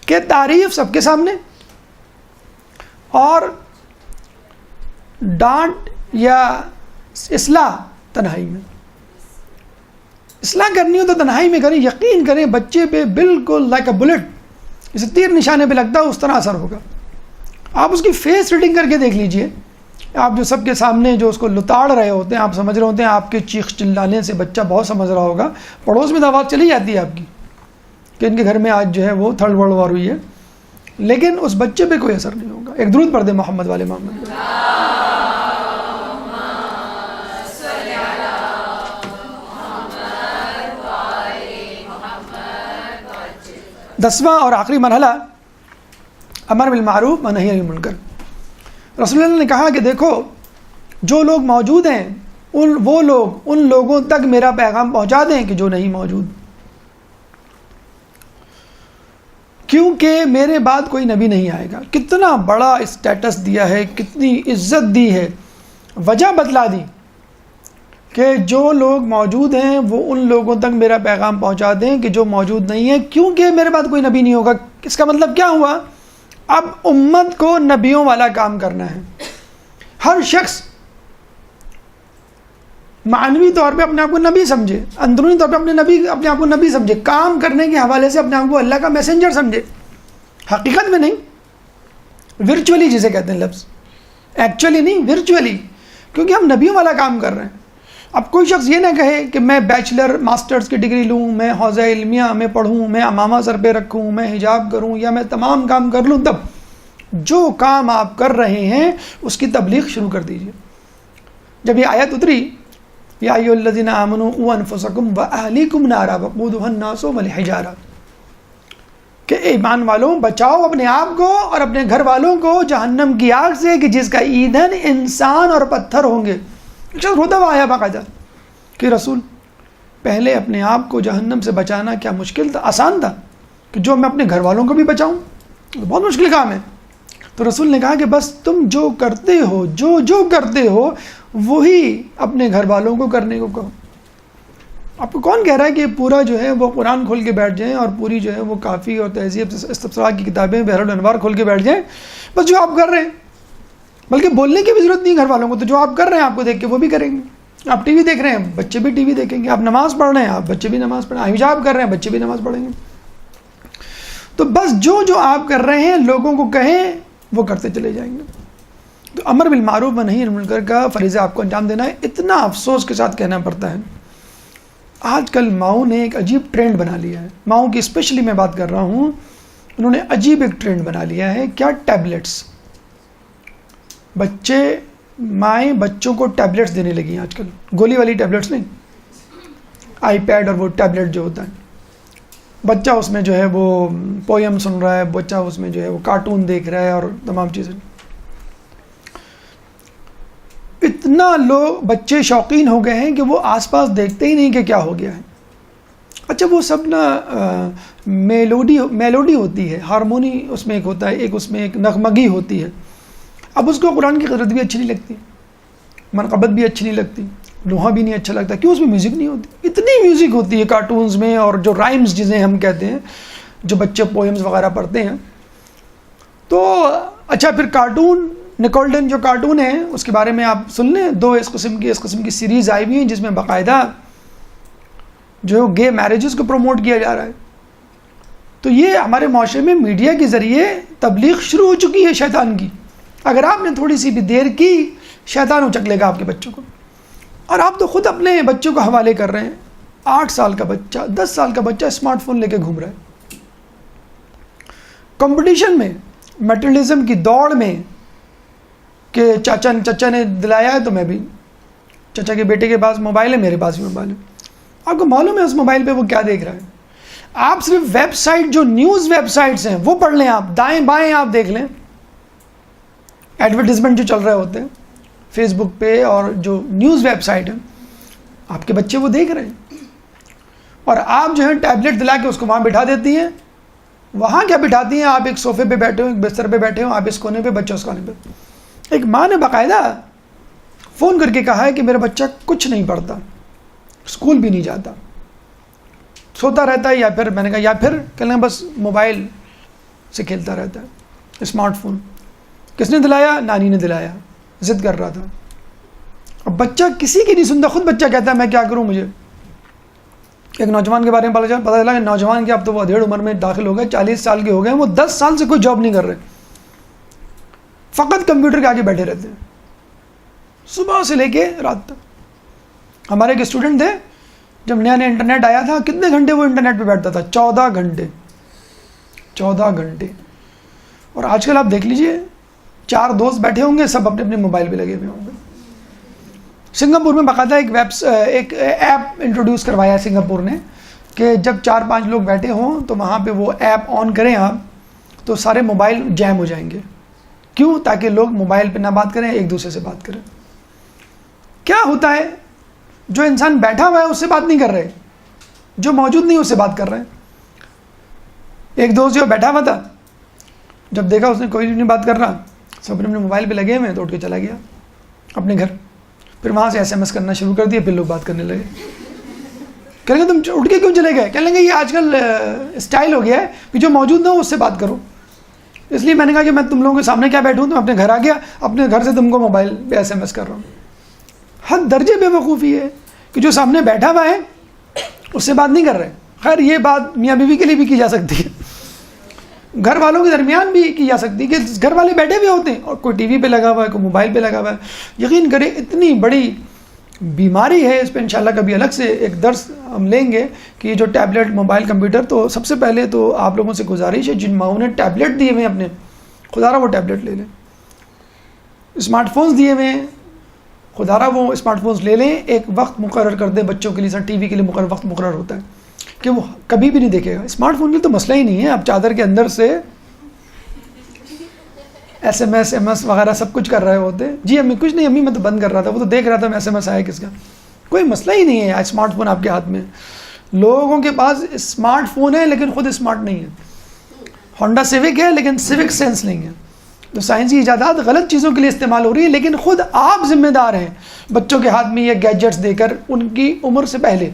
Speaker 2: کہ تعریف سب کے سامنے اور ڈانٹ یا اصلاح تنہائی میں. اصلاح کرنی ہو تو تنہائی میں کریں. یقین کریں بچے پہ بالکل لائک اے بلٹ، جسے تیر نشانے پہ لگتا ہے اس طرح اثر ہوگا. آپ اس کی فیس ریڈنگ کر کے دیکھ لیجئے. آپ جو سب کے سامنے جو اس کو لتاڑ رہے ہوتے ہیں، آپ سمجھ رہے ہوتے ہیں آپ کے چیخ چلانے سے بچہ بہت سمجھ رہا ہوگا، پڑوس میں تو آواز چلی جاتی ہے آپ کی کہ ان کے گھر میں آج جو ہے وہ تھڑ بڑ وار ہوئی ہے، لیکن اس بچے پہ کوئی اثر نہیں ہوگا. ایک درود پڑھ دیں محمد والے محمد. 10واں اور آخری مرحلہ امر بالمعروف و نہی عن المنکر. رسول اللہ نے کہا کہ دیکھو جو لوگ موجود ہیں وہ لوگ ان لوگوں تک میرا پیغام پہنچا دیں کہ جو نہیں موجود، کیونکہ میرے بعد کوئی نبی نہیں آئے گا. کتنا بڑا اسٹیٹس دیا ہے، کتنی عزت دی ہے، وجہ بتلا دی کہ جو لوگ موجود ہیں وہ ان لوگوں تک میرا پیغام پہنچا دیں کہ جو موجود نہیں ہے، کیونکہ میرے بعد کوئی نبی نہیں ہوگا. اس کا مطلب کیا ہوا؟ اب امت کو نبیوں والا کام کرنا ہے. ہر شخص معنوی طور پہ اپنے آپ کو نبی سمجھے، اندرونی طور پہ اپنے آپ کو نبی سمجھے، کام کرنے کے حوالے سے اپنے آپ کو اللہ کا میسنجر سمجھے. حقیقت میں نہیں، ورچولی جسے کہتے ہیں لفظ، ایکچولی نہیں، ورچولی، کیونکہ ہم نبیوں والا کام کر رہے ہیں. اب کوئی شخص یہ نہ کہے کہ میں بیچلر ماسٹرز کی ڈگری لوں، میں حوزہ علمیہ میں پڑھوں، میں امامہ سر پہ رکھوں، میں حجاب کروں، یا میں تمام کام کر لوں. تب جو کام آپ کر رہے ہیں اس کی تبلیغ شروع کر دیجئے. جب یہ آیت اتری یا ایھا الذین آمنوا قوا انفسکم واہلیکم نارا وقودھا الناس والحجارہ، کہ ایمان والوں بچاؤ اپنے آپ کو اور اپنے گھر والوں کو جہنم کی آگ سے کہ جس کا ایندھن انسان اور پتھر ہوں گے. روتا ہوا آیا باقاعدہ کہ رسول پہلے اپنے آپ کو جہنم سے بچانا کیا مشکل تھا؟ آسان تھا کہ جو میں اپنے گھر والوں کو بھی بچاؤں، بہت مشکل کام ہے. تو رسول نے کہا کہ بس تم جو کرتے ہو، جو کرتے ہو وہی اپنے گھر والوں کو کرنے کو کہو. آپ کو کون کہہ رہا ہے کہ پورا جو ہے وہ قرآن کھول کے بیٹھ جائیں اور پوری جو ہے وہ کافی اور تہذیب استفسار کی کتابیں بحر الانوار کھول کے بیٹھ جائیں؟ بس جو آپ کر رہے ہیں، بلکہ بولنے کی بھی ضرورت نہیں گھر والوں کو، تو جو آپ کر رہے ہیں آپ کو دیکھ کے وہ بھی کریں گے. آپ ٹی وی دیکھ رہے ہیں، بچے بھی ٹی وی دیکھیں گے. آپ نماز پڑھ رہے ہیں، آپ بچے بھی نماز پڑھیں گے. حجاب کر رہے ہیں، بچے بھی نماز پڑھیں گے. تو بس جو آپ کر رہے ہیں لوگوں کو کہیں وہ کرتے چلے جائیں گے. تو امر بالمعروف و نہی عن المنکر کا فریضہ آپ کو انجام دینا ہے. اتنا افسوس کے ساتھ کہنا پڑتا ہے آج کل ماؤں نے ایک عجیب ٹرینڈ بنا لیا ہے. ماؤں کی اسپیشلی میں بات کر رہا ہوں، انہوں نے عجیب ایک ٹرینڈ بنا لیا ہے. کیا؟ ٹیبلٹس. مائیں بچوں کو ٹیبلٹس دینے لگی ہیں آج کل. گولی والی ٹیبلٹس نہیں، آئی پیڈ اور وہ ٹیبلٹ جو ہوتا ہے. بچہ اس میں جو ہے وہ پویم سن رہا ہے، بچہ اس میں جو ہے وہ کارٹون دیکھ رہا ہے اور تمام چیزیں. اتنا لوگ بچے شوقین ہو گئے ہیں کہ وہ آس پاس دیکھتے ہی نہیں کہ کیا ہو گیا ہے. اچھا وہ سب نا میلوڈی ہوتی ہے، ہارمونی اس میں ایک ہوتا ہے، ایک اس میں ایک نغمگی ہوتی ہے. اب اس کو قرآن کی قدرت بھی اچھی نہیں لگتی، منقبت بھی اچھی نہیں لگتی، لوہا بھی نہیں اچھا لگتا. کیوں؟ اس میں میوزک نہیں ہوتی. اتنی میوزک ہوتی ہے کارٹونز میں، اور جو رائمز جسے ہم کہتے ہیں، جو بچے پوئمز وغیرہ پڑھتے ہیں. تو اچھا پھر کارٹون نکولڈن جو کارٹون ہے اس کے بارے میں آپ سن لیں. 2 اس قسم کی سیریز آئی ہوئی ہیں جس میں باقاعدہ جو ہے گے میرجز کو پروموٹ کیا جا رہا ہے. تو یہ ہمارے معاشرے میں میڈیا کے ذریعے تبلیغ شروع ہو چکی ہے شیطان کی. اگر آپ نے تھوڑی سی بھی دیر کی شیطان اچک لے گا آپ کے بچوں کو. اور آپ تو خود اپنے بچوں کو حوالے کر رہے ہیں. 8 سال کا بچہ، 10 سال کا بچہ اسمارٹ فون لے کے گھوم رہا ہے. کمپٹیشن میں، میٹرلزم کی دوڑ میں کہ چچا نے دلایا ہے تو میں بھی، چچا کے بیٹے کے پاس موبائل ہے، میرے پاس بھی موبائل ہے. آپ کو معلوم ہے اس موبائل پہ وہ کیا دیکھ رہا ہے؟ آپ صرف ویب سائٹ، جو نیوز ویب سائٹس ہیں وہ پڑھ لیں، آپ دائیں بائیں آپ دیکھ لیں، ایڈورٹیزمنٹ جو چل رہے ہوتے ہیں فیس بک پہ اور جو نیوز ویب سائٹ ہے، آپ کے بچے وہ دیکھ رہے ہیں. اور آپ جو ہے ٹیبلٹ دلا کے اس کو وہاں بٹھا دیتی ہیں. وہاں کیا بٹھاتی ہیں؟ آپ ایک صوفے پہ بیٹھے ہو, ایک بستر پہ بیٹھے ہو, آپ اس کونے پہ, بچہ اس کونے پہ. ایک ماں نے باقاعدہ فون کر کے کہا ہے کہ میرا بچہ کچھ نہیں پڑھتا, اسکول بھی نہیں جاتا, سوتا رہتا ہے, یا پھر میں نے کہا یا پھر کہنے بس موبائل سے کھیلتا رہتا ہے, اسمارٹ فون. کس نے دلایا؟ نانی نے دلایا, ضد کر رہا تھا. اب بچہ کسی کی نہیں سنتا, خود بچہ کہتا ہے میں کیا کروں. مجھے ایک نوجوان کے بارے میں پتا چلا کہ نوجوان کے اب تو وہ ادھیڑ عمر میں داخل ہو گئے, 40 سال کے ہو گئے, وہ 10 سال سے کوئی جاب نہیں کر رہے, فقط کمپیوٹر کے آگے بیٹھے رہتے ہیں صبح سے لے کے رات تک. ہمارے ایک اسٹوڈنٹ تھے, جب نیا نیا انٹرنیٹ آیا تھا, کتنے گھنٹے وہ انٹرنیٹ پہ بیٹھتا تھا؟ 14 گھنٹے. 14 گھنٹے. اور آج کل آپ دیکھ لیجئے, 4 دوست بیٹھے ہوں گے, سب اپنے اپنے موبائل پہ لگے ہوئے ہوں گے. سنگاپور میں باقاعدہ ایک ایپ انٹروڈیوس کروایا ہے سنگاپور نے, کہ جب 4-5 لوگ بیٹھے ہوں تو وہاں پہ وہ ایپ آن کریں آپ, تو سارے موبائل جیم ہو جائیں گے. کیوں؟ تاکہ لوگ موبائل پہ نہ بات کریں, ایک دوسرے سے بات کریں. کیا ہوتا ہے؟ جو انسان بیٹھا ہوا ہے اس سے بات نہیں کر رہے, جو موجود نہیں اس سے بات کر رہے ہیں. ایک دوست جو بیٹھا ہوا تھا, جب دیکھا اس نے کوئی نہیں بات کر رہا, سب اپنے موبائل پہ لگے ہوئے, تو اٹھ کے چلا گیا اپنے گھر. پھر وہاں سے SMS کرنا شروع کر دیا, پھر لوگ بات کرنے لگے. کہیں گے تم اٹھ کے کیوں چلے گئے؟ کہنے لگے یہ آج کل اسٹائل ہو گیا ہے کہ جو موجود نہ ہو اس سے بات کرو. اس لیے میں نے کہا کہ میں تم لوگوں کے سامنے کیا بیٹھوں, تو اپنے گھر آ گیا, اپنے گھر سے تم کو موبائل پہ SMS کر رہا ہوں. حد درجے بے وقوفی ہے کہ جو سامنے بیٹھا ہوا ہے اس سے بات نہیں کر رہے. خیر یہ بات میاں بیوی کے لیے بھی کی جا سکتی ہے, گھر والوں کے درمیان بھی کی جا سکتی ہے, کہ گھر والے بیٹھے ہوئے ہوتے ہیں اور کوئی ٹی وی پہ لگا ہوا ہے, کوئی موبائل پہ لگا ہوا ہے. یقین کریں اتنی بڑی بیماری ہے, اس پہ انشاءاللہ کبھی الگ سے ایک درس ہم لیں گے کہ یہ جو ٹیبلٹ, موبائل, کمپیوٹر. تو سب سے پہلے تو آپ لوگوں سے گزارش ہے, جن ماؤں نے ٹیبلٹ دیے ہوئے ہیں اپنے, خدا را وہ ٹیبلٹ لے لیں. اسمارٹ فونز دیے ہوئے ہیں, خدا را وہ اسمارٹ فونز لے لیں. ایک وقت مقرر کر دیں بچوں کے لیے, ٹی وی کے لیے وقت مقرر ہوتا ہے کہ وہ کبھی بھی نہیں دیکھے گا. اسمارٹ فون کی تو مسئلہ ہی نہیں ہے, آپ چادر کے اندر سے SMS وغیرہ سب کچھ کر رہے ہوتے. جی امی کچھ نہیں, امی میں تو بند کر رہا تھا, وہ تو دیکھ رہا تھا میں SMS آیا کس کا. کوئی مسئلہ ہی نہیں ہے, اسمارٹ فون آپ کے ہاتھ میں. لوگوں کے پاس اسمارٹ فون ہے لیکن خود اسمارٹ نہیں ہے. ہونڈا سیوک ہے لیکن سیوک سینس نہیں ہے. تو سائنسی ایجادات غلط چیزوں کے لیے استعمال ہو رہی ہے, لیکن خود آپ ذمہ دار ہیں بچوں کے ہاتھ میں یہ گیجٹس دے کر ان کی عمر سے پہلے.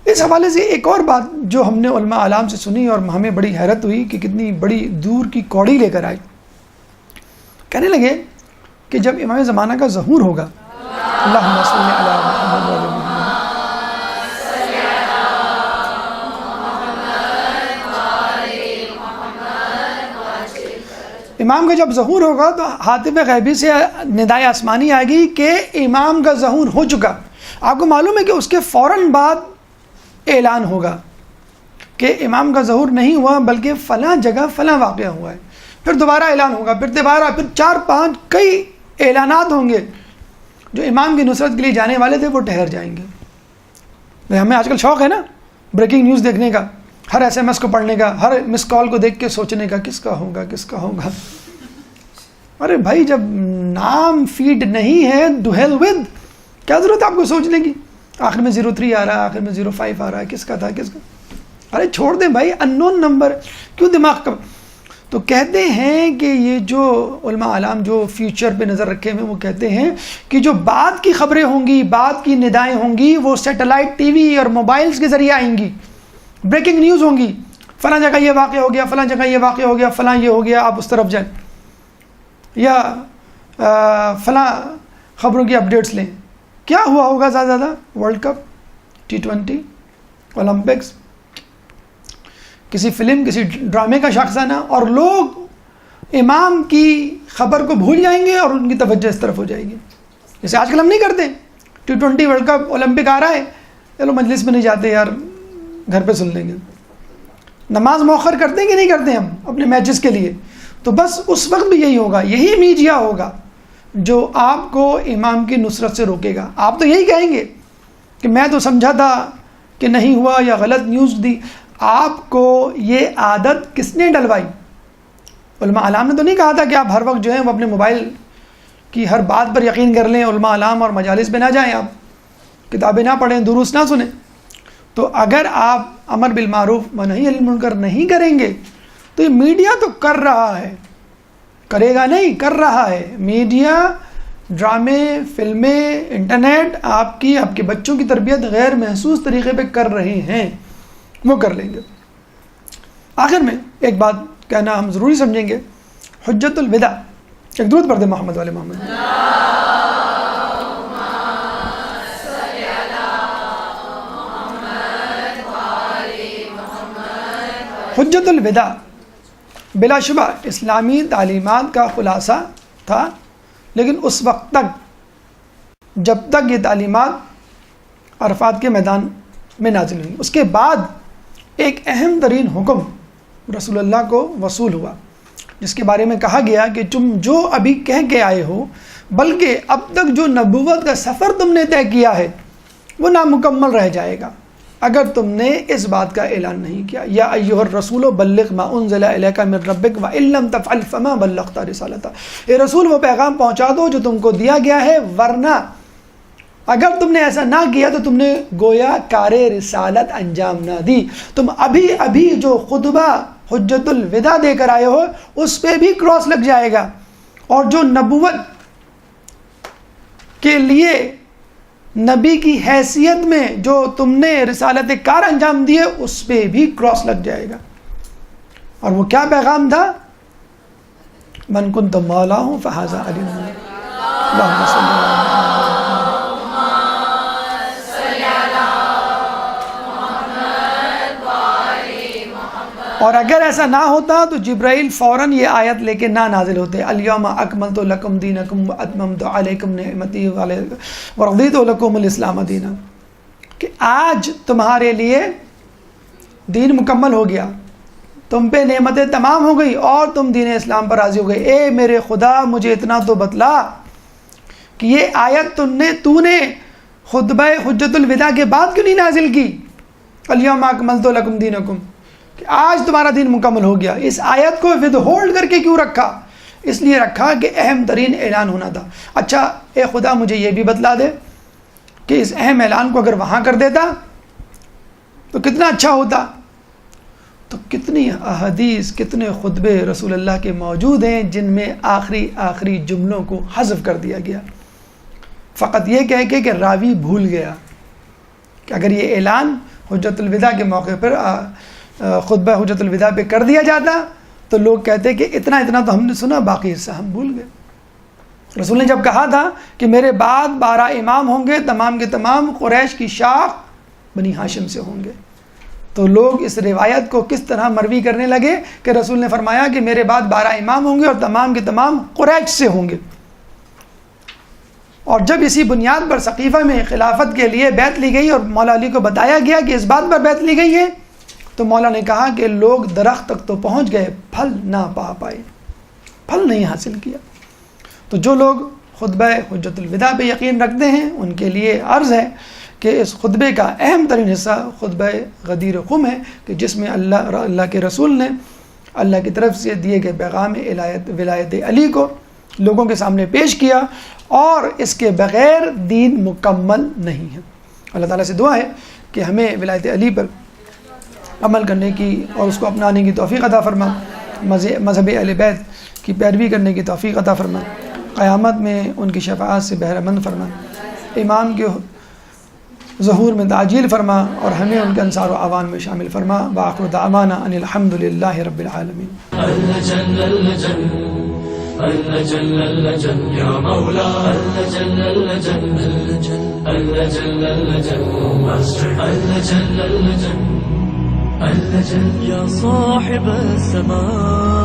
Speaker 2: اس حوالے سے ایک اور بات جو ہم نے علماء اعلام سے سنی اور ہمیں بڑی حیرت ہوئی کہ کتنی بڑی دور کی کوڑی لے کر آئی. کہنے لگے کہ جب امام زمانہ کا ظہور ہوگا, اللہم صلی علی محمد و علی محمد, امام کا جب ظہور ہوگا تو ہاتف غیبی سے ندائے آسمانی آئے گی کہ امام کا ظہور ہو چکا. آپ کو معلوم ہے کہ اس کے فوراً بعد اعلان ہوگا کہ امام کا ظہور نہیں ہوا بلکہ فلاں جگہ فلاں واقعہ ہوا ہے. پھر دوبارہ اعلان ہوگا, پھر دوبارہ, پھر 4-5 کئی اعلانات ہوں گے. جو امام کی نصرت کے لیے جانے والے تھے وہ ٹھہر جائیں گے. ہمیں آج کل شوق ہے نا بریکنگ نیوز دیکھنے کا, ہر SMS کو پڑھنے کا, ہر مس کال کو دیکھ کے سوچنے کا کس کا ہوگا کس کا ہوگا. ارے بھائی جب نام فیڈ نہیں ہے دوہل ود, کیا ضرورت ہے آپ کو سوچنے کی؟ آخر میں 03 آ رہا ہے, آخر میں 05 آ رہا ہے, کس کا تھا کس کا. ارے چھوڑ دیں بھائی, اننون نمبر کیوں دماغ کا. تو کہتے ہیں کہ یہ جو علماء اعلام جو فیوچر پہ نظر رکھے ہوئے, وہ کہتے ہیں کہ جو بعد کی خبریں ہوں گی, بعد کی ندائیں ہوں گی, وہ سیٹلائٹ ٹی وی اور موبائلز کے ذریعے آئیں گی. بریکنگ نیوز ہوں گی, فلاں جگہ یہ واقع ہو گیا, فلاں جگہ یہ واقع ہو گیا, فلاں یہ ہو گیا, آپ اس طرف جائیں, یا فلاں خبروں کی اپڈیٹس لیں. کیا ہوا ہوگا زیادہ زیادہ؟ ورلڈ کپ, T20, اولمپکس, کسی فلم, کسی ڈرامے کا شاخسانہ, اور لوگ امام کی خبر کو بھول جائیں گے اور ان کی توجہ اس طرف ہو جائے گی. جیسے آج کل ہم نہیں کرتے, T20 ورلڈ کپ, اولمپک آ رہا ہے, چلو مجلس میں نہیں جاتے یار, گھر پہ سن لیں گے. نماز مؤخر کرتے ہیں کہ نہیں کرتے ہم اپنے میچز کے لیے؟ تو بس اس وقت بھی یہی ہوگا, یہی میڈیا ہوگا جو آپ کو امام کی نصرت سے روکے گا. آپ تو یہی کہیں گے کہ میں تو سمجھا تھا کہ نہیں ہوا, یا غلط نیوز دی. آپ کو یہ عادت کس نے ڈلوائی؟ علماء اعلام نے تو نہیں کہا تھا کہ آپ ہر وقت جو ہے وہ اپنے موبائل کی ہر بات پر یقین کر لیں, علماء اعلام اور مجالس پہ نہ جائیں آپ. کتابیں نہ پڑھیں، دروس نہ سنیں، تو اگر آپ امر بالمعروف و نہی عن المنکر نہیں کریں گے تو یہ میڈیا تو کر رہا ہے، کرے گا نہیں، کر رہا ہے۔ میڈیا، ڈرامے، فلمیں، انٹرنیٹ آپ کے بچوں کی تربیت غیر محسوس طریقے پہ کر رہے ہیں، وہ کر لیں گے۔ آخر میں ایک بات کہنا ہم ضروری سمجھیں گے، حجت الوداع، ایک درود پڑھ دیں محمد والے محمد۔ حجت الوداع بلا شبہ اسلامی تعلیمات کا خلاصہ تھا، لیکن اس وقت تک جب تک یہ تعلیمات عرفات کے میدان میں نازل ہوئی، اس کے بعد ایک اہم ترین حکم رسول اللہ کو وصول ہوا، جس کے بارے میں کہا گیا کہ تم جو ابھی کہہ کے آئے ہو، بلکہ اب تک جو نبوت کا سفر تم نے طے کیا ہے وہ نامکمل رہ جائے گا اگر تم نے اس بات کا اعلان نہیں کیا۔ یا ایھا الرسول بلغ ما انزل الیک من ربک وان لم تفعل فما بلغت رسالتہ، اے رسول وہ پیغام پہنچا دو جو تم کو دیا گیا ہے، ورنہ اگر تم نے ایسا نہ کیا تو تم نے گویا کار رسالت انجام نہ دی۔ تم ابھی جو خطبہ حجت الوداع دے کر آئے ہو اس پہ بھی کراس لگ جائے گا، اور جو نبوت کے لیے نبی کی حیثیت میں جو تم نے رسالت کار انجام دی ہے اس پہ بھی کراس لگ جائے گا۔ اور وہ کیا پیغام تھا؟ من کنت مولاہ فہذا علی محمد، اللہم صلی اللہ علیہ وسلم۔ اور اگر ایسا نہ ہوتا تو جبرائیل فوراً یہ آیت لے کے نہ نازل ہوتے، الیوم اکملت لکم دینکم واتممت علیکم نعمتی ورضیت لکم الاسلام دینا، کہ آج تمہارے لیے دین مکمل ہو گیا، تم پہ نعمتیں تمام ہو گئی اور تم دین اسلام پر راضی ہو گئے۔ اے میرے خدا مجھے اتنا تو بتلا کہ یہ آیت تو نے خطبہ حجت الوداع کے بعد کیوں نہیں نازل کی؟ الیوم اکملت لکم دینکم، کہ آج تمہارا دین مکمل ہو گیا، اس آیت کو ود ہولڈ کر کے کیوں رکھا؟ اس لیے رکھا کہ اہم ترین اعلان ہونا تھا۔ اچھا اے خدا مجھے یہ بھی بتلا دے کہ اس اہم اعلان کو اگر وہاں کر دیتا تو کتنا اچھا ہوتا۔ تو کتنی احادیث، کتنے خطبے رسول اللہ کے موجود ہیں جن میں آخری جملوں کو حذف کر دیا گیا، فقط یہ کہہ کے کہ راوی بھول گیا، کہ اگر یہ اعلان حجت الوداع کے موقع پر خطبہ حجت الوداع پہ کر دیا جاتا تو لوگ کہتے کہ اتنا تو ہم نے سنا، باقی حصہ ہم بھول گئے۔ رسول نے جب کہا تھا کہ میرے بعد 12 امام ہوں گے، تمام کے تمام قریش کی شاخ بنی ہاشم سے ہوں گے، تو لوگ اس روایت کو کس طرح مروی کرنے لگے کہ رسول نے فرمایا کہ میرے بعد 12 امام ہوں گے اور تمام کے تمام قریش سے ہوں گے۔ اور جب اسی بنیاد پر سقیفہ میں خلافت کے لیے بیعت لی گئی اور مولا علی کو بتایا گیا کہ اس بات پر بیعت لی گئی ہے، تو مولا نے کہا کہ لوگ درخت تک تو پہنچ گئے، پھل نہ پا پائے، پھل نہیں حاصل کیا۔ تو جو لوگ خطبہ حجت الوداع پہ یقین رکھتے ہیں ان کے لیے عرض ہے کہ اس خطبے کا اہم ترین حصہ خطبہ غدیر خم ہے، کہ جس میں اللہ کے رسول نے اللہ کی طرف سے دیے گئے پیغام ولایت علی کو لوگوں کے سامنے پیش کیا، اور اس کے بغیر دین مکمل نہیں ہے۔ اللہ تعالیٰ سے دعا ہے کہ ہمیں ولایت علی پر عمل کرنے کی اور اس کو اپنانے کی توفیق عطا فرما، مذہب اہل بیت کی پیروی کرنے کی توفیق عطا فرما، قیامت میں ان کی شفاعت سے بہرہ مند فرما، امام کے ظہور میں تعجیل فرما، اور ہمیں ان کے انصار و اعوان میں شامل فرما۔ وآخر دعوانا ان الحمد للہ رب العالمین۔
Speaker 1: يا مولا
Speaker 3: يا صاحب السماء